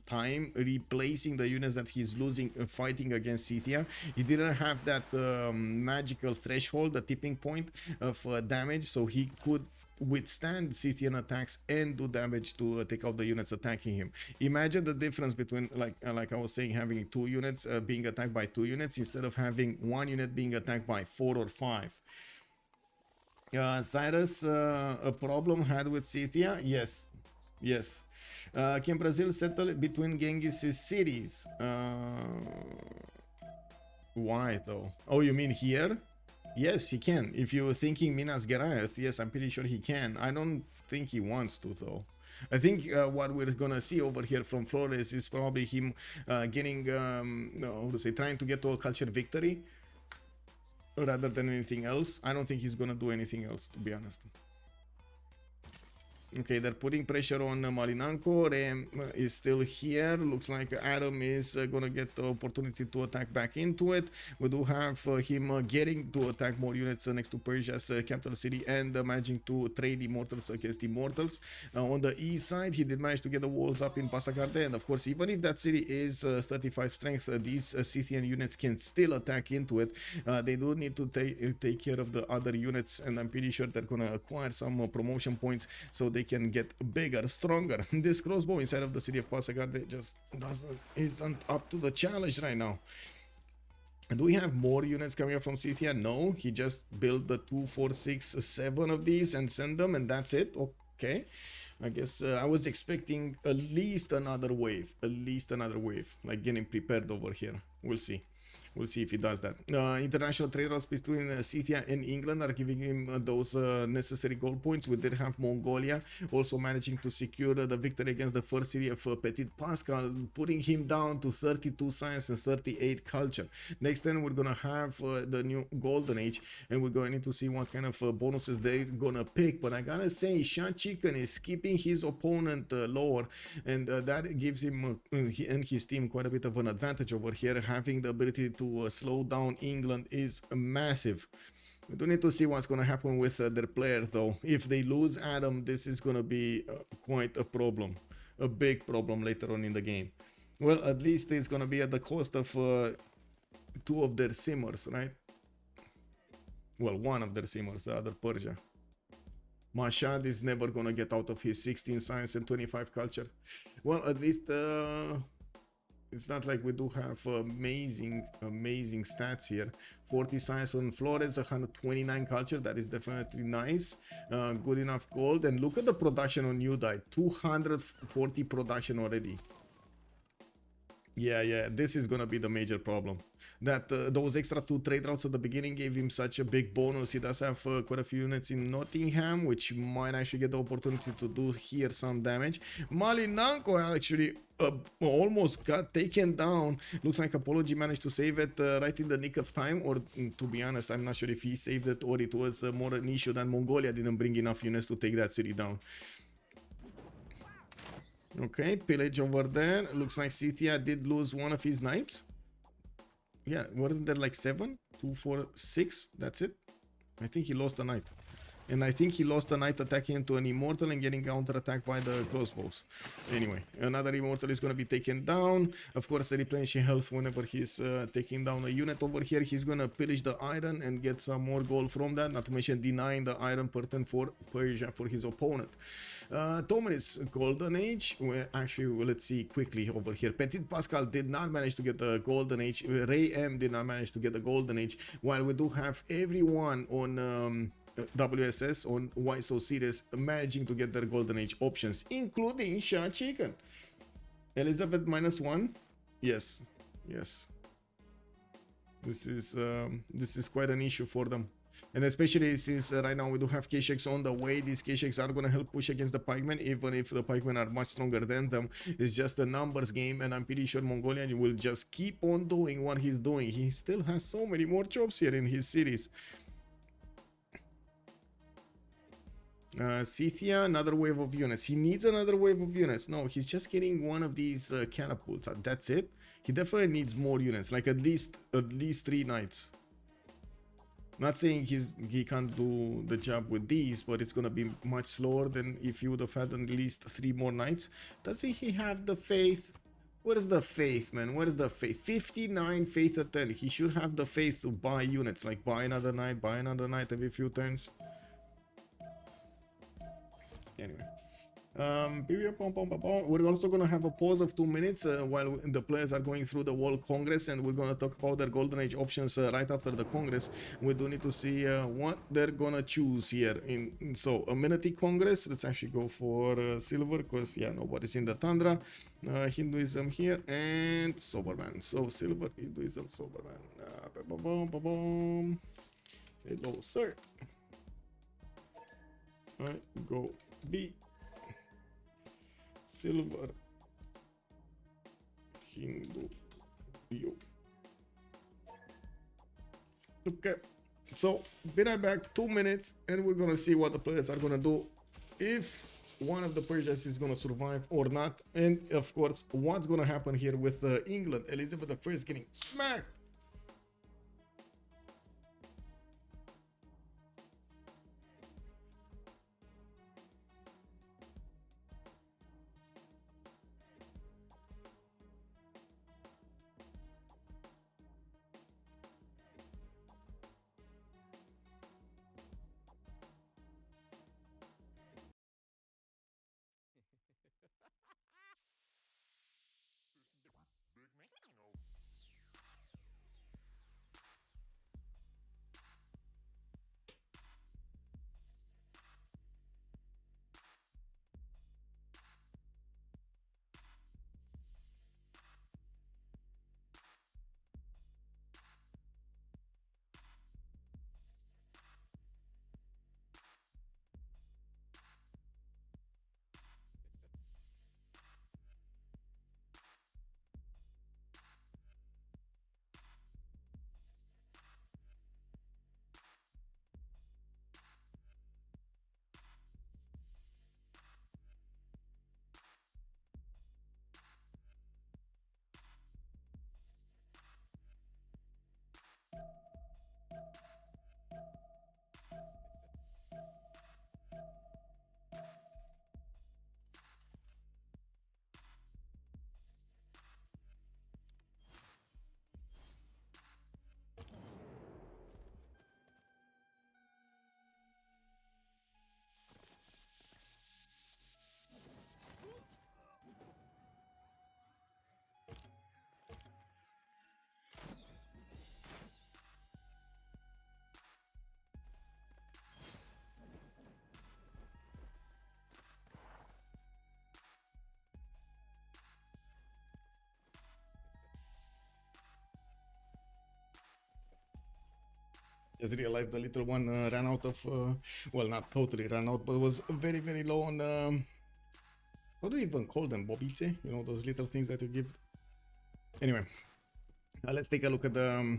time replacing the units that he's losing fighting against Scythia. He didn't have that magical threshold, the tipping point of damage, so he could withstand Scythian attacks and do damage to take out the units attacking him. Imagine the difference between, like I was saying, having 2 units being attacked by 2 units instead of having 1 unit being attacked by 4 or 5. Cyrus, a problem had with Scythia? Yes. Yes. Can Brazil settle between Genghis' cities? Why though? Oh, you mean here? Yes, he can. If you're thinking Minas Gerais, yes, I'm pretty sure he can. I don't think he wants to though. I think what we're gonna see over here from Flores is probably him getting, trying to get to a culture victory rather than anything else. I don't think he's gonna do anything else, to be honest. Okay, they're putting pressure on Malinanko. Raym is still here. Looks like Adam is gonna get the opportunity to attack back into it. We do have him getting to attack more units next to Persia's capital city and managing to trade immortals against immortals. On the east side, he did manage to get the walls up in Passagarde, and of course, even if that city is 35 strength, these Scythian units can still attack into it. They do need to take care of the other units, and I'm pretty sure they're gonna acquire some promotion points so they can get bigger, stronger. This crossbow inside of the city of Passagarde just isn't up to the challenge right now. Do we have more units coming up from Scythia? No, he just built the 2, 4, 6, 7 of these and send them, and that's it. Okay, I guess I was expecting at least another wave, like getting prepared over here. We'll see. We'll see if he does that. International trade routes between Scythia and England are giving him those necessary gold points. We did have Mongolia also managing to secure the victory against the first city of Ptitpascal, putting him down to 32 science and 38 culture. Next turn we're gonna have the new golden age, and we're going to need to see what kind of bonuses they're gonna pick. But I gotta say, SahChicken is keeping his opponent lower, and that gives him and his team quite a bit of an advantage over here. Having the ability to slow down England is massive. We do need to see what's going to happen with their player though. If they lose Adam, this is going to be quite a problem, a big problem later on in the game. Well, at least it's going to be at the cost of 2 of their simmers, right? Well, 1 of their simmers, the other Persia. Mashad is never going to get out of his 16 science and 25 culture. Well, at least it's not like we do have amazing stats here. 40 science on Flores, 129 culture. That is definitely nice. Good enough gold. And look at the production on Udai. 240 production already. Yeah, this is gonna be the major problem. That those extra 2 trade routes at the beginning gave him such a big bonus. He does have quite a few units in Nottingham, which might actually get the opportunity to do here some damage. Malinanko actually almost got taken down. Looks like Apology managed to save it right in the nick of time, or to be honest, I'm not sure if he saved it or it was more an issue that Mongolia didn't bring enough units to take that city down. Okay, pillage over there. Looks like Scythia did lose one of his knights. Yeah, weren't there like 7? 2, 4, 6? That's it. I think he lost a knight. And I think he lost a knight attacking into an immortal and getting counter-attacked by the crossbows. Anyway, another immortal is going to be taken down. Of course, replenishing health whenever he's taking down a unit over here. He's going to pillage the iron and get some more gold from that. Not to mention denying the iron per turn for Persia for his opponent. Tomi's golden age. Well, actually, let's see quickly over here. Ptitpascal did not manage to get the golden age. Raym did not manage to get the golden age. While we do have everyone on WSS on Why So Serious managing to get their golden age options, including SahChicken. Elizabeth -1. Yes. This is quite an issue for them, and especially since right now we do have K-Shakes on the way. These K-Shakes are going to help push against the pikemen, even if the pikemen are much stronger than them. It's just a numbers game, and I'm pretty sure Mongolia will just keep on doing what he's doing. He still has so many more jobs here in his cities. Scythia, another wave of units. He needs another wave of units. No, he's just getting one of these catapults. That's it. He definitely needs more units, like at least 3 knights. Not saying he can't do the job with these, but it's gonna be much slower than if he would have had at least 3 more knights. Doesn't he have the faith? What is the faith, man? What is the faith? 59 faith at 10. He should have the faith to buy units, like buy another knight every few turns. Anyway. We're also going to have a pause of 2 minutes while the players are going through the World Congress, and we're going to talk about their Golden Age options right after the Congress. We do need to see what they're going to choose here. So, Amenity Congress, let's actually go for silver, because, yeah, nobody's in the Tundra. Hinduism here, and Soberman. So, silver, Hinduism, Soberman. Hello, sir. Alright, go B. Silver, Hindu, you. Okay, so be right back, 2 minutes, and we're gonna see what the players are gonna do, if one of the Persians is gonna survive or not, and of course, what's gonna happen here with England. Elizabeth I is getting smacked. Just realized the little one ran out of, well, not totally ran out, but was very, very low on, what do you even call them? Bobice? You know, those little things that you give. Anyway, let's take a look at the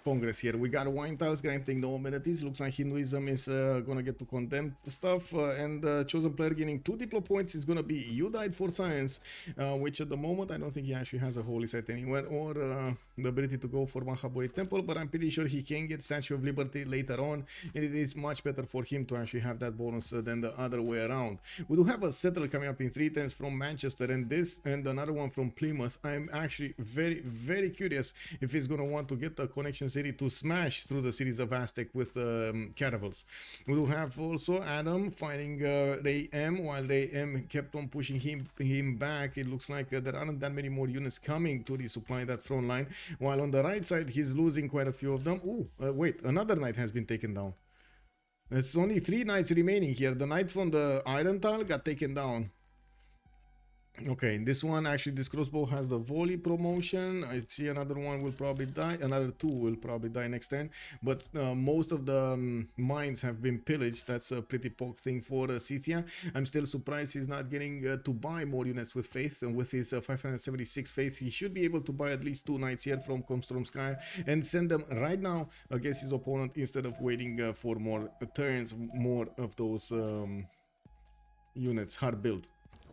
Congress here. We got wine tiles granting no amenities. Looks like Hinduism is gonna get to condemn stuff, and chosen player gaining 2 diplo points is gonna be You Died for Science, which at the moment I don't think he actually has a holy site anywhere, or the ability to go for Mahabodhi Temple, but I'm pretty sure he can get Statue of Liberty later on, and it is much better for him to actually have that bonus than the other way around. We do have a settler coming up in 3 turns from Manchester, and this and another one from Plymouth. I'm actually very, very curious if he's gonna want to get a connection city to smash through the cities of Aztec with caravels. We do have also Adam fighting Raym, while Raym kept on pushing him back. It looks like there aren't that many more units coming to resupply that front line, while on the right side he's losing quite a few of them. Ooh, wait, another knight has been taken down. There's only 3 knights remaining here. The knight from the iron tile got taken down. Okay, this one actually, this crossbow has the volley promotion. I see another one will probably die, another two will probably die next turn, but most of the mines have been pillaged. That's a pretty poke thing for Scythia. I'm still surprised he's not getting to buy more units with faith, and with his 576 faith he should be able to buy at leleast 2 knights here from Komstromskaya and send them right now against his opponent instead of waiting for more turns, more of those units hard built.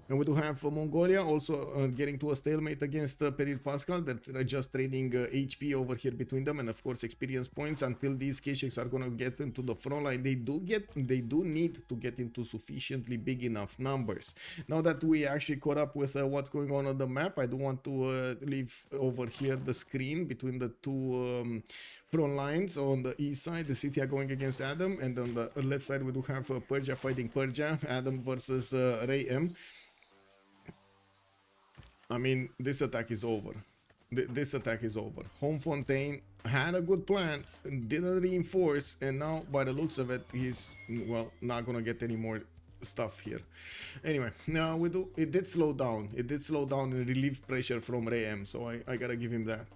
And we do have Mongolia also getting to a stalemate against Ptitpascal. They're just trading HP over here between them, and of course experience points until these Keshiks are gonna get into the front line. They do need to get into sufficiently big enough numbers. Now that we actually caught up with what's going on the map, I do want to leave over here the screen between the two front lines. On the east side, the Scythia going against Adam, and on the left side we do have Persia fighting Persia. Adam versus Raym. I mean, this attack is over. This attack is over. Homme Fontaine had a good plan, didn't reinforce, and now by the looks of it, he's, well, not gonna get any more stuff here. Anyway, now it did slow down. It did slow down and relieve pressure from Raym, so I gotta give him that.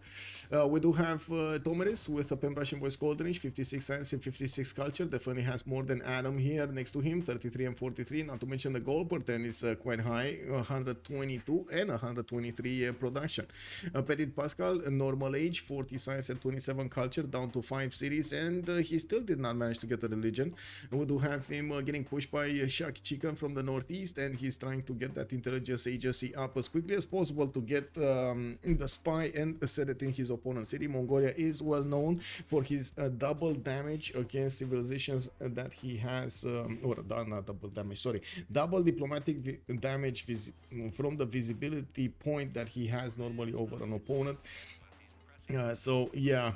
We do have Tomeris with a Pembrasian Voice Golden Age, 56 science and 56 culture. Definitely has more than Adam here next to him, 33 and 43. Not to mention the gold per turn is quite high, 122 and 123 production. Ptitpascal, normal age, 40 science and 27 culture, down to 5 cities, and he still did not manage to get a religion. We do have him getting pushed by SahChicken from the northeast, and he's trying to get that intelligence agency up as quickly as possible to get the spy and set it in his opponent's city. Mongolia is well known for his double damage against civilizations that he has, or not double damage, sorry, double diplomatic damage from the visibility point that he has normally over an opponent. So yeah,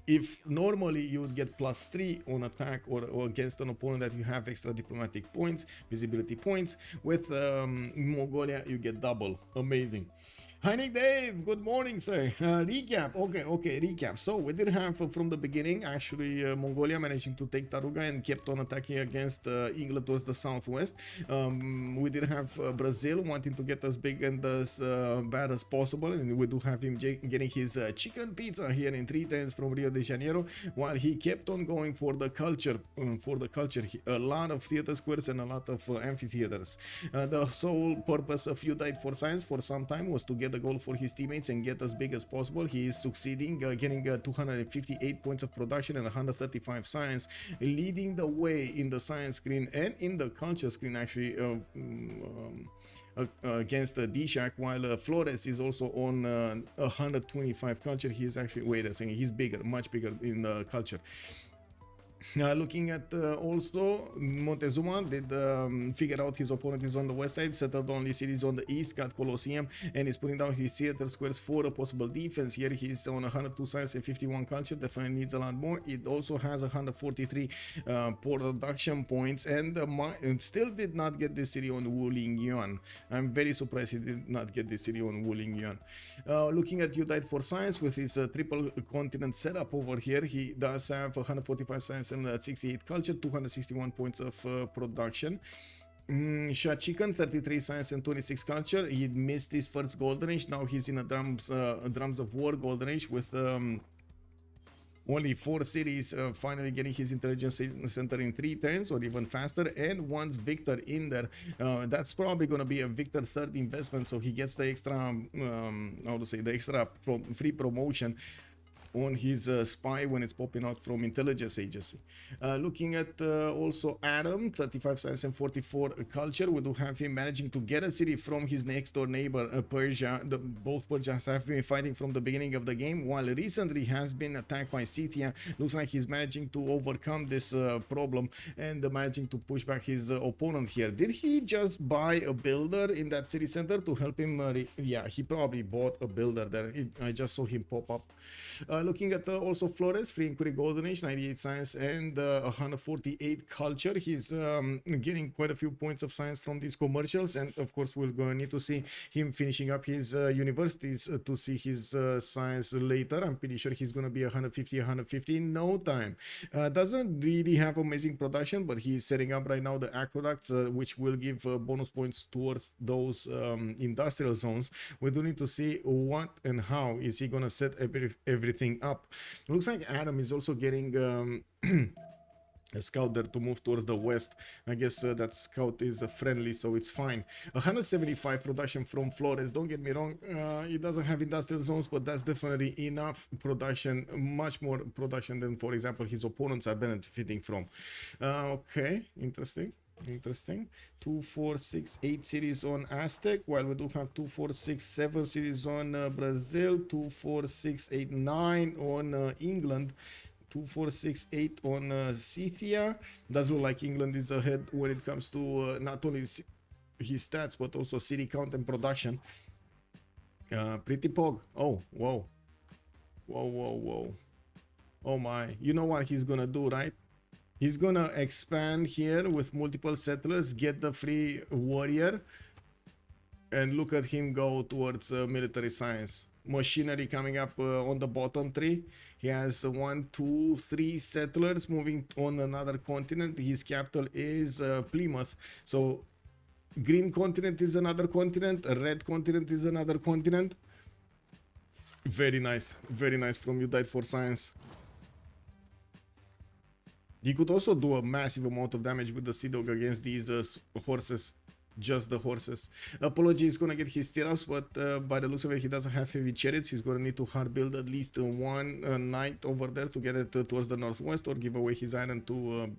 if normally you would get +3 on attack or against an opponent that you have extra diplomatic points, visibility points, with Mongolia you get double. Amazing. Hi Nick Dave, good morning sir. Recap, okay, recap. So we did have from the beginning actually Mongolia managing to take Taruga and kept on attacking against England towards the southwest. We did have Brazil wanting to get as big and as bad as possible, and we do have him getting his chicken pizza here in 3 turns from Rio de Janeiro, while he kept on going for the culture, a lot of theater squares and a lot of amphitheaters. The sole purpose of You Died for Science for some time was to get the goal for his teammates and get as big as possible. He is succeeding, getting 258 points of production and 135 science, leading the way in the science screen and in the culture screen actually against DShark, while Flores is also on 125 culture. He is actually, wait a second, he's bigger, much bigger in the culture. Looking at also Montezuma did figure out his opponent is on the west side, settled only cities on the east, got Colosseum, and is putting down his theater squares for a possible defense. Here he's on 102 science and 51 culture, definitely needs a lot more. It also has 143 production points, and still did not get this city on Wuling Yuan. I'm very surprised he did not get this city on Wuling Yuan. Looking at You Died for Science with his triple continent setup over here, he does have 145 science and 68 culture, 261 points of production. SahChicken, 33 science and 26 culture. He missed his first golden age. Now he's in a drums of war golden age with only 4 cities, finally getting his intelligence center in 3 turns or even faster, and once Victor in there, that's probably going to be a Victor 3rd investment, so he gets the extra how to say, the extra free promotion on his spy when it's popping out from intelligence agency. Looking at also Adam, 35 science and 44 culture, we do have him managing to get a city from his next door neighbor Persia. Both Persians have been fighting from the beginning of the game, while recently has been attacked by Scythia. Looks like he's managing to overcome this problem and managing to push back his opponent here. Did he just buy a builder in that city center to help him? Yeah, he probably bought a builder there. I just saw him pop up. Looking at also Flores, free inquiry golden age, 98 science and 148 culture. He's getting quite a few points of science from these commercials, and of course we're going to need to see him finishing up his universities to see his science later. I'm pretty sure he's going to be 150 in no time. Doesn't really have amazing production, but he's setting up right now the aqueducts, which will give bonus points towards those industrial zones. We do need to see what and how is he going to set everything up. Looks like Adam is also getting a scout there to move towards the west. I guess that scout is friendly, so it's fine. 175 production from Flores. Don't get me wrong, it doesn't have industrial zones, but that's definitely enough production, much more production than, for example, his opponents are benefiting from. Okay, interesting. 2, 4, 6, 8 cities on Aztec, while we do have 2, 4, 6, 7 cities on Brazil, 2, 4, 6, 8, 9 on England, 2, 4, 6, 8 on Scythia. Does look like England is ahead when it comes to not only his stats but also city count and production. Pretty pog. Oh, whoa. Oh my. You know what he's gonna do, right? He's gonna expand here with multiple settlers, get the free warrior, and look at him go towards military science. Machinery coming up on the bottom tree. He has 1, 2, 3 settlers moving on another continent. His capital is Plymouth. So green continent is another continent, a red continent is another continent. Very nice from you, Died for Science. He could also do a massive amount of damage with the Sea Dog against these horses. Just the horses. Apology is gonna get his stirrups, but by the looks of it, he doesn't have heavy chariots. He's gonna need to hard build at least one knight over there to get it towards the northwest, or give away his iron to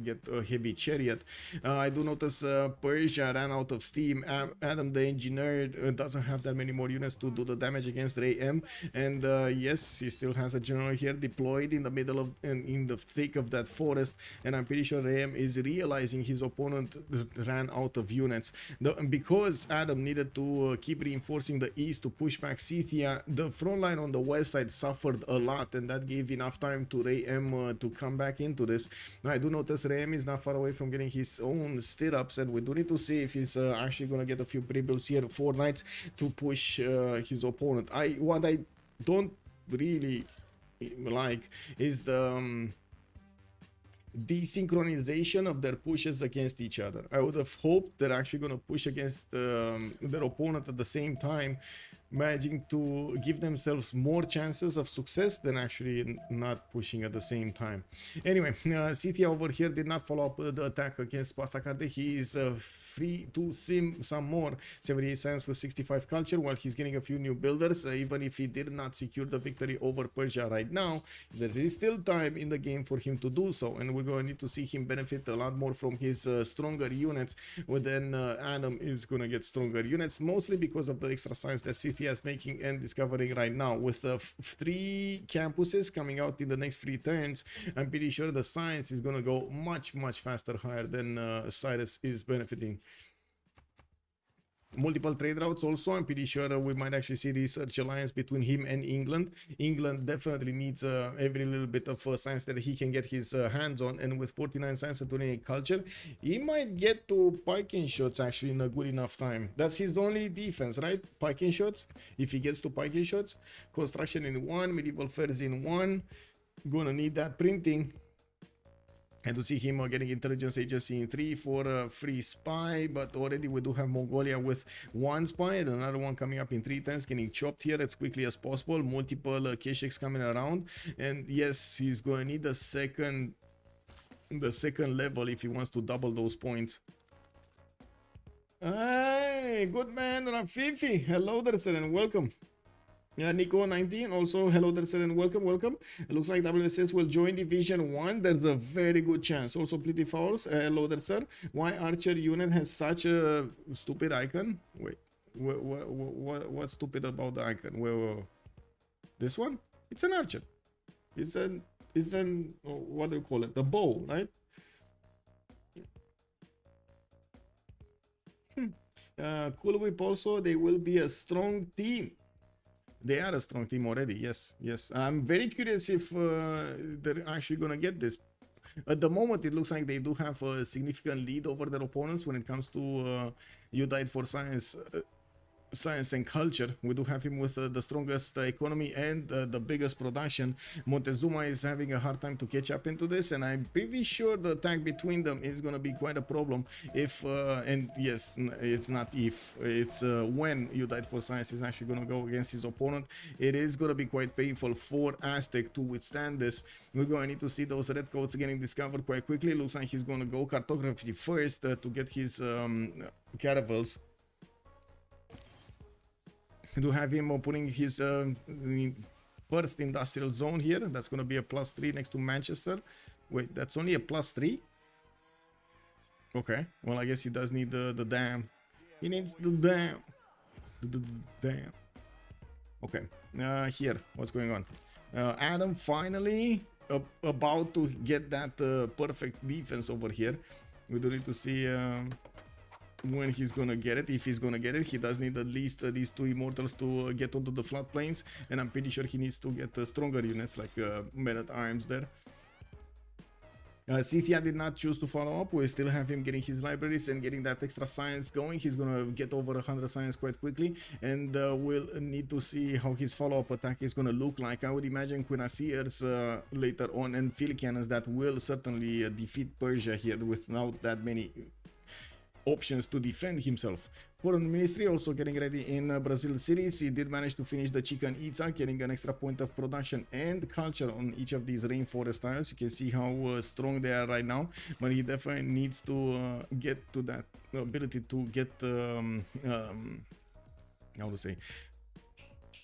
get a heavy chariot. I do notice Persia ran out of steam. Adam the Engineer doesn't have that many more units to do the damage against Raym, and yes, he still has a general here deployed in the middle of in the thick of that forest, and I'm pretty sure Raym is realizing his opponent ran out of units. Because Adam needed to keep reinforcing the east to push back Scythia, the front line on the west side suffered a lot, and that gave enough time to Raym to come back into this. Now, I do notice Raym is not far away from getting his own stirrups, and we do need to see if he's actually going to get a few pre-builds here, 4 knights to push his opponent. What I don't really like is the desynchronization of their pushes against each other. I would have hoped they're actually going to push against their opponent at the same time, managing to give themselves more chances of success than actually not pushing at the same time. Anyway, Scythia over here did not follow up the attack against Ptitpascal. He is free to sim some more. 78 science with 65 culture, while he's getting a few new builders. Even if he did not secure the victory over Persia right now, there is still time in the game for him to do so, and we're going to need to see him benefit a lot more from his stronger units. Well, then Adam is going to get stronger units, mostly because of the extra science that Scythia is making and discovering right now. With 3 campuses coming out in the next 3 turns, I'm pretty sure the science is going to go much faster higher than Cyrus is benefiting. Multiple trade routes also. I'm pretty sure we might actually see research alliance between him and England. England definitely needs every little bit of science that he can get his hands on, and with 49 science and 28 culture, he might get to piking shots actually in a good enough time. That's his only defense, right? Piking shots. If he gets to piking shots, construction in 1, medieval fairs in 1, gonna need that printing. And to see him getting intelligence agency in 3 for a free spy, but already we do have Mongolia with 1 spy and another one coming up in 3 turns, getting chopped here as quickly as possible. Multiple Kesheks coming around, and yes, he's going to need the second level if he wants to double those points. Hey, good man, Rafifi. Hello there, sir, and welcome. Nico19 also, hello there, sir, and welcome. It looks like WSS will join Division 1. There's a very good chance. Also, Ptitpascal, hello there, sir. Why Archer unit has such a stupid icon? Wait, what's stupid about the icon? Wait. This one? It's an Archer. It's an what do you call it? The bow, right? Cool Whip also, they will be a strong team. They are a strong team already. Yes, yes. I'm very curious if they're actually gonna get this. At the moment, it looks like they do have a significant lead over their opponents when it comes to you died for science and culture. We do have him with the strongest economy and the biggest production. Montezuma is having a hard time to catch up into this, and I'm pretty sure the attack between them is going to be quite a problem if and yes, it's not if, it's when you died for science is actually going to go against his opponent. It is going to be quite painful for Aztec to withstand this. We're going to need to see those red coats getting discovered quite quickly. Looks like he's going to go cartography first to get his caravels. To have him putting his first industrial zone here. That's going to be a +3 next to Manchester. Wait, that's only a +3? Okay, well, I guess he does need the dam. He needs the dam. The dam. Okay, here, what's going on? Adam finally about to get that perfect defense over here. We do need to see when he's gonna get it. If he's gonna get it, he does need at least these 2 immortals to get onto the floodplains, and I'm pretty sure he needs to get stronger units like men at arms there. Scythia did not choose to follow up. We still have him getting his libraries and getting that extra science going. He's gonna get over 100 science quite quickly, and we'll need to see how his follow-up attack is gonna look like. I would imagine cuirassiers later on and field cannons that will certainly defeat Persia here without that many options to defend himself. Foreign Ministry also getting ready in Brazil cities. He did manage to finish the chicken itza, getting an extra point of production and culture on each of these rainforest tiles. You can see how strong they are right now, but he definitely needs to get to that ability to get how to say,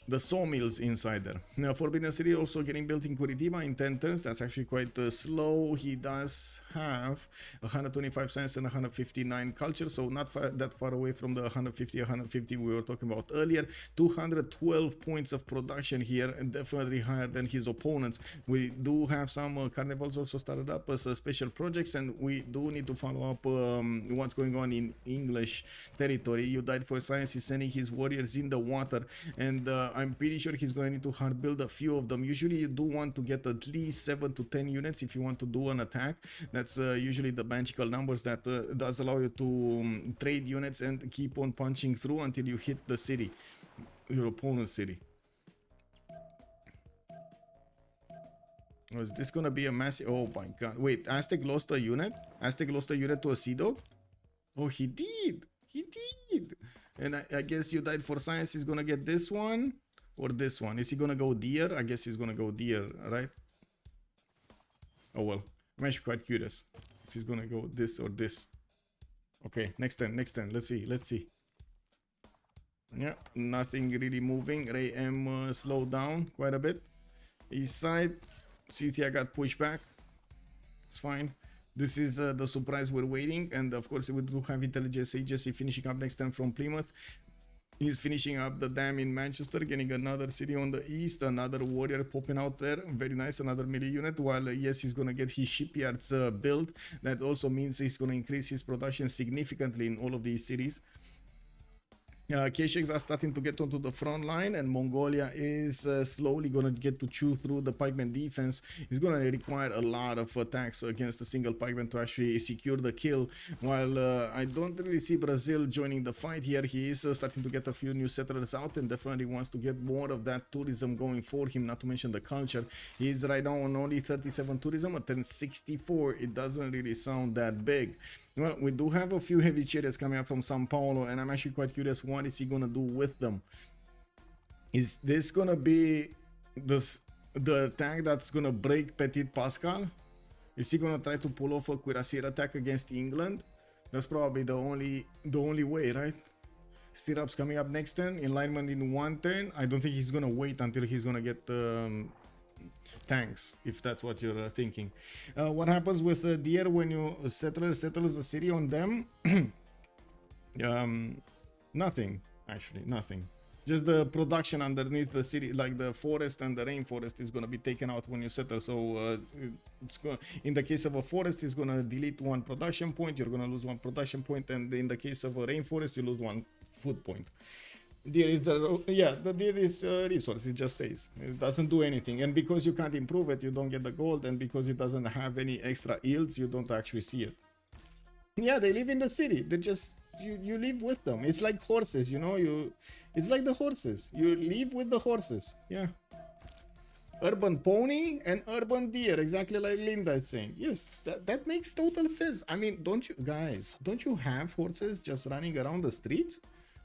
the sawmills inside there. Now, Forbidden City also getting built in Curitiba in 10 turns. That's actually quite slow. He does have 125 science and 159 culture, so not that far away from the 150 we were talking about earlier. 212 points of production here, and definitely higher than his opponents. We do have some carnivals also started up as special projects, and we do need to follow up what's going on in English territory. You died for science. He's sending his warriors in the water, and I'm pretty sure he's going to need to hard build a few of them. Usually you do want to get at least 7 to 10 units if you want to do an attack. That's usually the magical numbers that does allow you to trade units and keep on punching through until you hit the city, your opponent's city. Was this gonna be a massive? Oh my god, wait, Aztec lost a unit? Aztec lost a unit to a Sea Dog? Oh, he did, he did. And I guess you died for science. He's gonna get this one or this one. Is he gonna go deer? I guess he's gonna go deer, right? Oh well, I'm actually quite curious if he's gonna go this or this. Okay, next turn. Let's see. Yeah, nothing really moving. Raym slowed down quite a bit. East side, Scythia got pushed back. It's fine. This is the surprise we're waiting, and of course we do have Intelligence Agency finishing up next time from Plymouth. He's finishing up the dam in Manchester, getting another city on the east, another warrior popping out there. Very nice, another melee unit. While yes, he's gonna get his shipyards built. That also means he's gonna increase his production significantly in all of these cities. K-Shakes are starting to get onto the front line, and Mongolia is slowly going to get to chew through the pikeman defense. It's going to require a lot of attacks against a single pikeman to actually secure the kill. While I don't really see Brazil joining the fight here, he is starting to get a few new settlers out and definitely wants to get more of that tourism going for him, not to mention the culture. He is right now on only 37 tourism, at 64. It doesn't really sound that big. Well, we do have a few heavy chariots coming up from Sao Paulo, and I'm actually quite curious what is he gonna do with them. Is this gonna be the attack that's gonna break Ptitpascal? Is he gonna try to pull off a cuirassier attack against England? That's probably the only way, right? Stirrups coming up next turn, alignment in 1 turn. I don't think he's gonna wait until he's gonna get tanks, if that's what you're thinking. What happens with deer when you settles the city on them? Nothing, actually, nothing. Just the production underneath the city, like the forest and the rainforest, is going to be taken out when you settle. So in the case of a forest, it's going to delete 1 production point. You're going to lose 1 production point, and in the case of a rainforest, you lose 1 food point. Deer is yeah, the deer is resource. It just stays. It doesn't do anything, and because you can't improve it, you don't get the gold, and because it doesn't have any extra yields, you don't actually see it. Yeah, they live in the city. They just you live with them. It's like horses, you know. It's like the horses. You live with the horses. Yeah. Urban pony and urban deer, exactly like Linda is saying. Yes, that makes total sense. I mean, don't you have horses just running around the streets?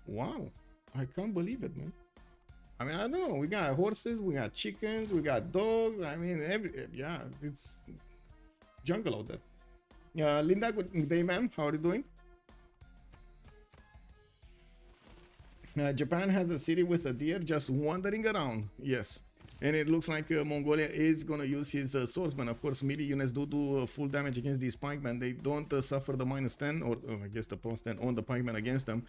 Wow, I can't believe it, man. I mean, I don't know. We got horses, we got chickens, we got dogs. I mean, yeah, it's jungle out there. Linda, good day, ma'am. How are you doing? Japan has a city with a deer just wandering around. Yes. And it looks like Mongolia is going to use his swordsman. Of course, melee units do full damage against these pikemen. They don't suffer the -10 or I guess the +10 on the pikemen against them.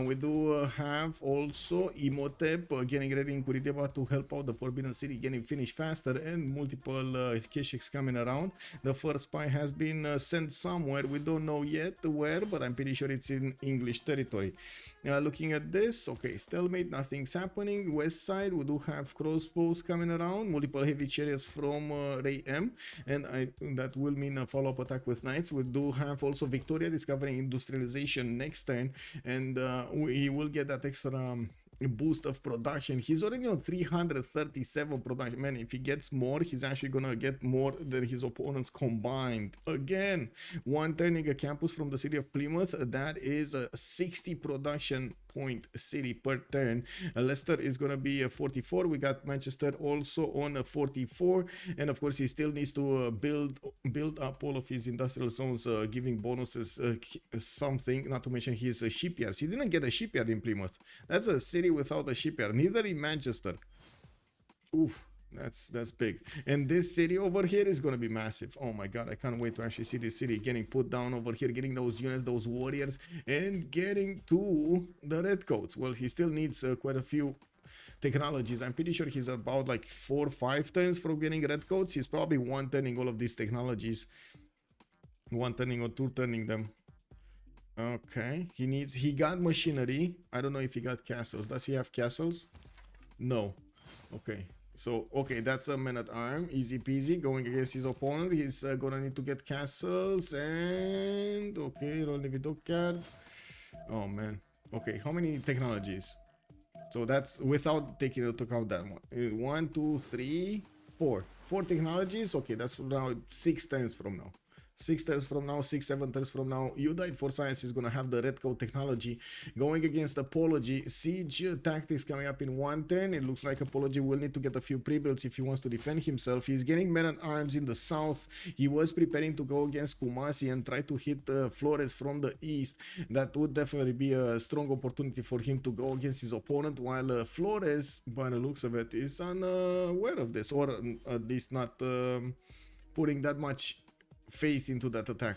We do have also Imhotep getting ready in Kurideva to help out the Forbidden City getting finished faster, and multiple Keshiks coming around. The first spy has been sent somewhere. We don't know yet where, but I'm pretty sure it's in English territory. Looking at this, okay, stalemate, nothing's happening. West side, we do have crossbows coming around, multiple heavy chariots from Raym, and that will mean a follow-up attack with knights. We do have also Victoria discovering industrialization next turn, and he will get that extra boost of production. He's already on 337 production. Man, if he gets more, he's actually gonna get more than his opponents combined. Again, one turning a campus from the city of Plymouth, that is a 60 production point city per turn. Leicester is gonna be a 44. We got Manchester also on a 44, and of course he still needs to build up all of his industrial zones, giving bonuses, something, not to mention his shipyards. He didn't get a shipyard in Plymouth. That's a city without a shipyard, neither in Manchester. Oof, that's big. And this city over here is going to be massive. Oh my god, I can't wait to actually see this city getting put down over here, getting those units, those warriors, and getting to the redcoats. Well, he still needs quite a few technologies. I'm pretty sure he's about like 4 or 5 turns from getting redcoats. He's probably one turning all of these technologies, one turning or 2 turning them. Okay, he got machinery. I don't know if he got castles. Does he have castles? No. Okay, so okay, that's a man-at-arm, easy peasy, going against his opponent. He's gonna need to get castles, and okay, roll the card. Oh man. Okay, how many technologies? So that's without taking into account that one. 1, 2, 3, 4 technologies. Okay, that's now 6 turns from now. 6 turns from now, 6, 7 turns from now, Udite for Science is going to have the red coat technology going against Apology. Siege tactics coming up in 1 turn. It looks like Apology will need to get a few pre-builds if he wants to defend himself. He's getting men-at-arms in the south. He was preparing to go against Kumasi and try to hit Flores from the east. That would definitely be a strong opportunity for him to go against his opponent, while Flores, by the looks of it, is unaware of this, or at least not putting that much faith into that attack.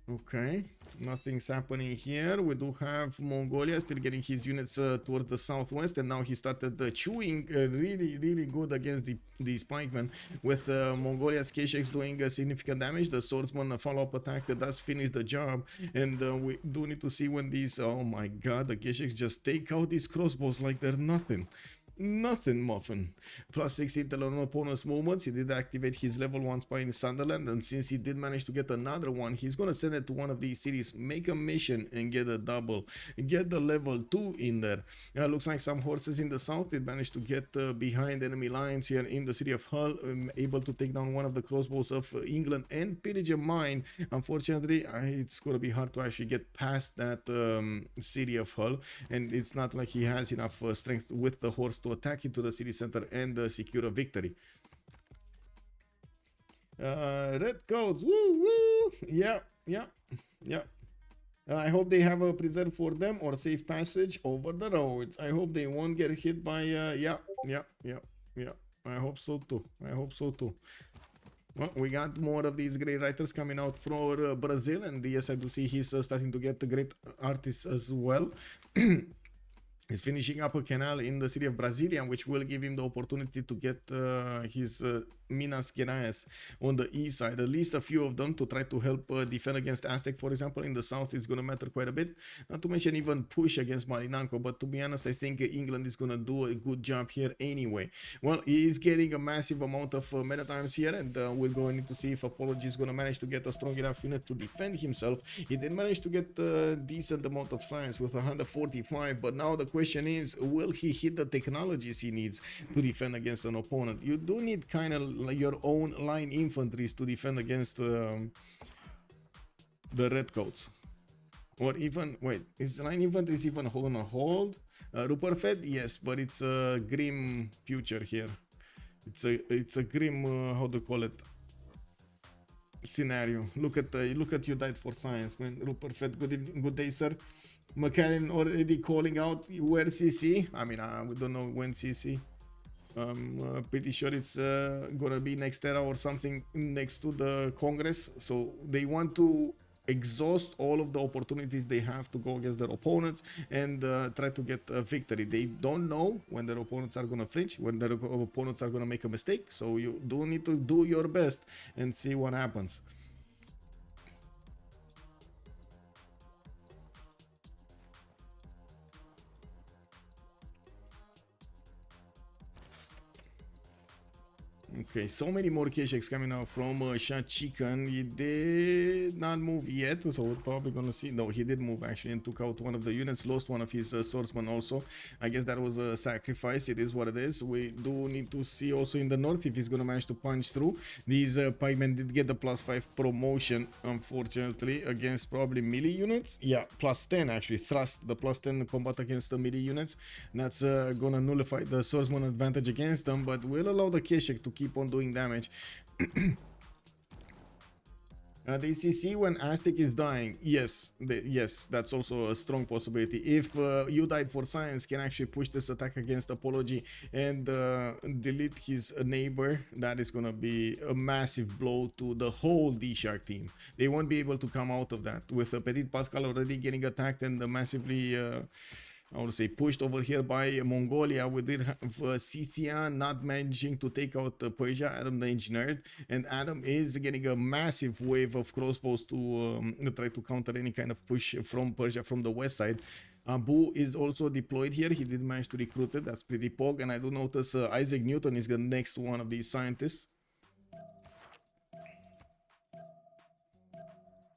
Okay, nothing's happening here. We do have Mongolia still getting his units towards the southwest, and now he started chewing really good against these pikemen, with Mongolia's Keshiks doing significant damage. The swordsman follow-up attack does finish the job, and we do need to see when these, oh my god, the Keshiks just take out these crossbows like they're nothing. Nothing muffin. +6 intel on opponent's movements. He did activate his level 1 spy in Sunderland, and since he did manage to get another one, he's gonna send it to one of these cities, make a mission and get a double, get the level 2 in there. Looks like some horses in the south did manage to get behind enemy lines here in the city of Hull, able to take down one of the crossbows of England and pillage a mine. Unfortunately, it's gonna be hard to actually get past that city of Hull, and it's not like he has enough strength with the horse to attack into the city center and secure a victory. Red coats, woo! Yeah. I hope they have a preserve for them or safe passage over the roads. I hope they won't get hit by yeah. I hope so too. Well, we got more of these great writers coming out for Brazil, and yes, I do see he's starting to get great artists as well. He's finishing up a canal in the city of Brasilia, which will give him the opportunity to get his Minas Gerais on the east side, at least a few of them, to try to help defend against Aztec, for example. In the south, it's going to matter quite a bit. Not to mention even push against Malinanco, but to be honest, I think England is going to do a good job here anyway. Well, he is getting a massive amount of meta times here, and we're going to see if Apology is going to manage to get a strong enough unit to defend himself. He did manage to get a decent amount of science with 145, but now the question is, will he hit the technologies he needs to defend against an opponent? You do need kind of like your own line infantries to defend against the redcoats. Or even, wait, is line infantry even on a hold? Rupperfed, yes, but it's a grim future here. It's a grim, how to call it, scenario. Look at you died for science, man. Rupperfed, good day, sir. McAllen already calling out where CC. I mean, we don't know when CC. I'm pretty sure it's gonna be next era or something next to the Congress. So they want to exhaust all of the opportunities they have to go against their opponents and try to get a victory. They don't know when their opponents are gonna flinch, when their opponents are gonna make a mistake. So you do need to do your best and see what happens. Okay, so many more Kesheks coming out from SahChicken. He did not move yet, so we're probably gonna see. No, he did move actually and took out one of the units, lost one of his swordsmen also. I guess that was a sacrifice. It is what it is. We do need to see also in the north if he's gonna manage to punch through. These pikemen did get the +5 promotion, unfortunately, against probably melee units. Yeah, +10 actually. Thrust, the +10 combat against the melee units. That's gonna nullify the swordsman advantage against them, but will allow the Keshek to keep on doing damage. The CC when Aztec is dying, yes, yes, that's also a strong possibility. If you died for science, can actually push this attack against Apology and delete his neighbor. That is gonna be a massive blow to the whole DShark team. They won't be able to come out of that with Ptitpascal already getting attacked and massively I would say pushed over here by Mongolia. We did have Scythia not managing to take out Persia, AdamTheEngineerd, and Adam is getting a massive wave of crossbows to try to counter any kind of push from Persia from the west side. Abu is also deployed here. He did manage to recruit it. That's pretty pog. And I do notice Isaac Newton is the next one of these scientists.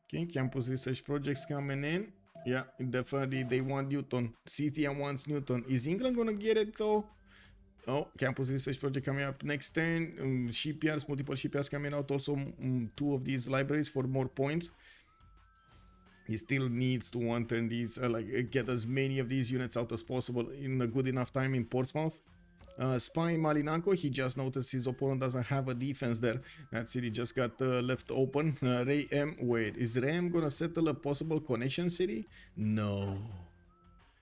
Okay, campus research projects coming in. Yeah, definitely they want Newton. Scythia wants Newton. Is England gonna get it though? Oh, campus research project coming up next turn. Shipyards, multiple shipyards coming out. Also, two of these libraries for more points. He still needs to one turn these, get as many of these units out as possible in a good enough time in Portsmouth. Spy Malinanco, he just noticed his opponent doesn't have a defense there. That city just got left open. Raym, wait, is Raym gonna settle a possible connection city? No.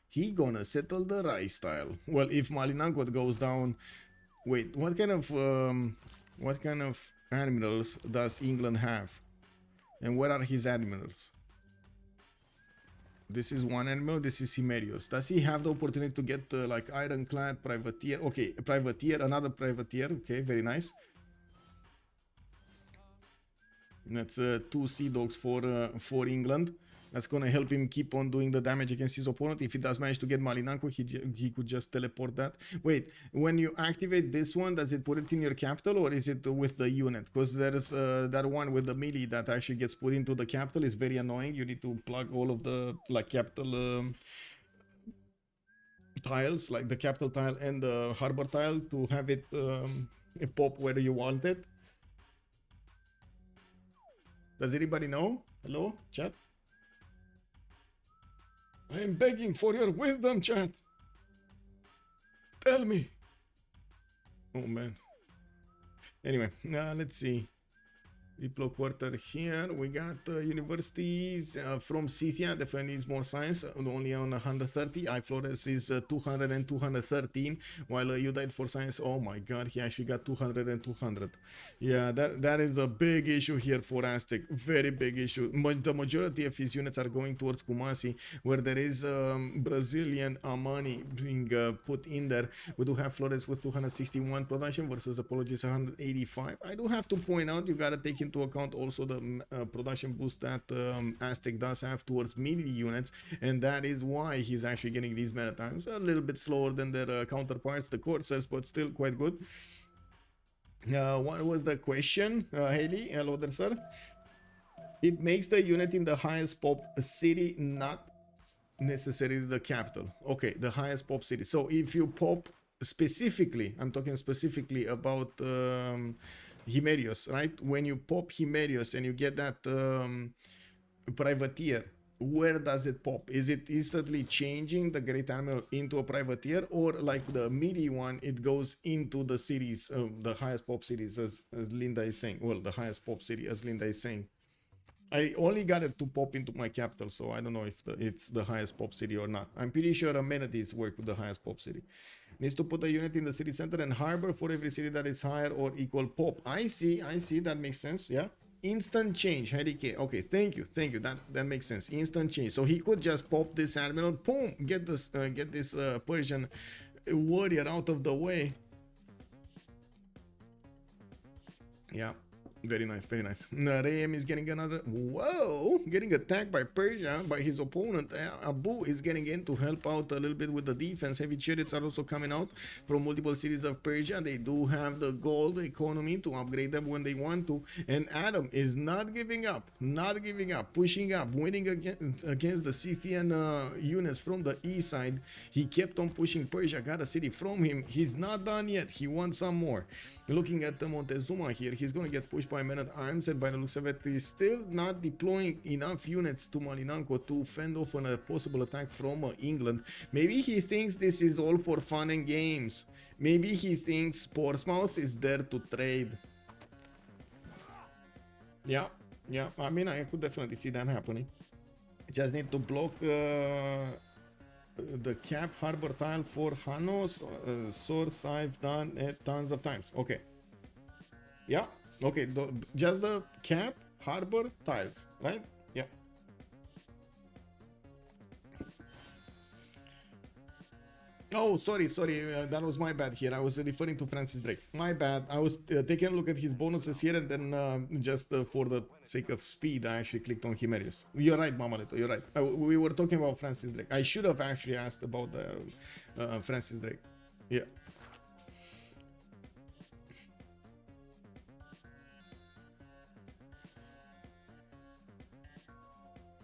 He gonna settle the rice style. Well, if Malinanco goes down, wait, what kind of admirals does England have? And what are his admirals? This is one admiral, this is Cimerius. Does he have the opportunity to get like ironclad, privateer? Okay, privateer, another privateer. Okay, very nice. That's 2 sea dogs for England. That's gonna help him keep on doing the damage against his opponent. If he does manage to get Malinanco, he could just teleport that. Wait, when you activate this one, does it put it in your capital or is it with the unit? Because there's that one with the melee that actually gets put into the capital is very annoying. You need to plug all of the capital tiles, like the capital tile and the harbor tile, to have it pop where you want it. Does anybody know? Hello, chat? I am begging for your wisdom, chat. Tell me. Oh, man. Anyway, let's see. Diplo quarter here. We got universities from Scythia, definitely needs more science, only on 130. Iflores is 200 and 213, while you died for science. Oh my god, he actually got 200 and 200. Yeah, that is a big issue here for Aztec, very big issue. The majority of his units are going towards Kumasi, where there is Brazilian money being put in there. We do have Flores with 261 production versus Apologies 185. I do have to point out, you gotta take into account also the production boost that Aztec does have towards melee units, and that is why he's actually getting these meta times a little bit slower than their counterparts, the coursers, but still quite good. What was the question, Haley? Hello there, sir. It makes the unit in the highest pop city, not necessarily the capital. Okay, the highest pop city. So if you pop specifically, I'm talking specifically about Himerios, right? When you pop Himerios and you get that privateer, where does it pop? Is it instantly changing the Great Admiral into a privateer, or like the melee one, it goes into the cities, the highest pop cities, as Linda is saying? Well, the highest pop city, as Linda is saying. I only got it to pop into my capital, so I don't know if it's the highest pop city or not. I'm pretty sure amenities work with the highest pop city. Needs to put a unit in the city center and harbor for every city that is higher or equal pop. I see, that makes sense, yeah. Instant change, Harry. Okay, thank you, that makes sense. Instant change. So he could just pop this admiral, boom, get this Persian warrior out of the way. Yeah. Very nice, very nice. Raym is getting another... Whoa! Getting attacked by Persia, by his opponent. Abu is getting in to help out a little bit with the defense. Heavy chariots are also coming out from multiple cities of Persia. They do have the gold economy to upgrade them when they want to. And Adam is not giving up. Not giving up. Pushing up. Winning against the Scythian units from the east side. He kept on pushing Persia. Got a city from him. He's not done yet. He wants some more. Looking at the Montezuma here, he's going to get pushed by men-at-arms, and by the looks of it, he's still not deploying enough units to Malinanco to fend off on a possible attack from England. Maybe he thinks this is all for fun and games. Maybe he thinks Portsmouth is there to trade. Yeah, I mean, I could definitely see that happening. Just need to block the cap harbor tile for Hanos. Source I've done it tons of times. Okay. Yeah. Okay. Just the cap harbor tiles, right? Yeah. Oh, sorry, that was my bad here. I was referring to Francis Drake. My bad. I was taking a look at his bonuses here, and then just for the sake of speed, I actually clicked on Himerius. You're right, Mamalito, you're right. We were talking about Francis Drake. I should have actually asked about the Francis Drake. Yeah.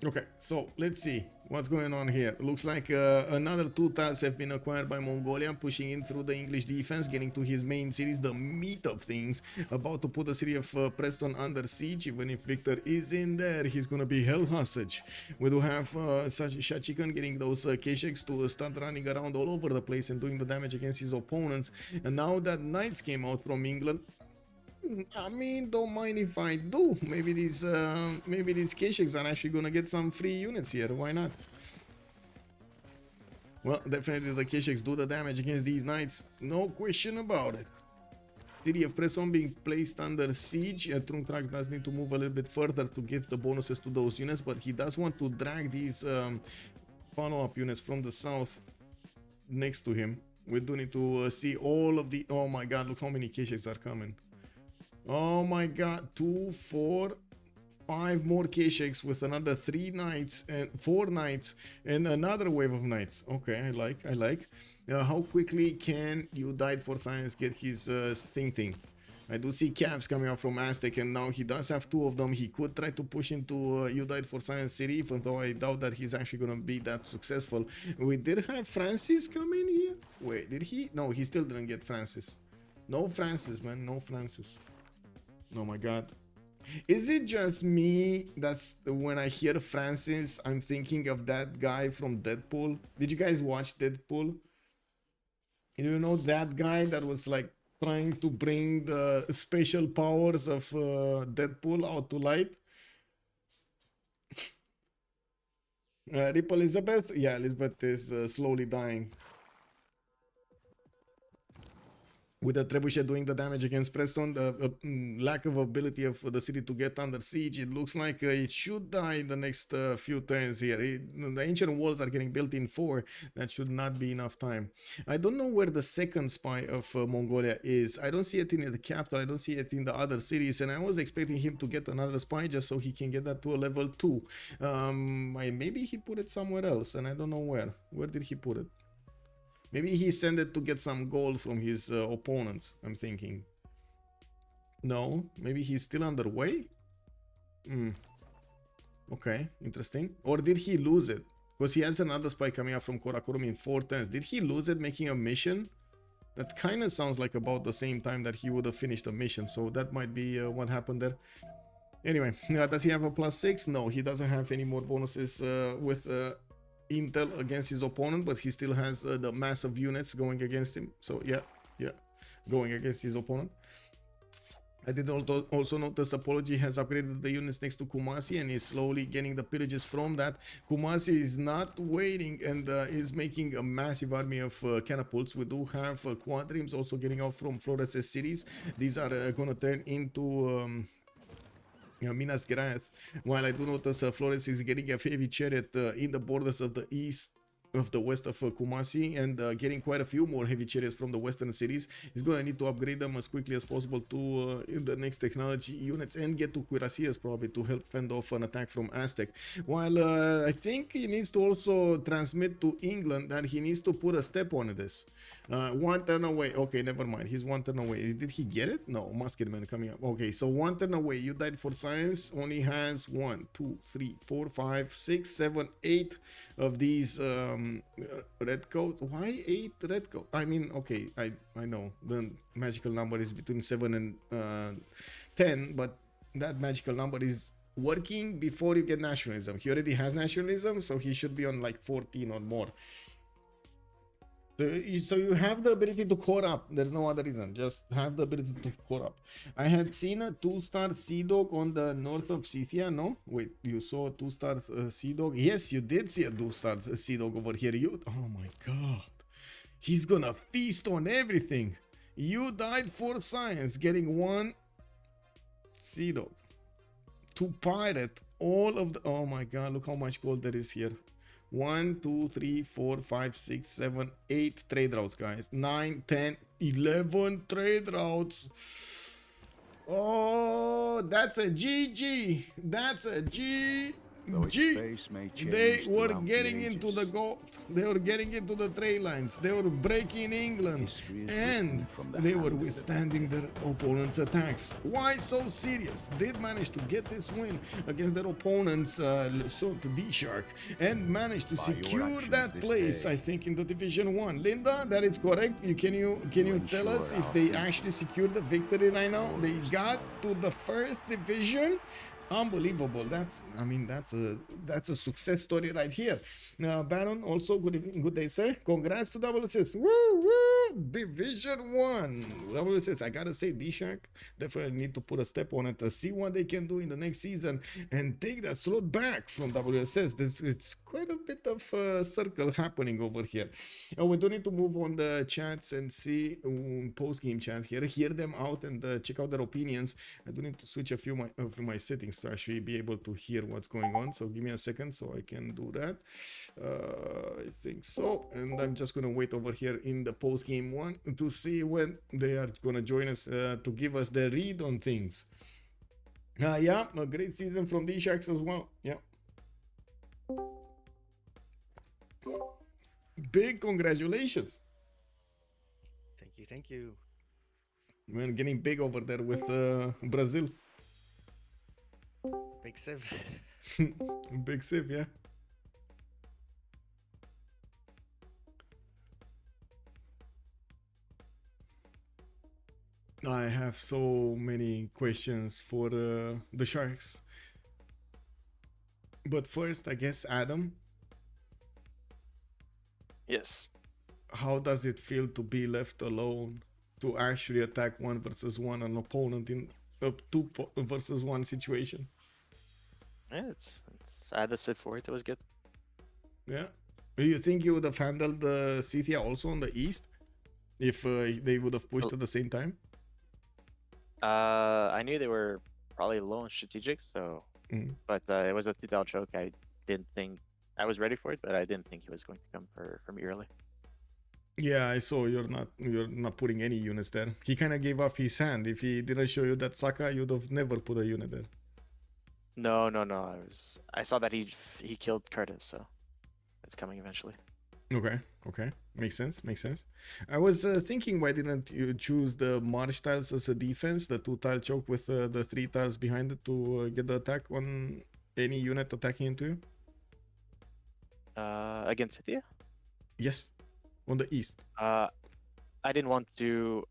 Okay, so let's see what's going on here. Looks like another 2 tiles have been acquired by Mongolia, pushing in through the English defense, getting to his main cities, the meat of things. About to put the city of Preston under siege. Even if Victor is in there, he's gonna be held hostage. We do have SahChicken getting those Kesheks to start running around all over the place and doing the damage against his opponents. And now that knights came out from England, I mean, don't mind if I do. Maybe these Kesheks are actually gonna get some free units here. Why not? Well, definitely the Kesheks do the damage against these knights. No question about it. City of Preston being placed under siege. Trunktrak does need to move a little bit further to give the bonuses to those units, but he does want to drag these follow-up units from the south next to him. We do need to see all of the... Oh my god, look how many Kesheks are coming. Oh my god, 2, 4, 5 more Kesheks with another 3 knights and 4 knights and another wave of knights. Okay, I like. How quickly can You Died for Science get his thing? I do see calves coming out from Aztec, and now he does have 2 of them. He could try to push into You Died for Science City, even though I doubt that he's actually gonna be that successful. We did have Francis come in here. Wait, did he? No, he still didn't get Francis. No Francis, man, no Francis. Oh my god. Is it just me that's when I hear Francis, I'm thinking of that guy from Deadpool? Did you guys watch Deadpool? You know that guy that was like trying to bring the special powers of Deadpool out to light. Rip Elizabeth? Yeah, Elizabeth is slowly dying. With the trebuchet doing the damage against Preston, the lack of ability of the city to get under siege, it looks like it should die in the next few turns here. The ancient walls are getting built in 4. That should not be enough time. I don't know where the second spy of Mongolia is. I don't see it in the capital. I don't see it in the other cities. And I was expecting him to get another spy just so he can get that to a level 2. Maybe he put it somewhere else and I don't know where. Where did he put it? Maybe he sent it to get some gold from his opponents, I'm thinking. No, maybe he's still underway? Okay, interesting. Or did he lose it? Because he has another spy coming up from Karakorum in 4 turns. Did he lose it making a mission? That kind of sounds like about the same time that he would have finished a mission. So that might be what happened there. Anyway, does he have a +6? No, he doesn't have any more bonuses with... intel against his opponent, but he still has the massive units going against him. So yeah, going against his opponent. I did also notice Apology has upgraded the units next to Kumasi and is slowly getting the pillages from that. Kumasi is not waiting and is making a massive army of catapults. We do have quadrims also getting out from Flores' cities. These are going to turn into Minas Gerais, while I do notice Flores is getting a heavy chariot in the borders of the east of the west of Kumasi and getting quite a few more heavy chariots from the western cities. He's going to need to upgrade them as quickly as possible to the next technology units and get to Cuirassiers probably to help fend off an attack from Aztec. While I think he needs to also transmit to England that he needs to put a step on this. 1 turn away. Okay, never mind. He's 1 turn away. Did he get it? No, Musketman coming up. Okay, so 1 turn away. You died for science. Only has 1, 2, 3, 4, 5, 6, 7, 8 of these red coats. Why 8 red coats? I mean, okay, I know the magical number is between 7 and 10, but that magical number is working before you get nationalism. He already has nationalism, so he should be on like 14 or more. So you have the ability to core up. There's no other reason. Just have the ability to core up. I had seen a 2-star Sea Dog on the north of Scythia. No? Wait, you saw a 2-star Sea Dog? Yes, you did see a 2-star Sea Dog over here. Oh my god. He's gonna feast on everything. You died for science, getting 1 Sea Dog. To pirate all of the... Oh my god, look how much gold there is here. 1, 2, 3, 4, 5, 6, 7, 8 trade routes, guys. 9, 10, 11 trade routes. Oh, that's a GG. That's a GG. They were getting into the gold. They were getting into the trade lines. They were breaking England. And they were withstanding their opponents' attacks. Why so serious? Did manage to get this win against their opponents, Saint DShark, and managed to secure that place, I think, in the Division 1. Linda, that is correct. Can you tell us if they actually secured the victory right now? They got to the 1st division. Unbelievable. That's a success story right here. Baron, also good evening, good day, sir. Congrats to WSS. Woo woo! Division 1. WSS, I gotta say, DShark definitely need to put a step on it to see what they can do in the next season and take that slot back from WSS. It's quite a bit of a circle happening over here. We do need to move on the chats and see post-game chat here, hear them out and check out their opinions. I do need to switch a few of my settings to actually be able to hear what's going on, so give me a second so I can do that. I think so, and I'm just gonna wait over here in the post-game one to see when they are gonna join us to give us the read on things. Yeah, a great season from DSharks as well. Yeah, big congratulations. Thank you. Man, getting big over there with Brazil. Big Civ. Big Civ, yeah. I have so many questions for the Sharks. But first, I guess, Adam. Yes. How does it feel to be left alone to actually attack 1v1 an opponent in a 2v1 situation. Yeah, I had the Civ4, it was good. Yeah. Do you think you would have handled the Scythia also on the east if they would have pushed at the same time? I knew they were probably low on strategic, so but it was a CPL choke. I didn't think I was ready for it, but I didn't think he was going to come for me early. Yeah, I saw you're not putting any units there. He kind of gave up his hand. If he didn't show you that Saka, you'd have never put a unit there. No. I saw that he killed Cardiff, so it's coming eventually. Okay, makes sense. I was thinking, why didn't you choose the march tiles as a defense, the 2-tile choke with the 3 tiles behind it to get the attack on any unit attacking into you? Against Scythia? Yes, on the east. I didn't want to.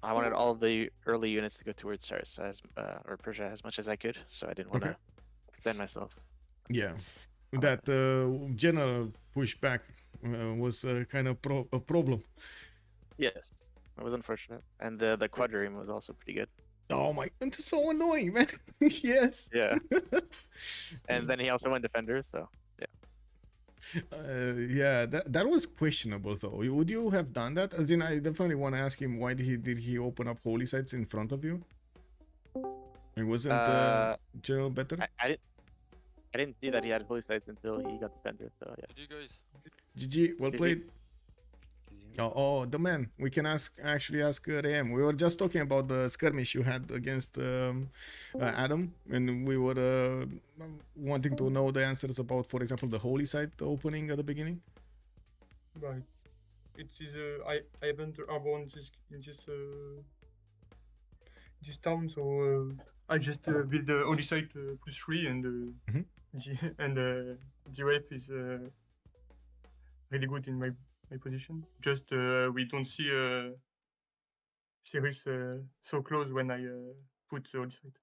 I wanted all of the early units to go towards Cyrus or Persia as much as I could, so I didn't want to extend myself. Yeah, that general pushback was kind of a problem. Yes, it was unfortunate, and the quadrireme was also pretty good. Oh my, it's so annoying, man. Yes. Yeah. And then he also went defender, so yeah. Yeah, that was questionable though. Would you have done that? As in, I definitely want to ask him, why did he open up holy sites in front of you? It wasn't general better. I didn't see that he had holy sites until he got defender. So yeah. Did you guys? GG, well played. Oh, the man. We can actually ask Raym. We were just talking about the skirmish you had against Adam, and we were wanting to know the answers about, for example, the holy site opening at the beginning. Right. It is I haven't airborne in this town, so I just build the holy site +3 and the ref is really good in my position. Just we don't see Cyrus so close when I put the holy site.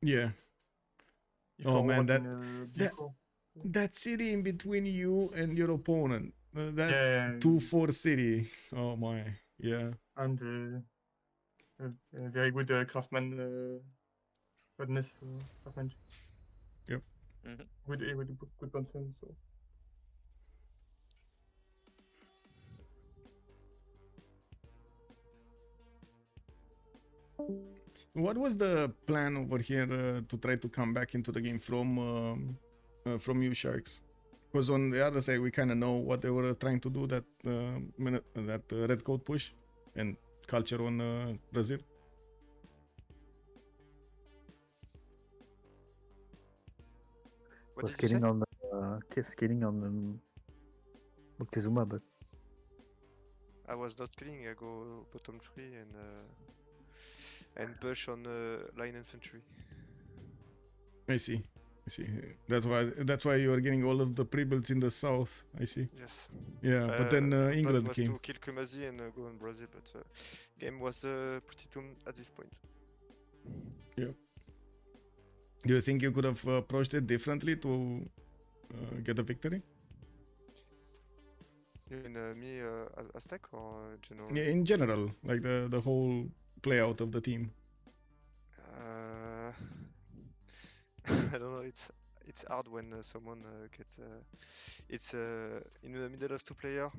Yeah. Oh man, that city in between you and your opponent, that 2-4 city. Oh my, yeah. And very good craftsmanship. Yep. Good person. So. What was the plan over here to try to come back into the game from you Sharks? Because on the other side, we kind of know what they were trying to do, that red coat push and culture on Brazil. What did skating on Montezuma, but I was not skating. I go bottom 3 and push on line infantry. I see. That's why you are getting all of the pre-builds in the south. I see. Yes. Yeah, but then England was came. To kill Kumazi and go on Brazil, but game was pretty tough at this point. Yeah. Do you think you could have approached it differently to get a victory? You mean me as Aztec or general? Yeah, in general, like the whole play out of the team. I don't know. It's hard when someone gets it's in the middle of 2 players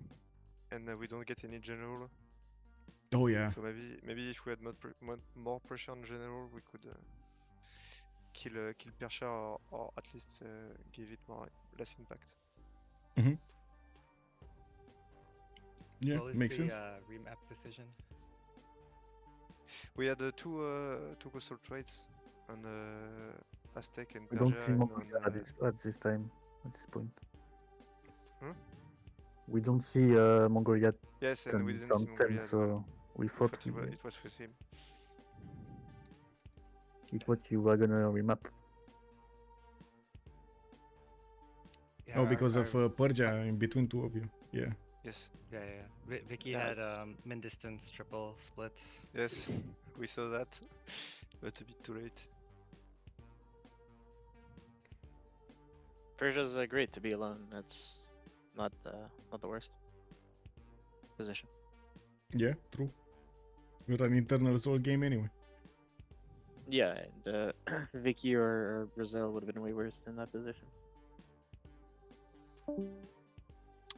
and we don't get any general. Oh yeah. So maybe if we had more pressure on general, we could kill Persia or at least give it less impact. Mm-hmm. Yeah, what was makes sense. Remap decision? We had two coastal trades on Aztec and we Persia. don't see Mongolia at this point. We don't see Mongolia. Yes, and we didn't see Mongolia. So we thought it was with him. We thought you were gonna remap. Yeah, oh, because of Persia in between two of you. Yeah. Yes. Yeah. Vicky had min distance triple split. Yes, we saw that, but a bit too late. Persia's great to be alone. That's not the worst position. Yeah, true. With an internal soul game anyway. Yeah, and Vicky or Brazil would have been way worse in that position.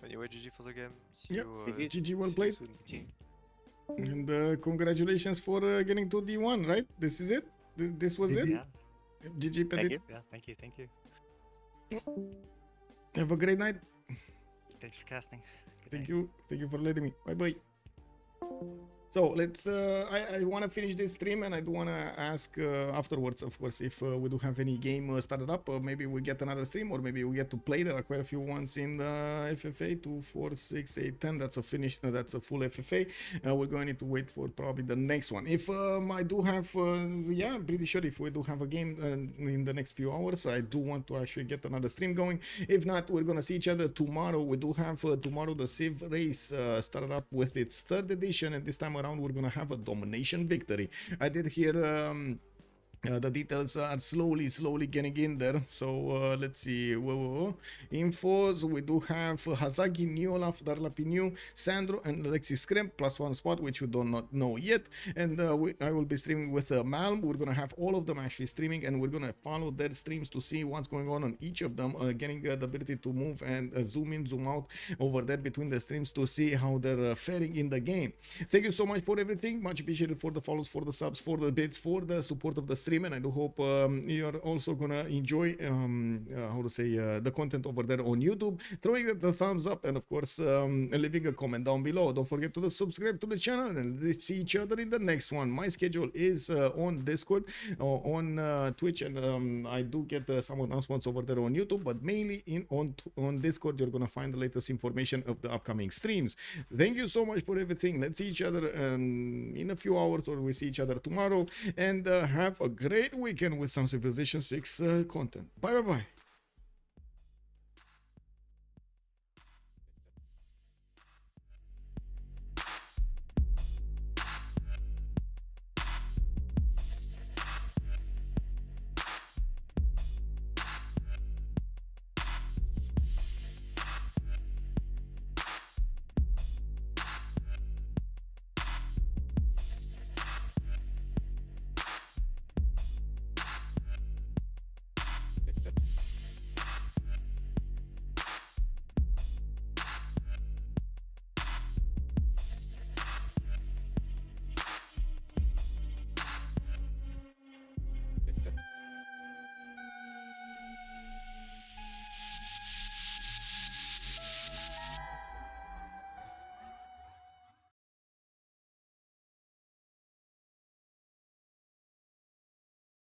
Anyway, GG for the game. See Yep, you, GG, well see you played. soon. And congratulations for getting to D1, right? This is it? This was it? Yeah, GG, Thank Petit. you. yeah, thank you, thank you. Have a great night. Thanks for casting. Good Thank night. you. Thank you for letting me. Bye bye. So let's. I want to finish this stream, and I do want to ask afterwards, of course, if we do have any game started up, or maybe we get another stream, or maybe we get to play. There are quite a few ones in the FFA 2, 4, 6, 8, 10. That's a finish. That's a full FFA. We're going to need to wait for probably the next one. If I do have, yeah, I'm pretty sure if we do have a game in the next few hours, I do want to actually get another stream going. If not, we're gonna see each other tomorrow. We do have tomorrow the Civ race started up with its 3rd edition, and this time around we're gonna have a domination victory. I did hear the details are slowly getting in there. So let's see. Infos, we do have Hazagi, Niolaf, Darlapinu, Sandro, and Alexis Krem, +1 spot, which we do not know yet. And I will be streaming with Malm. We're gonna have all of them actually streaming, and we're gonna follow their streams to see what's going on each of them, getting the ability to move and zoom in, zoom out over there between the streams to see how they're faring in the game. Thank you so much for everything. Much appreciated for the follows, for the subs, for the bits, for the support of the stream. And I do hope you're also gonna enjoy the content over there on YouTube, throwing the thumbs up, and of course leaving a comment down below. Don't forget to subscribe to the channel, and let's see each other in the next one. My schedule is on Discord or on Twitch, and I do get some announcements over there on YouTube, but mainly on Discord you're gonna find the latest information of the upcoming streams. Thank you so much for everything. Let's see each other in a few hours, or we see each other tomorrow, and have a great weekend with some Civilization 6 content. Bye bye bye.